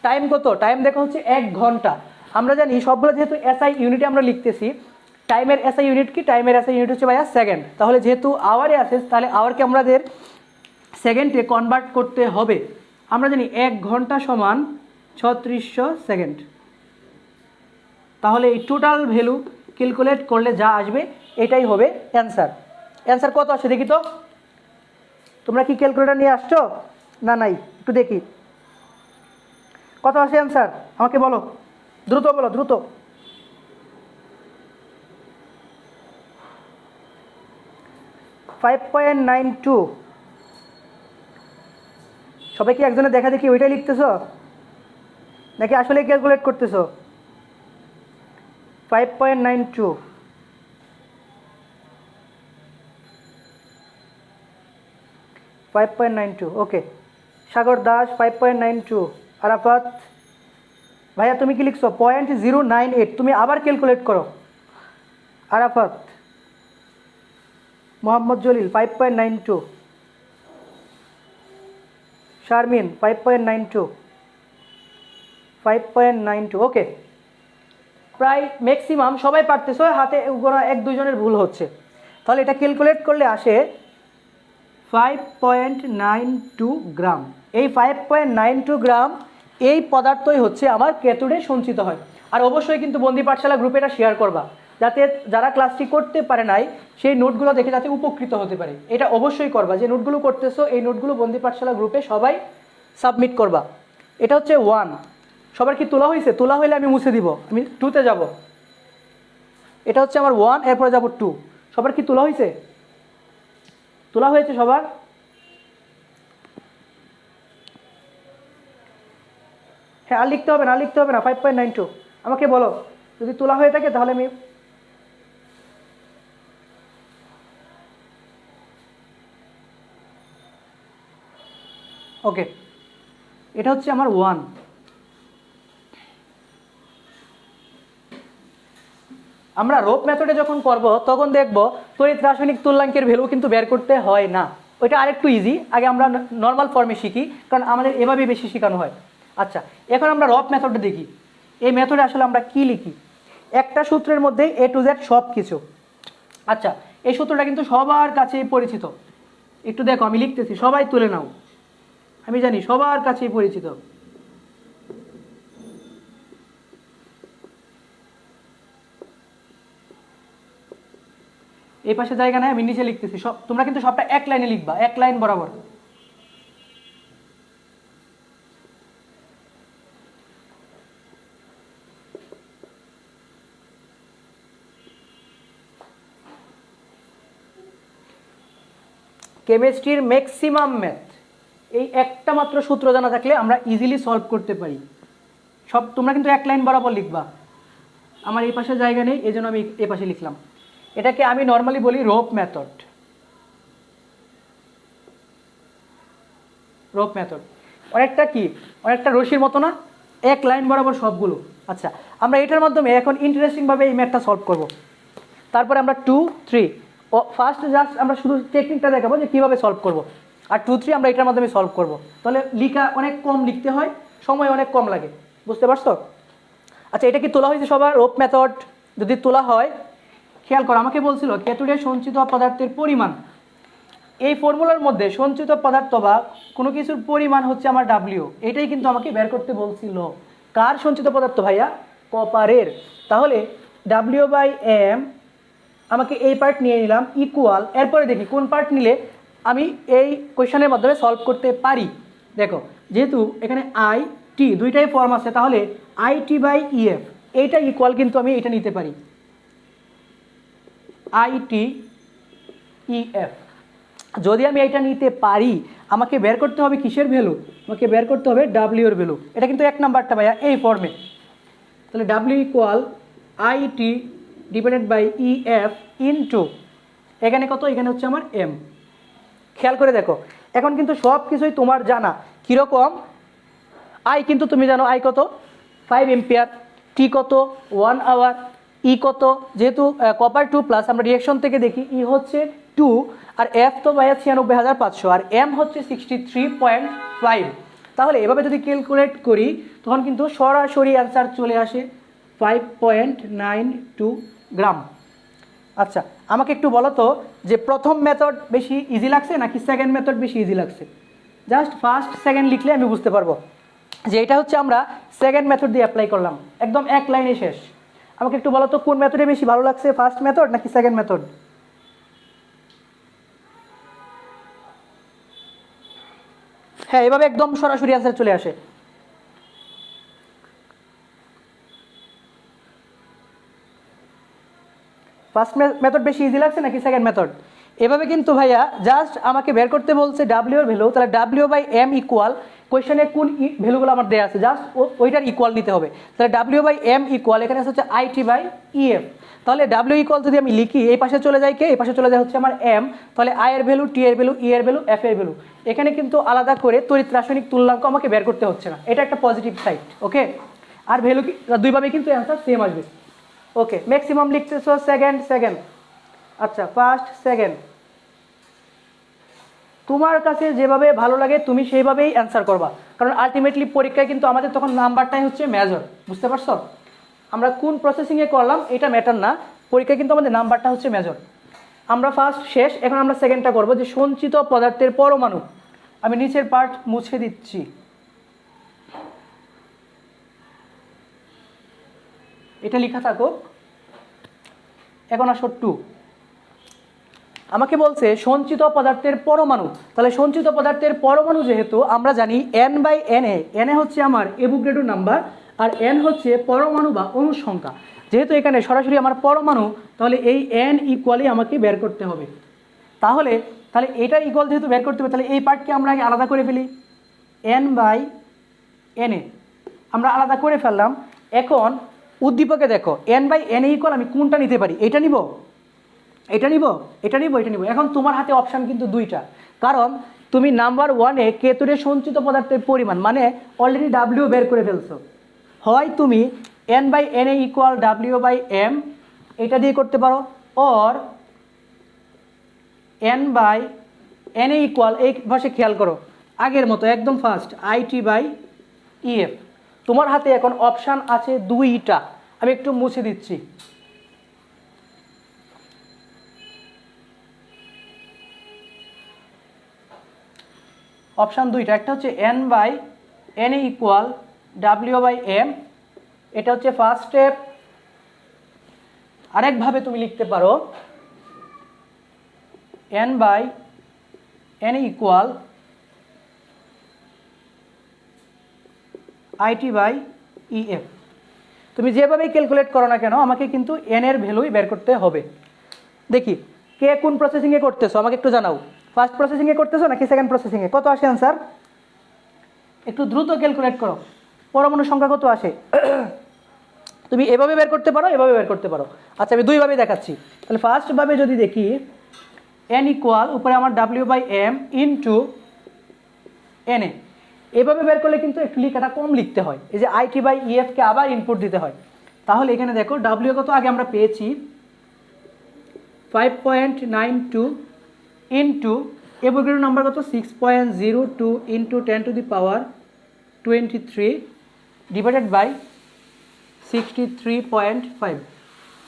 টাইম কত? টাইম দেখো হচ্ছে 1 ঘন্টা। আমরা জানি সবগুলো যেহেতু এসআই ইউনিটে আমরা লিখতেছি, টাইমের এসআই ইউনিট কি? টাইমের এসআই ইউনিট হচ্ছে ভাইয়া সেকেন্ড। তাহলে যেহেতু আওয়ারে আছে, তাহলে আওয়ারকে আমাদের সেকেন্ডে কনভার্ট করতে হবে। আমরা জানি 1 ঘন্টা সমান 3600 সেকেন্ড। তাহলে এই টোটাল ভ্যালু ক্যালকুলেট করলে যা আসবে এটাই হবে অ্যান্সার। অ্যান্সার কত আসে দেখি তো? তোমরা কি ক্যালকুলেটর নিয়ে আসছো না? নাই, একটু দেখি কত আসে অ্যান্সার, আমাকে বলো, দ্রুত বলো, দ্রুত। 5.92। সবাই কি একজনে দেখা দেখি ওইটাই লিখতেছো নাকি আসলে ক্যালকুলেট করতেছো? 5.92 5.92। ওকে, সাগর দাস 5.92। আরাফাত ভাইয়া তুমি কি লিখছো? 0.098। তুমি আবার ক্যালকুলেট করো। আরাফাত, মোহাম্মদ জলিল 5.92। শারমিন 5.92 5.92। ওকে, প্রায় ম্যাক্সিমাম সবাই পারতেছো, হাতে গোনা 1-2 জনের ভুল হচ্ছে। তাহলে এটা ক্যালকুলেট করলে আসে 5.92 গ্রাম। এই 5.92 গ্রাম এই পদার্থই হচ্ছে আমার ক্যাথোডে সঞ্চিত হয়। আর অবশ্যই কিন্তু বন্দি পাঠশালা গ্রুপে এটা শেয়ার করবা। যাতে যারা ক্লাসটি করতে পারে নাই সেই নোটগুলো দেখে যাতে উপকৃত হতে পারে। এটা অবশ্যই করবা, যে নোটগুলো করতেছো এই নোটগুলো বন্দি পাঠশালা গ্রুপে সবাই সাবমিট করবা। এটা হচ্ছে 1। সবার কি তোলা হয়েছে? তোলা হইলে আমি মুছে দিব, আমি 2তে যাব। এটা হচ্ছে আমার 1, এরপরে যাব 2। সবার কি তোলা হয়েছে? তোলা হয়েছে সবার? হ্যাঁ, আর লিখতে হবে না, 5.92 আমাকে বলো যদি তোলা হয়ে থাকে, তাহলে আমি ওকে। এটা হচ্ছে আমার 1। আমরা রোপ মেথডে যখন করব তখন দেখব তড়িৎ রাসায়নিক তুল্যাঙ্কের ভ্যালু কিন্তু বের করতে হয় না। ওইটা আরেকটু ইজি, আগে আমরা নর্মাল ফর্মে শিখি, কারণ আমাদের এভাবেই বেশি শেখানো হয়। আচ্ছা, এখন আমরা রপ মেথডে দেখি। এই মেথডে আসলে আমরা কি লিখি? একটা সূত্রের মধ্যে A to Z সব কিছু। আচ্ছা, এই সূত্রটা কিন্তু সবার কাছেই পরিচিত। একটু দেখো, আমি লিখতেছি, সবাই তুলে নাও। আমি জানি সবার কাছেই পরিচিত। এই পাশে জায়গা নাই, আমি নিচে লিখতেছি। সব তোমরা কিন্তু সবটা এক লাইনে লিখবা, এক লাইন বরাবর। কেমিস্ট্রির ম্যাক্সিমাম ম্যাথ এই একটা মাত্র সূত্র জানা থাকলে আমরা ইজিলি সলভ করতে পারি। সব তোমরা কিন্তু এক লাইন বরাবর লিখবা। আমার এই পাশে জায়গা নেই, এই জন্য আমি এই পাশে লিখলাম। এটাকে আমি নর্মালি বলি রোপ মেথড। রোপ মেথড অনেকটা কি, অনেকটা রশির মতো না, এক লাইন বরাবর সবগুলো। আচ্ছা, আমরা এটার মাধ্যমে এখন ইন্টারেস্টিংভাবে এই ম্যাথটা সলভ করব। তারপরে আমরা 2, 3 ফার্স্ট জাস্ট আমরা শুধু টেকনিকটা দেখাবো যে কীভাবে সলভ করব, আর 2, 3 আমরা এটার মাধ্যমে সলভ করব। তাহলে লিখা অনেক কম লিখতে হয়, সময় অনেক কম লাগে। বুঝতে পারছো? আচ্ছা, এটা কি তোলা হয়েছে সবার? রোপ মেথড যদি তোলা হয়, খেয়াল করো, আমাকে বলছিল ক্যাথোডে সঞ্চিত পদার্থের পরিমাণ। এই ফর্মুলার মধ্যে সঞ্চিত পদার্থ বা কোনো কিছুর পরিমাণ হচ্ছে আমার ডাব্লিউ। এটাই কিন্তু আমাকে বের করতে বলছিল। কার সঞ্চিত পদার্থ ভাইয়া? কপারের। তাহলে W/M আমাকে এই পার্ট নিয়ে নিলাম ইকুয়াল, এরপরে দেখি কোন পার্ট নিলে আমি এই কোয়েশনের মাধ্যমে সলভ করতে পারি। দেখো, যেহেতু এখানে IT দুইটাই ফর্ম আছে, তাহলে IT/EF এইটা ইকুয়াল কিন্তু আমি এটা নিতে পারি, IT/EF। যদি আমি এটা নিতে পারি, আমাকে বের করতে হবে কিসের ভ্যালু? আমাকে বের করতে হবে W এর ভ্যালু। এটা কিন্তু এক নাম্বারটা ভাইয়া এই ফর্মে। তাহলে W = IT/EF ইনটু এখানে কত? এখানে হচ্ছে আমার M। খেয়াল করে দেখো, এখন কিন্তু সব কিছুই তোমার জানা। কীরকম? I কিন্তু তুমি জানো I কত? 5 এম্পিয়ার। T কত? 1 আওয়ার। E কত? যেহেতু কপার 2+, আমরা রিয়েকশন থেকে দেখি E হচ্ছে 2, আর F তো ভাইয়া 96,500, আর M হচ্ছে 63.5। তাহলে এভাবে যদি ক্যালকুলেট করি তখন কিন্তু সরাসরি অ্যান্সার চলে আসে 5.92 গ্রাম। আচ্ছা, আমাকে একটু বলো তো যে প্রথম মেথড বেশি ইজি লাগছে নাকি সেকেন্ড মেথড বেশি ইজি লাগছে? জাস্ট ফার্স্ট সেকেন্ড লিখলে আমি বুঝতে পারবো যে এটা হচ্ছে আমরা সেকেন্ড মেথড দিয়ে অ্যাপ্লাই করলাম, একদম এক লাইনে শেষ। আমাকে একটু বলো তো কোন মেথডে বেশি ভালো লাগছে, ফার্স্ট মেথড নাকি সেকেন্ড মেথড? হ্যাঁ, এভাবে একদম সরাসরি অ্যান্সার চলে আসে। ফার্স্ট মেথড বেশি ইজি লাগছে নাকি সেকেন্ড মেথড? এভাবে কিন্তু ভাইয়া জাস্ট আমাকে বের করতে বলছে W এর ভ্যালু, তাহলে W/M ইকুয়াল কোয়েশনে কোন ভ্যালুগুলো আমার দেওয়া আছে জাস্ট ওইটার ইকুয়াল নিতে হবে। তাহলে W/M ইকুয়াল এখানে হচ্ছে IT/EF। তাহলে W ইকুয়াল যদি আমি লিখি, এই পাশে চলে যায় কে? এই পাশে চলে যায় হচ্ছে আমার M। তাহলে I এর ভ্যালু, T এর ভ্যালু, E এর ভ্যালু, F এর ভ্যালু। এখানে কিন্তু আলাদা করে তড়িৎ রাসায়নিক তুল্যাঙ্ক আমাকে বের করতে হচ্ছে না। এটা একটা পজিটিভ সাইড। ওকে, আর ভ্যালু কি দুইভাবে কিন্তু অ্যান্সার সেম আসবে। ওকে, ম্যাক্সিমাম লিখতেছো সেকেন্ড। আচ্ছা, ফার্স্ট সেকেন্ড তোমার কাছে যেভাবে ভালো লাগে তুমি সেইভাবেই অ্যান্সার করবা, কারণ আলটিমেটলি পরীক্ষায় কিন্তু আমাদের তখন নাম্বারটাই হচ্ছে মেজর। বুঝতে পারছো? আমরা কোন প্রসেসিংয়ে করলাম এটা ম্যাটার না, পরীক্ষায় কিন্তু আমাদের নাম্বারটা হচ্ছে মেজর। আমরা ফার্স্ট শেষ, এখন আমরা সেকেন্ডটা করবো যে সঞ্চিত পদার্থের পরমাণু। আমি নিচের পার্ট মুছে দিচ্ছি। এটা লেখা থাকুক। এখন আসো 2। আমাকে বলছে সঞ্চিত পদার্থের পরমাণু, তাহলে সঞ্চিত পদার্থের পরমাণু যেহেতু আমরা জানি n/na, na হচ্ছে আমার অ্যাভোগাড্রো নাম্বার আর n হচ্ছে পরমাণু বা অণু সংখ্যা। যেহেতু এখানে সরাসরি আমার পরমাণু, তাহলে এই n ইকুয়ালি আমাকে বের করতে হবে। তাহলে এটা ইকুয়াল যেহেতু বের করতে হবে, তাহলে এই পার্টকে আমরা আগে আলাদা করে ফেলি। n/na আমরা আলাদা করে ফেললাম। এখন উদ্দীপকে দেখো n/na ইকুয়াল আমি কোনটা নিতে পারি? এটা নিব, এটা নিব, এটা নিব, এটা নিব। এখন তোমার হাতে অপশান কিন্তু দুইটা, কারণ তুমি নাম্বার 1-এ কেতুরে সঞ্চিত পদার্থের পরিমাণ মানে অলরেডি ডাব্লিউ বের করে ফেলছো। হয় তুমি n/na ইকুয়াল w/m এটা দিয়ে করতে পারো, অর n/na ইকুয়াল এই পাশে খেয়াল করো আগের মতো একদম ফার্স্ট IT/EF। তোমার হাতে এখন অপশান আছে দুইটা, আমি একটু মুছে দিচ্ছি। অপশান দুইটা, একটা হচ্ছে n/na ইকুয়াল w/m, এটা হচ্ছে ফার্স্ট স্টেপ। আরেকভাবে তুমি লিখতে পারো n/na ইকুয়াল IT/EF। তুমি যেভাবেই ক্যালকুলেট করো না কেন আমাকে কিন্তু n এর ভ্যালুই বের করতে হবে। দেখি কে কোন প্রসেসিংয়ে করতেছো আমাকে একটু জানাও। ফার্স্ট প্রসেসিংয়ে করতেছো নাকি সেকেন্ড প্রসেসিংয়ে? কত আসে অ্যান্সার? একটু দ্রুত ক্যালকুলেট করো, পরমাণু সংখ্যা কত আসে? তুমি এভাবে বের করতে পারো, এভাবে বের করতে পারো। আচ্ছা আমি দুইভাবে দেখাচ্ছি। তাহলে ফার্স্টভাবে যদি দেখি n ইকুয়াল উপরে আমার w/m ইন্টু na, এভাবে বের করলে কিন্তু একটু লেখাটা কম লিখতে হয়, এই যে IT/EF কে আবার ইনপুট দিতে হয়। তাহলে এখানে দেখো w কত আগে আমরা পেয়েছি 5.92 ইন্টু অ্যাভোগাড্রো নাম্বার কত 6.02 ইন্টু 10⁻23 ডিভাইডেড বাই 63.5।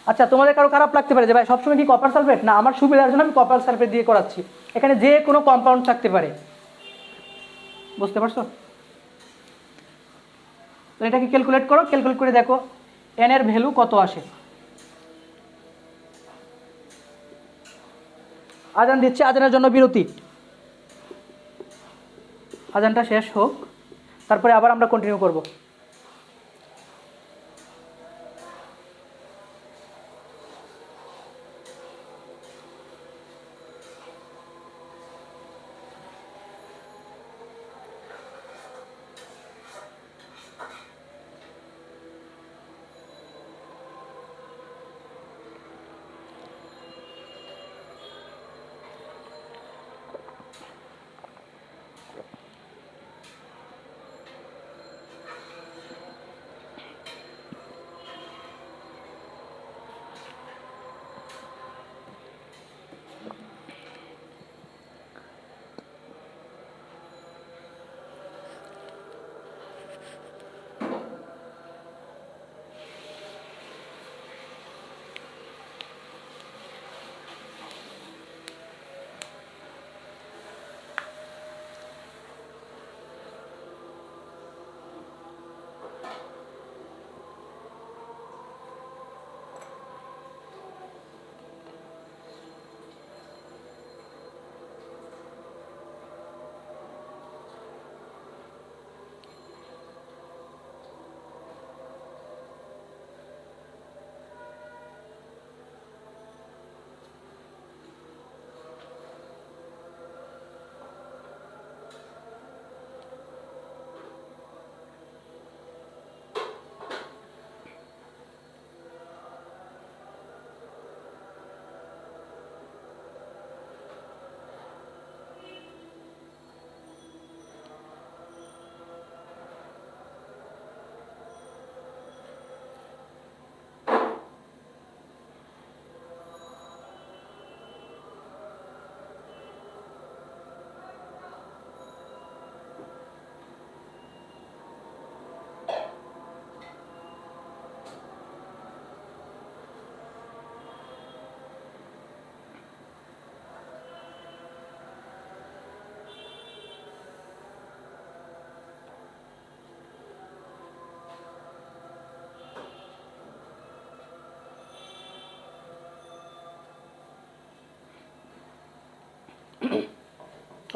আচ্ছা তোমাদের কারো খারাপ লাগতে পারে যে ভাই সবসময় কি কপার সালফেট? না, আমার সুবিধার জন্য আমি কপার সালফেট দিয়ে করাচ্ছি। এখানে যে কোনো কম্পাউন্ড থাকতে পারে, বুঝতে পারছো? তো এটাকে ক্যালকুলেট করো, ক্যালকুলেট করে দেখো n এর ভ্যালু কত আসে। আজান দিচ্ছে, আজানের জন্য বিরতি। আজানটা শেষ হোক, তারপরে আবার আমরা কন্টিনিউ করব।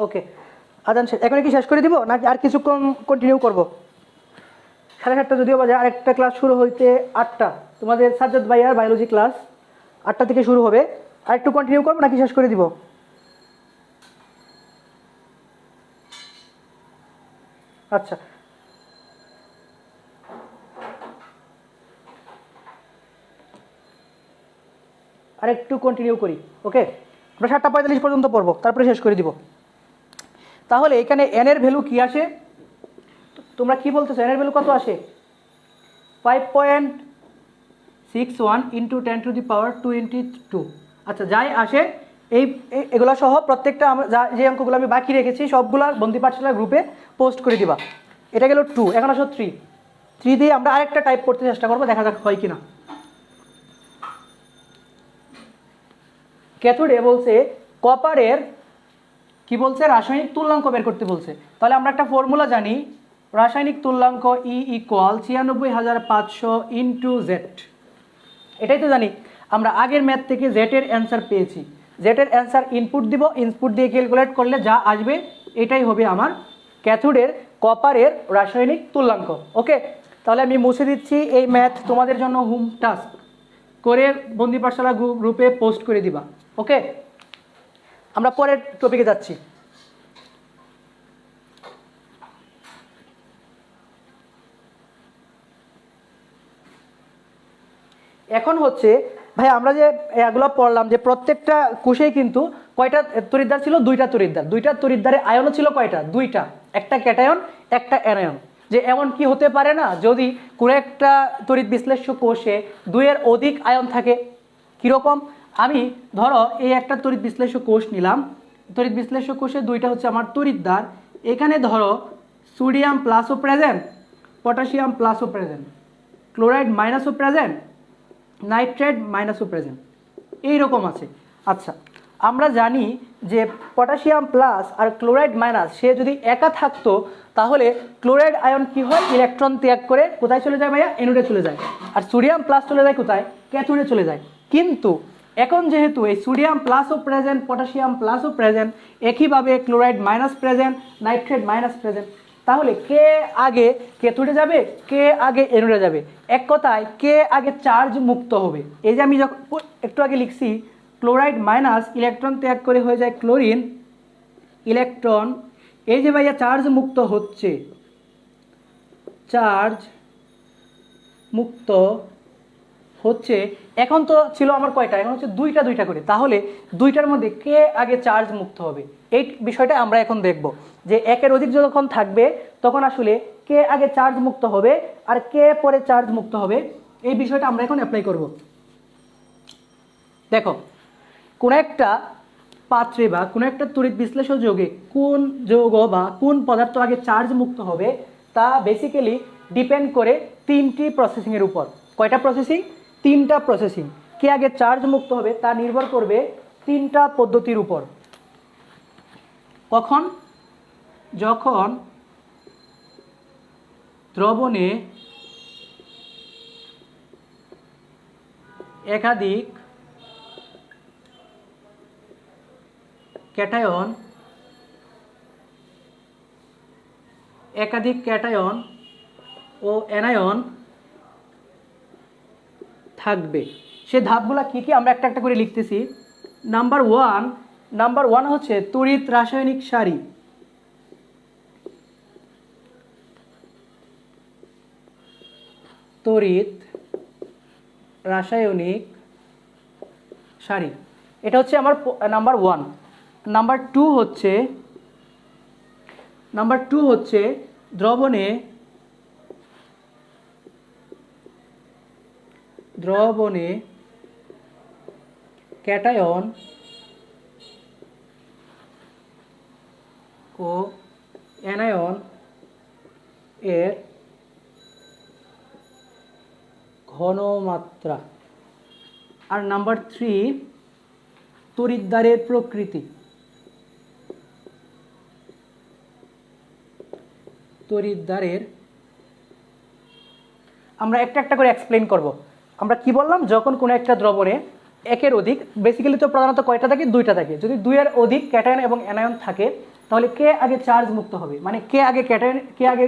ওকে, আজান শেষ, এখন কি শেষ করে দিব নাকি আর কিছুক্ষণ কন্টিনিউ করব? 7:30 যদিও বাজে, আরেকটা ক্লাস শুরু হইতে 8টা, তোমাদের সাজ্জাদ ভাইয়ার বায়োলজি ক্লাস 8টা থেকে শুরু হবে। আর একটু কন্টিনিউ করবো নাকি শেষ করে দিব? আচ্ছা, আর একটু কন্টিনিউ করি। ওকে, আমরা 7:45 পর্যন্ত পড়বো, তারপরে শেষ করে দিব। তাহলে এখানে এন এর ভ্যালু কি আসে? তোমরা কি বলতেছো, এন এর ভ্যালু কত আসে? 5.61 ইন্টু 10⁻²²। আচ্ছা, যাই আসে এগুলো সহ প্রত্যেকটা যে অঙ্কগুলো আমি বাকি রেখেছি সবগুলা বন্দি পাঠশালা গ্রুপে পোস্ট করে দিবা। এটা গেল 2, এখন আসো 3 দিয়ে আমরা আরেকটা টাইপ করতে চেষ্টা করবো, দেখা যাক হয় কিনা। ক্যাথোডে বলছে কপারের কি বলছে, রাসায়নিক তুল্যাঙ্ক বের করতে বলছে। তাহলে আমরা একটা ফর্মুলা জানি, রাসায়নিক তুল্যাঙ্ক E = 96,500 ইন্টু জেড। এটাই তো জানি, আমরা আগের ম্যাথ থেকে জেটের অ্যান্সার পেয়েছি। জেটের অ্যান্সার ইনপুট দিব, ইনপুট দিয়ে ক্যালকুলেট করলে যা আসবে এটাই হবে আমার ক্যাথোডের কপারের রাসায়নিক তুল্যাঙ্ক। ওকে, তাহলে আমি মুছে দিচ্ছি এই ম্যাথ, তোমাদের জন্য হোম টাস্ক করে বন্দি পাঠশালা গ্রুপে পোস্ট করে দিবা। ওকে, আমরা পরের টপিকে যাচ্ছি। এখন হচ্ছে ভাই আমরা যে এগুলো পড়লাম যে প্রত্যেকটা কোষেই কিন্তু কয়টা তড়িৎদ্বার ছিল? দুইটা তড়িৎদ্বারে আয়নও ছিল কয়টা? দুইটা, একটা ক্যাটায়ন একটা অ্যানায়ন। যে এমন কি হতে পারে না যদি কোনো একটা তড়িৎ বিশ্লেষ্য কোষে দুইয়ের অধিক আয়ন থাকে? কীরকম? আমি ধরো এই একটা তড়িৎ বিশ্লেষ্য কোষ নিলাম, তড়িৎ বিশ্লেষ্য কোষে দুইটা হচ্ছে আমার তড়িৎদ্বার। এখানে ধরো সোডিয়াম প্লাসও প্রেজেন্ট, পটাশিয়াম প্লাসও প্রেজেন্ট, ক্লোরাইড মাইনাসও প্রেজেন্ট, নাইট্রেট মাইনাসও প্রেজেন্ট, এইরকম আছে। আচ্ছা, আমরা জানি যে পটাশিয়াম প্লাস আর ক্লোরাইড মাইনাস সে যদি একা থাকতো তাহলে ক্লোরাইড আয়ন কি হয়? ইলেকট্রন ত্যাগ করে কোথায় চলে যায় ভাইয়া? অ্যানোডে চলে যায়। আর সোডিয়াম প্লাস চলে যায় কোথায়? ক্যাথোডে চলে যায়। কিন্তু এখন যেহেতু এই সোডিয়াম প্লাসও প্রেজেন্ট, পটাশিয়াম প্লাসও প্রেজেন্ট, একইভাবে chloride minus present, nitrate minus present, তাহলে কে আগে ক্যাথোডে যাবে, কে আগে অ্যানোডে যাবে? এক কথায় কে আগে চার্জ মুক্ত হবে? এই যে আমি যখন একটু আগে লিখছি ক্লোরাইড মাইনাস ইলেকট্রন ত্যাগ করে হয়ে যায় ক্লোরিন, ইলেকট্রন, এই যে ভাইয়া চার্জ মুক্ত হচ্ছে, চার্জ মুক্ত হচ্ছে। এখন তো ছিল আমার কয়টা? এখন হচ্ছে দুইটা করে। তাহলে দুইটার মধ্যে কে আগে চার্জ মুক্ত হবে এই বিষয়টা আমরা এখন দেখব, যে একের অধিক যখন থাকবে তখন আসলে কে আগে চার্জ মুক্ত হবে আর কে পরে চার্জ মুক্ত হবে, এই বিষয়টা আমরা এখন অ্যাপ্লাই করব। দেখো, কোন একটা পাত্রে বা কোনো একটা তড়িৎ বিশ্লেষ্য যৌগে কোন যৌগ বা কোন পদার্থ আগে চার্জ মুক্ত হবে তা বেসিক্যালি ডিপেন্ড করে তিনটি প্রসেসিংয়ের উপর। কয়টা প্রসেসিং? তিনটা প্রসেসিং। কে আগে চার্জ মুক্ত হবে তা নির্ভর করবে তিনটা পদ্ধতির উপর। কখন? যখন দ্রবণে একাধিক ক্যাটায়ন ও অ্যানায়ন থাকবে। সে ধাপগুলো কি কি আমরা একটা একটা করে লিখতেছি। নাম্বার ওয়ান হচ্ছে তড়িৎ রাসায়নিক সারি। তড়িৎ রাসায়নিক সারি, এটা হচ্ছে আমার নাম্বার ওয়ান। নাম্বার টু হচ্ছে দ্রবণে ক্যাটায়ন ও অ্যানায়ন এর ঘনমাত্রা। আর নাম্বার 3 তড়িৎদ্বারের প্রকৃতি। তড়িৎদ্বারের আমরা একটা একটা করে এক্সপ্লেন করব। আমরা কি বললাম? যখন কোনো একটা দ্রবণে একের অধিক, বেসিক্যালি তো প্রধানত কয়টা থাকে? দুইটা থাকে। যদি দুইয়ের অধিক ক্যাটায়ন এবং অ্যানায়ন থাকে তাহলে কে আগে চার্জ মুক্ত হবে, মানে কে আগে কে আগে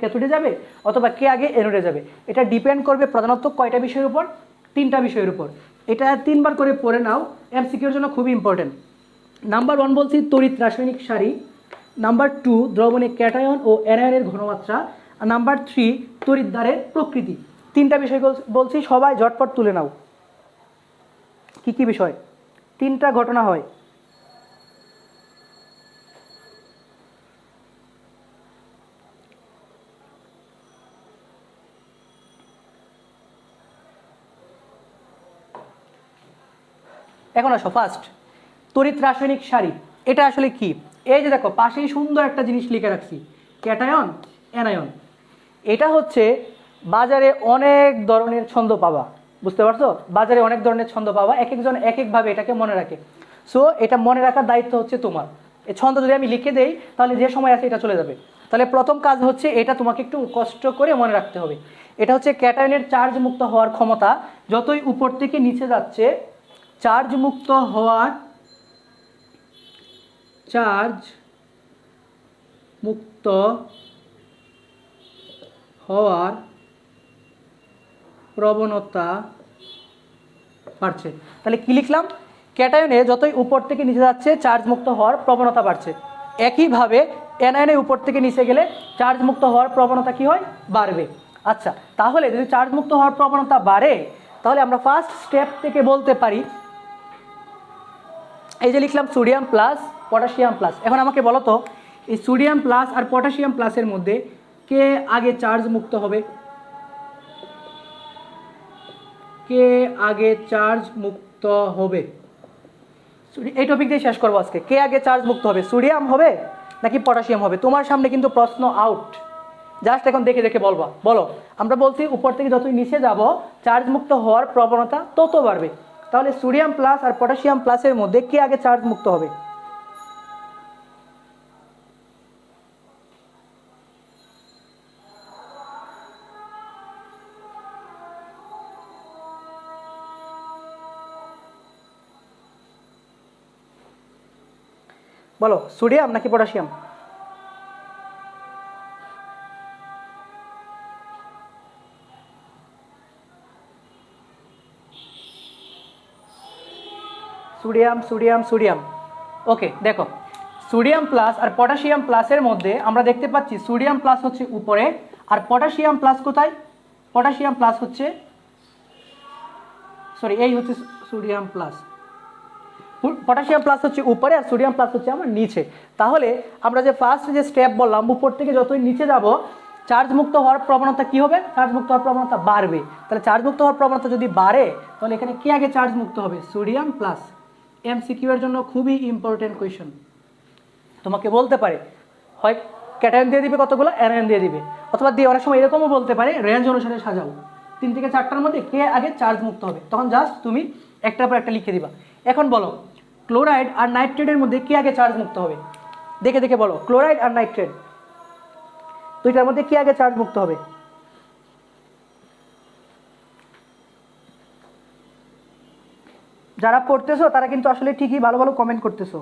ক্যাথোডে যাবে অথবা কে আগে অ্যানোডে যাবে, এটা ডিপেন্ড করবে প্রধানত কয়টা বিষয়ের উপর, 3টা বিষয়ের উপর। এটা 3বার করে পড়ে নাও, এমসিকিউর জন্য খুবই ইম্পর্টেন্ট। নাম্বার 1 বলছি তড়িৎ রাসায়নিক সারি, নাম্বার 2 দ্রবণে ক্যাটায়ন ও অ্যানায়নের ঘনমাত্রা, আর নাম্বার 3 তড়িৎদ্বারের প্রকৃতি। 3টা বিষয় বলছি, সবাই ঝটপট তুলে নাও। কি কি বিষয়? 3টা ঘটনা হয়। এখন আসো ফার্স্ট তড়িৎ রাসায়নিক সারি, এটা আসলে কি? এই যে দেখো পাশেই সুন্দর একটা জিনিস লিখে রাখছি, ক্যাটায়ন অ্যানায়ন। এটা হচ্ছে বাজারে অনেক ধরনের ছন্দ পাবা, বুঝতে পারছো? বাজারে অনেক ধরনের ছন্দ পাবা, এক একজন এক একভাবে এটাকে মনে রাখে। সো এটা মনে রাখার দায়িত্ব হচ্ছে তোমার। এই ছন্দ যদি আমি লিখে দেই তাহলে যে সময় আছে এটা চলে যাবে। তাহলে প্রথম কাজ হচ্ছে এটা তোমাকে একটু কষ্ট করে মনে রাখতে হবে। এটা হচ্ছে ক্যাটায়নের চার্জ মুক্ত হওয়ার ক্ষমতা যতই উপর থেকে নিচে যাচ্ছে, চার্জ মুক্ত হওয়ার প্রবণতা বাড়ছে। তাহলে কি লিখলাম? ক্যাটায়নে যতই উপর থেকে নিচে যাচ্ছে চার্জ মুক্ত হওয়ার প্রবণতা বাড়ছে। একইভাবে অ্যানায়নে উপর থেকে নিচে গেলে চার্জ মুক্ত হওয়ার প্রবণতা কি হয়? বাড়বে। আচ্ছা, তাহলে যদি চার্জ মুক্ত হওয়ার প্রবণতা বাড়ে তাহলে আমরা ফার্স্ট স্টেপ থেকে বলতে পারি, এই যে লিখলাম সোডিয়াম প্লাস পটাশিয়াম প্লাস। এখন আমাকে বলো তো এই সোডিয়াম প্লাস আর পটাশিয়াম প্লাসের মধ্যে কে আগে চার্জ মুক্ত হবে? কে আগে চার্জ মুক্ত হবে? এই টপিক দিয়ে শেষ করবো আজকে। কে আগে চার্জ মুক্ত হবে, সোডিয়াম হবে নাকি পটাশিয়াম হবে? তোমার সামনে কিন্তু প্রশ্ন আউট, জাস্ট এখন দেখে দেখে বলবা। বলো, আমরা বলছি উপর থেকে যতই নিচে যাব চার্জ মুক্ত হওয়ার প্রবণতা তত বাড়বে। তাহলে সোডিয়াম প্লাস আর পটাশিয়াম প্লাসের মধ্যে কে আগে চার্জ মুক্ত হবে? বলো, সোডিয়াম নাকি potassium? Sodium sodium sodium. Okay, দেখো সোডিয়াম প্লাস আর পটাশিয়াম প্লাসের মধ্যে আমরা দেখতে পাচ্ছি সোডিয়াম প্লাস হচ্ছে উপরে আর পটাশিয়াম প্লাস কোথায়? পটাশিয়াম প্লাস হচ্ছে, সরি এই হচ্ছে সোডিয়াম প্লাস, পটাশিয়াম প্লাস হচ্ছে উপরে আর সোডিয়াম প্লাস হচ্ছে আমার নিচে। তাহলে আমরা যে ফার্স্ট যে স্টেপ বললাম, উপর থেকে যতই নিচে যাব চার্জ মুক্ত হওয়ার প্রবণতা কি হবে? চার্জ মুক্ত হওয়ার প্রবণতা বাড়বে। তাহলে চার্জ মুক্ত হওয়ার প্রবণতা যদি বাড়ে তাহলে এখানে কি আগে চার্জ মুক্ত হবে? Sodium plus. এমসিকিউ এর জন্য খুবই ইম্পর্টেন্ট কোয়েশ্চেন। তোমাকে বলতে পারে হয় ক্যাটায়ন দিয়ে দিবে কতগুলো, অ্যানায়ন দিয়ে দিবে, অথবা দিয়ে অনেক সময় এরকমও বলতে পারে রেঞ্জ অনুসারে সাজাও 3 থেকে 4টার মধ্যে কে আগে চার্জ মুক্ত হবে, তখন জাস্ট তুমি একটার পর একটা লিখে দিবা। এখন বলো ক্লোরাইড আর নাইট্রেটের মধ্যে কে আগে চার্জ মুক্ত হবে? দেখে দেখে বলো, ক্লোরাইড আর নাইট্রেট দুইটার মধ্যে কে আগে চার্জ মুক্ত হবে? যারা পড়তেছো তারা কিন্তু আসলে ঠিকই ভালো ভালো কমেন্ট করতেছো,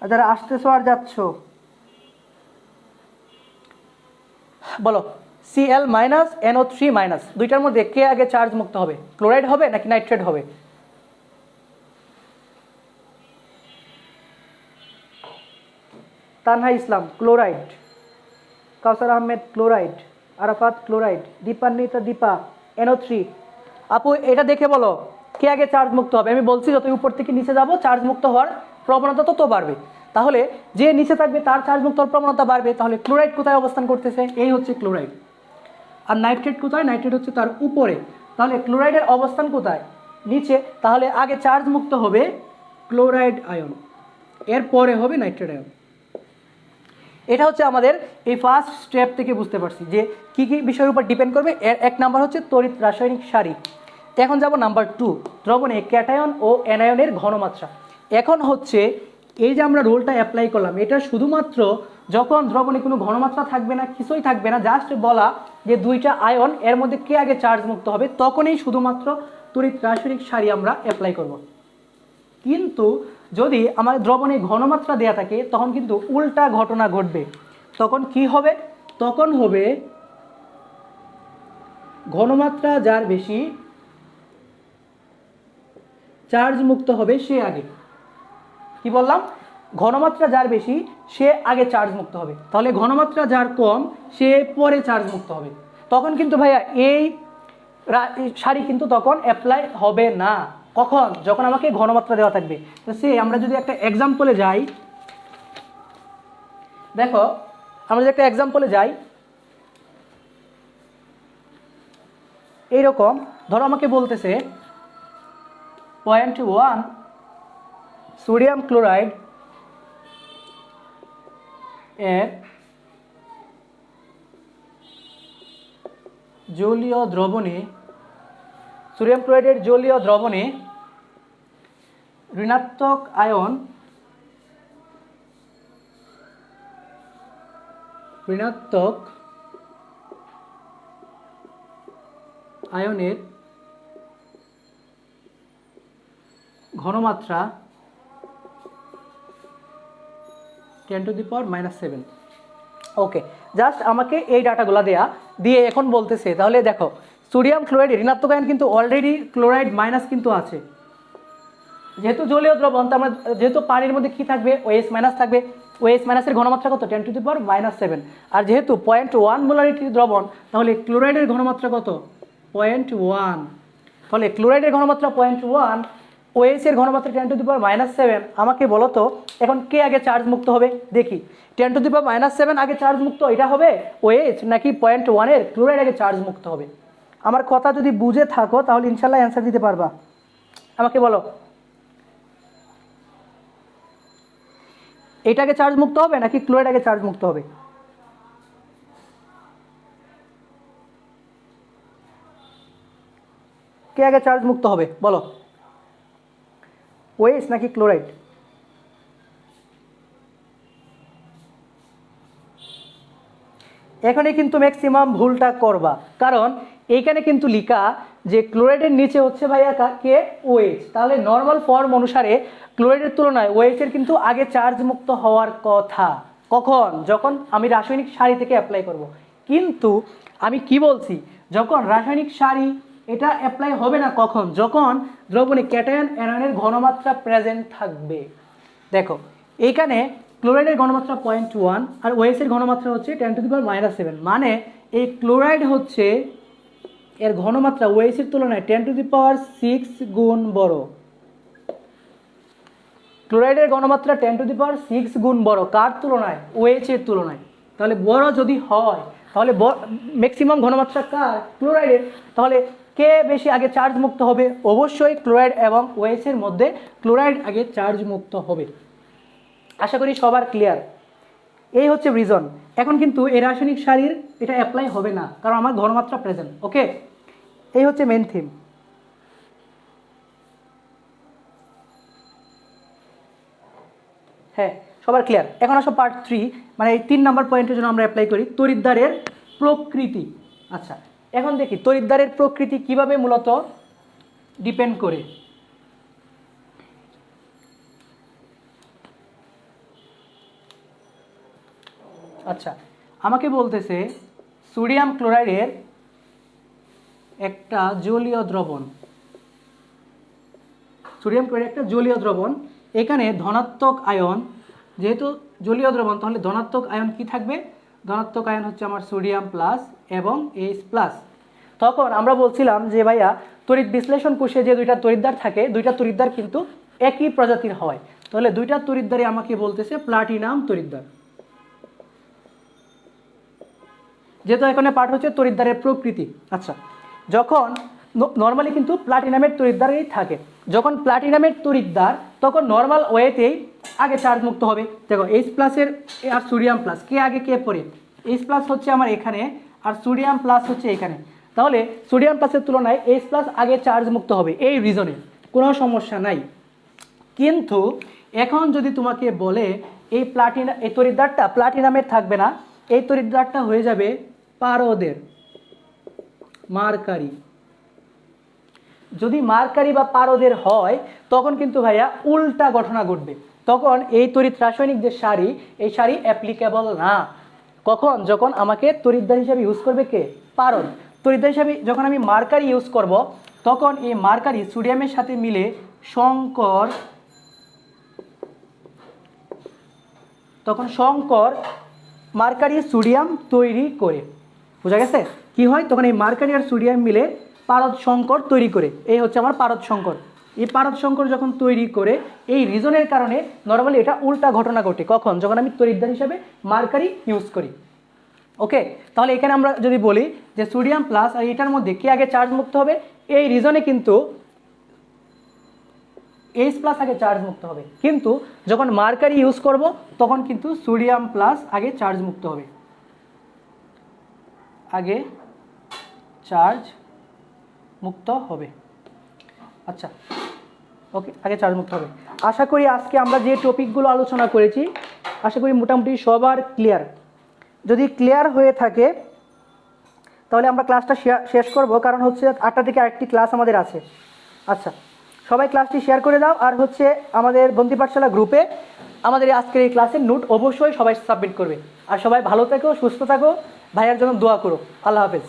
আর যারা আসতেছো আর যাচ্ছ বলো Cl মাইনাস NO3 মাইনাস দুইটার মধ্যে কে আগে চার্জ মুক্ত হবে? ক্লোরাইড হবে নাকি নাইট্রেট হবে? Tanha Islam chloride, Kausar Ahmed chloride, Arafat chloride, Dipanwita Dipa NO3। আপু এটা দেখে বলো কে আগে চার্জ মুক্ত হবে? আমি বলছি যত উপর থেকে নিচে যাব চার্জ মুক্ত হওয়ার প্রবণতা তত বাড়বে। তাহলে যে নিচে থাকবে তার চার্জ মুক্ত হওয়ার প্রবণতা বাড়বে। তাহলে ক্লোরাইড কোথায় অবস্থান করতেছে? এই হচ্ছে ক্লোরাইড। আর নাইট্রেট কোথায়? নাইট্রেট হচ্ছে তার উপরে। তাহলে ক্লোরাইডের অবস্থান কোথায়? নিচে। তাহলে আগে চার্জ মুক্ত হবে ক্লোরাইড আয়ন, এরপরে হবে নাইট্রেট আয়ন। এটা হচ্ছে আমাদের এই ফার্স্ট স্টেপ থেকে বুঝতে পারছি যে কি কি বিষয়ের উপর ডিপেন্ড করবে। এর 1 নাম্বার হচ্ছে তড়িৎ রাসায়নিক সারি। এখন যাব নাম্বার 2, দ্রবণে ক্যাটায়ন ও অ্যানায়নের ঘনমাত্রা। এখন হচ্ছে এই যে আমরা রোলটা অ্যাপ্লাই করলাম, এটা শুধুমাত্র যখন দ্রবণে কোনো ঘনমাত্রা থাকবে না, কিছুই থাকবে না, জাস্ট বলা যে দুইটা আয়ন এর মধ্যে কে আগে চার্জ মুক্ত হবে, তখনই শুধুমাত্র তড়িৎ রাসায়নিক সারি আমরা অ্যাপ্লাই করব। কিন্তু যদি আমার দ্রবণে ঘনমাত্রা দেয়া থাকে তখন কিন্তু উল্টা ঘটনা ঘটবে। তখন কি হবে? তখন হবে ঘনমাত্রা যার বেশি চার্জ মুক্ত হবে সে আগে। কি বললাম? ঘনমাত্রা যার বেশি সে আগে চার্জ মুক্ত হবে, তাহলে ঘনমাত্রা যার কম সে পরে চার্জ মুক্ত হবে। তখন কিন্তু ভাইয়া এই সারি কিন্তু তখন অ্যাপ্লাই হবে না। কখন? যখন আমাকে ঘনমাত্রা দেওয়া থাকবে। তো সে আমরা যদি একটা এক্সাম্পলে যাই, দেখো আমরা যদি একটা এক্সাম্পলে যাই, এইরকম ধরো আমাকে বলতেছে 0.1 সোডিয়াম ক্লোরাইড এর জলীয় দ্রবণে, সোডিয়াম ক্লোরাইডের জলীয় দ্রবণে ঋণাত্মক আয়নের ঘনমাত্রা 10⁻⁷। ওকে, জাস্ট আমাকে এই ডাটাগুলো দিয়ে এখন বলতেছে, তাহলে দেখো সোডিয়াম ক্লোরাইড ঋণাত্মক আয়ন কিন্তু অলরেডি ক্লোরাইড মাইনাস কিন্তু আছে। যেহেতু জলীয় দ্রবণ, তো আমরা যেহেতু পানির মধ্যে কি থাকবে? OH মাইনাস থাকবে। OH মাইনাসের ঘনমাত্রা কত? 10⁻⁷। আর যেহেতু 0.1 মোলারিটির দ্রবণ, তাহলে ক্লোরাইডের ঘনমাত্রা কত? 0.1। তাহলে ক্লোরাইডের ঘনমাত্রা 0.1, OH এর ঘনমাত্রা 10⁻⁷। আমাকে বলো তো এখন কে আগে চার্জ মুক্ত হবে? দেখি 10⁻⁷ আগে চার্জ মুক্ত এটা হবে OH, নাকি 0.1 এর ক্লোরাইড আগে চার্জ মুক্ত হবে? আমার কথা যদি বুঝে থাকো তাহলে ইনশাল্লাহ অ্যান্সার দিতে পারবা। আমাকে বলো এটাকে চার্জ মুক্ত হবে নাকি ক্লোরাইড আগে চার্জ মুক্ত হবে? কে আগে চার্জ মুক্ত হবে বলো? OH নাকি ক্লোরাইড? এখানে কিন্তু ম্যাক্সিমাম ভুলটা করবা, কারণ এইখানে কিন্তু লিখা যে ক্লোরাইডের নিচে হচ্ছে ভাইয়া কে? OH। তাহলে নর্মাল ফর্ম অনুসারে ক্লোরাইডের তুলনায় OH এর কিন্তু আগে চার্জ মুক্ত হওয়ার কথা। কখন? যখন আমি রাসায়নিক সারি থেকে অ্যাপ্লাই করব। কিন্তু আমি কি বলছি, যখন রাসায়নিক সারি এটা অ্যাপ্লাই হবে না কখন? যখন দ্রবণে ক্যাটায়ন অ্যানায়নের ঘনমাত্রা প্রেজেন্ট থাকবে। দেখো এইখানে ক্লোরাইডের ঘনমাত্রা 0.1 আর OH এর ঘনমাত্রা হচ্ছে 10⁻⁷। মানে এই ক্লোরাইড হচ্ছে এর ঘনমাত্রা OH এর তুলনায় 10⁶ গুণ বড়। ক্লোরাইডের ঘনমাত্রা 10⁶ গুণ বড় কার তুলনায়? OH এর তুলনায়। তাহলে বড় যদি হয় তাহলে ম্যাক্সিমাম ঘনমাত্রা কার? ক্লোরাইডের। তাহলে কে বেশি আগে চার্জ মুক্ত হবে? অবশ্যই ক্লোরাইড এবং OH এর মধ্যে ক্লোরাইড আগে চার্জ মুক্ত হবে। আশা করি সবার ক্লিয়ার। এই হচ্ছে রিজন। এখন কিন্তু এই রাসায়নিক সারির এটা অ্যাপ্লাই হবে না, কারণ আমার ঘনমাত্রা প্রেজেন্ট। ওকে, এই হচ্ছে মেন থিম। হ্যাঁ, সবার ক্লিয়ার। এখন আসো পার্ট 3, মানে এই 3 নম্বর পয়েন্টের জন্য আমরা অ্যাপ্লাই করি তড়িৎদ্বারের প্রকৃতি। আচ্ছা, এখন দেখি তড়িৎদ্বারের প্রকৃতি কিভাবে মূলত ডিপেন্ড করে। আচ্ছা, আমাকে বলতেছে সোডিয়াম ক্লোরাইডের একটা জলীয় দ্রবণ, সোডিয়াম ক্লোরাইড একটা জলীয় দ্রবণ, এখানে ধনাত্মক আয়ন, যেহেতু জলীয় দ্রবণ তাহলে ধনাত্মক আয়ন কি থাকবে? ধনাত্মক আয়ন হচ্ছে আমার সোডিয়াম প্লাস এবং H প্লাস। তখন আমরা বলছিলাম যে ভাইয়া তড়িৎ বিশ্লেষণ কোষে যে দুইটা তড়িৎদ্বার থাকে, দুইটা তড়িৎদ্বার কিন্তু একই প্রজাতির হয়। তাহলে দুইটা তড়িৎদ্বারে আমাকে বলতেছে প্লাটিনাম তড়িৎদ্বার। যেহেতু এখানে পাঠ হচ্ছে তড়িৎদ্বারের প্রকৃতি। আচ্ছা, যখন নর্মালি কিন্তু প্লাটিনামের তড়িৎদ্বারেই থাকে, যখন প্লাটিনামের তড়িৎদ্বার তখন নর্মাল ওয়েতেই আগে চার্জ মুক্ত হবে। দেখো H প্লাসের আর সোডিয়াম প্লাস কে আগে কে পরে? H প্লাস হচ্ছে আমার এখানে আর সোডিয়াম প্লাস হচ্ছে এখানে। তাহলে সোডিয়াম প্লাসের তুলনায় H প্লাস আগে চার্জ মুক্ত হবে, এই রিজনে কোনো সমস্যা নাই। কিন্তু এখন যদি তোমাকে বলে এই তড়িৎদ্বারটা প্লাটিনামের থাকবে না, এই তড়িৎদ্বারটা হয়ে যাবে পারদের, মার্কারি। যদি মার্কারি বা পারদের হয় তখন কিন্তু ভাইয়া উল্টা ঘটনা ঘটবে, তখন এই তড়িৎ রাসায়নিক যে সারি, এই সারি অ্যাপ্লিকেবল না। কখন? যখন আমাকে তড়িৎদ্বার হিসাবে ইউজ করবে কে? পারদ। তড়িৎদ্বার হিসাবে যখন আমি মার্কারি ইউজ করব, তখন এই মার্কারি সোডিয়ামের সাথে মিলে সংকর, তখন সংকর মার্কারি সোডিয়াম তৈরি করে। বোঝা গেছে? কি হয়? তখন এই মার্কারি আর সোডিয়াম মিলে পারদ সংকর তৈরি করে। এই হচ্ছে আমার পারদ সংকর। এই পারদ সংকর যখন তৈরি করে, এই রিজনের কারণে নর্মালি এটা উল্টা ঘটনা ঘটে। কখন? যখন আমি তড়িৎদ্বার হিসাবে মার্কারি ইউজ করি। ওকে, তাহলে এখানে আমরা যদি বলি যে সোডিয়াম প্লাস আর এটার মধ্যে কে আগে চার্জ মুক্ত হবে, এই রিজনে কিন্তু এইচ প্লাস আগে চার্জ মুক্ত হবে, কিন্তু যখন মার্কারি ইউজ করব তখন কিন্তু সোডিয়াম প্লাস আগে চার্জ মুক্ত হবে, আগে চার্জ মুক্ত হবে। আচ্ছা, ওকে, আগে চার্জ মুক্ত হবে। আশা করি আজকে আমরা যে টপিকগুলো আলোচনা করেছি, আশা করি মোটামুটি সবার ক্লিয়ার। যদি ক্লিয়ার হয়ে থাকে তাহলে আমরা ক্লাসটা শেষ করব, কারণ হচ্ছে 8টা থেকে আরেকটি ক্লাস আমাদের আছে। আচ্ছা, সবাই ক্লাসটি শেয়ার করে দাও, আর হচ্ছে আমাদের বন্দি পাঠশালা গ্রুপে আমাদের আজকের এই ক্লাসের নোট অবশ্যই সবাই সাবমিট করবে। আর সবাই ভালো থাকো, সুস্থ থাকো, ভাইয়ার জন্য দোয়া করো। আল্লাহ হাফেজ।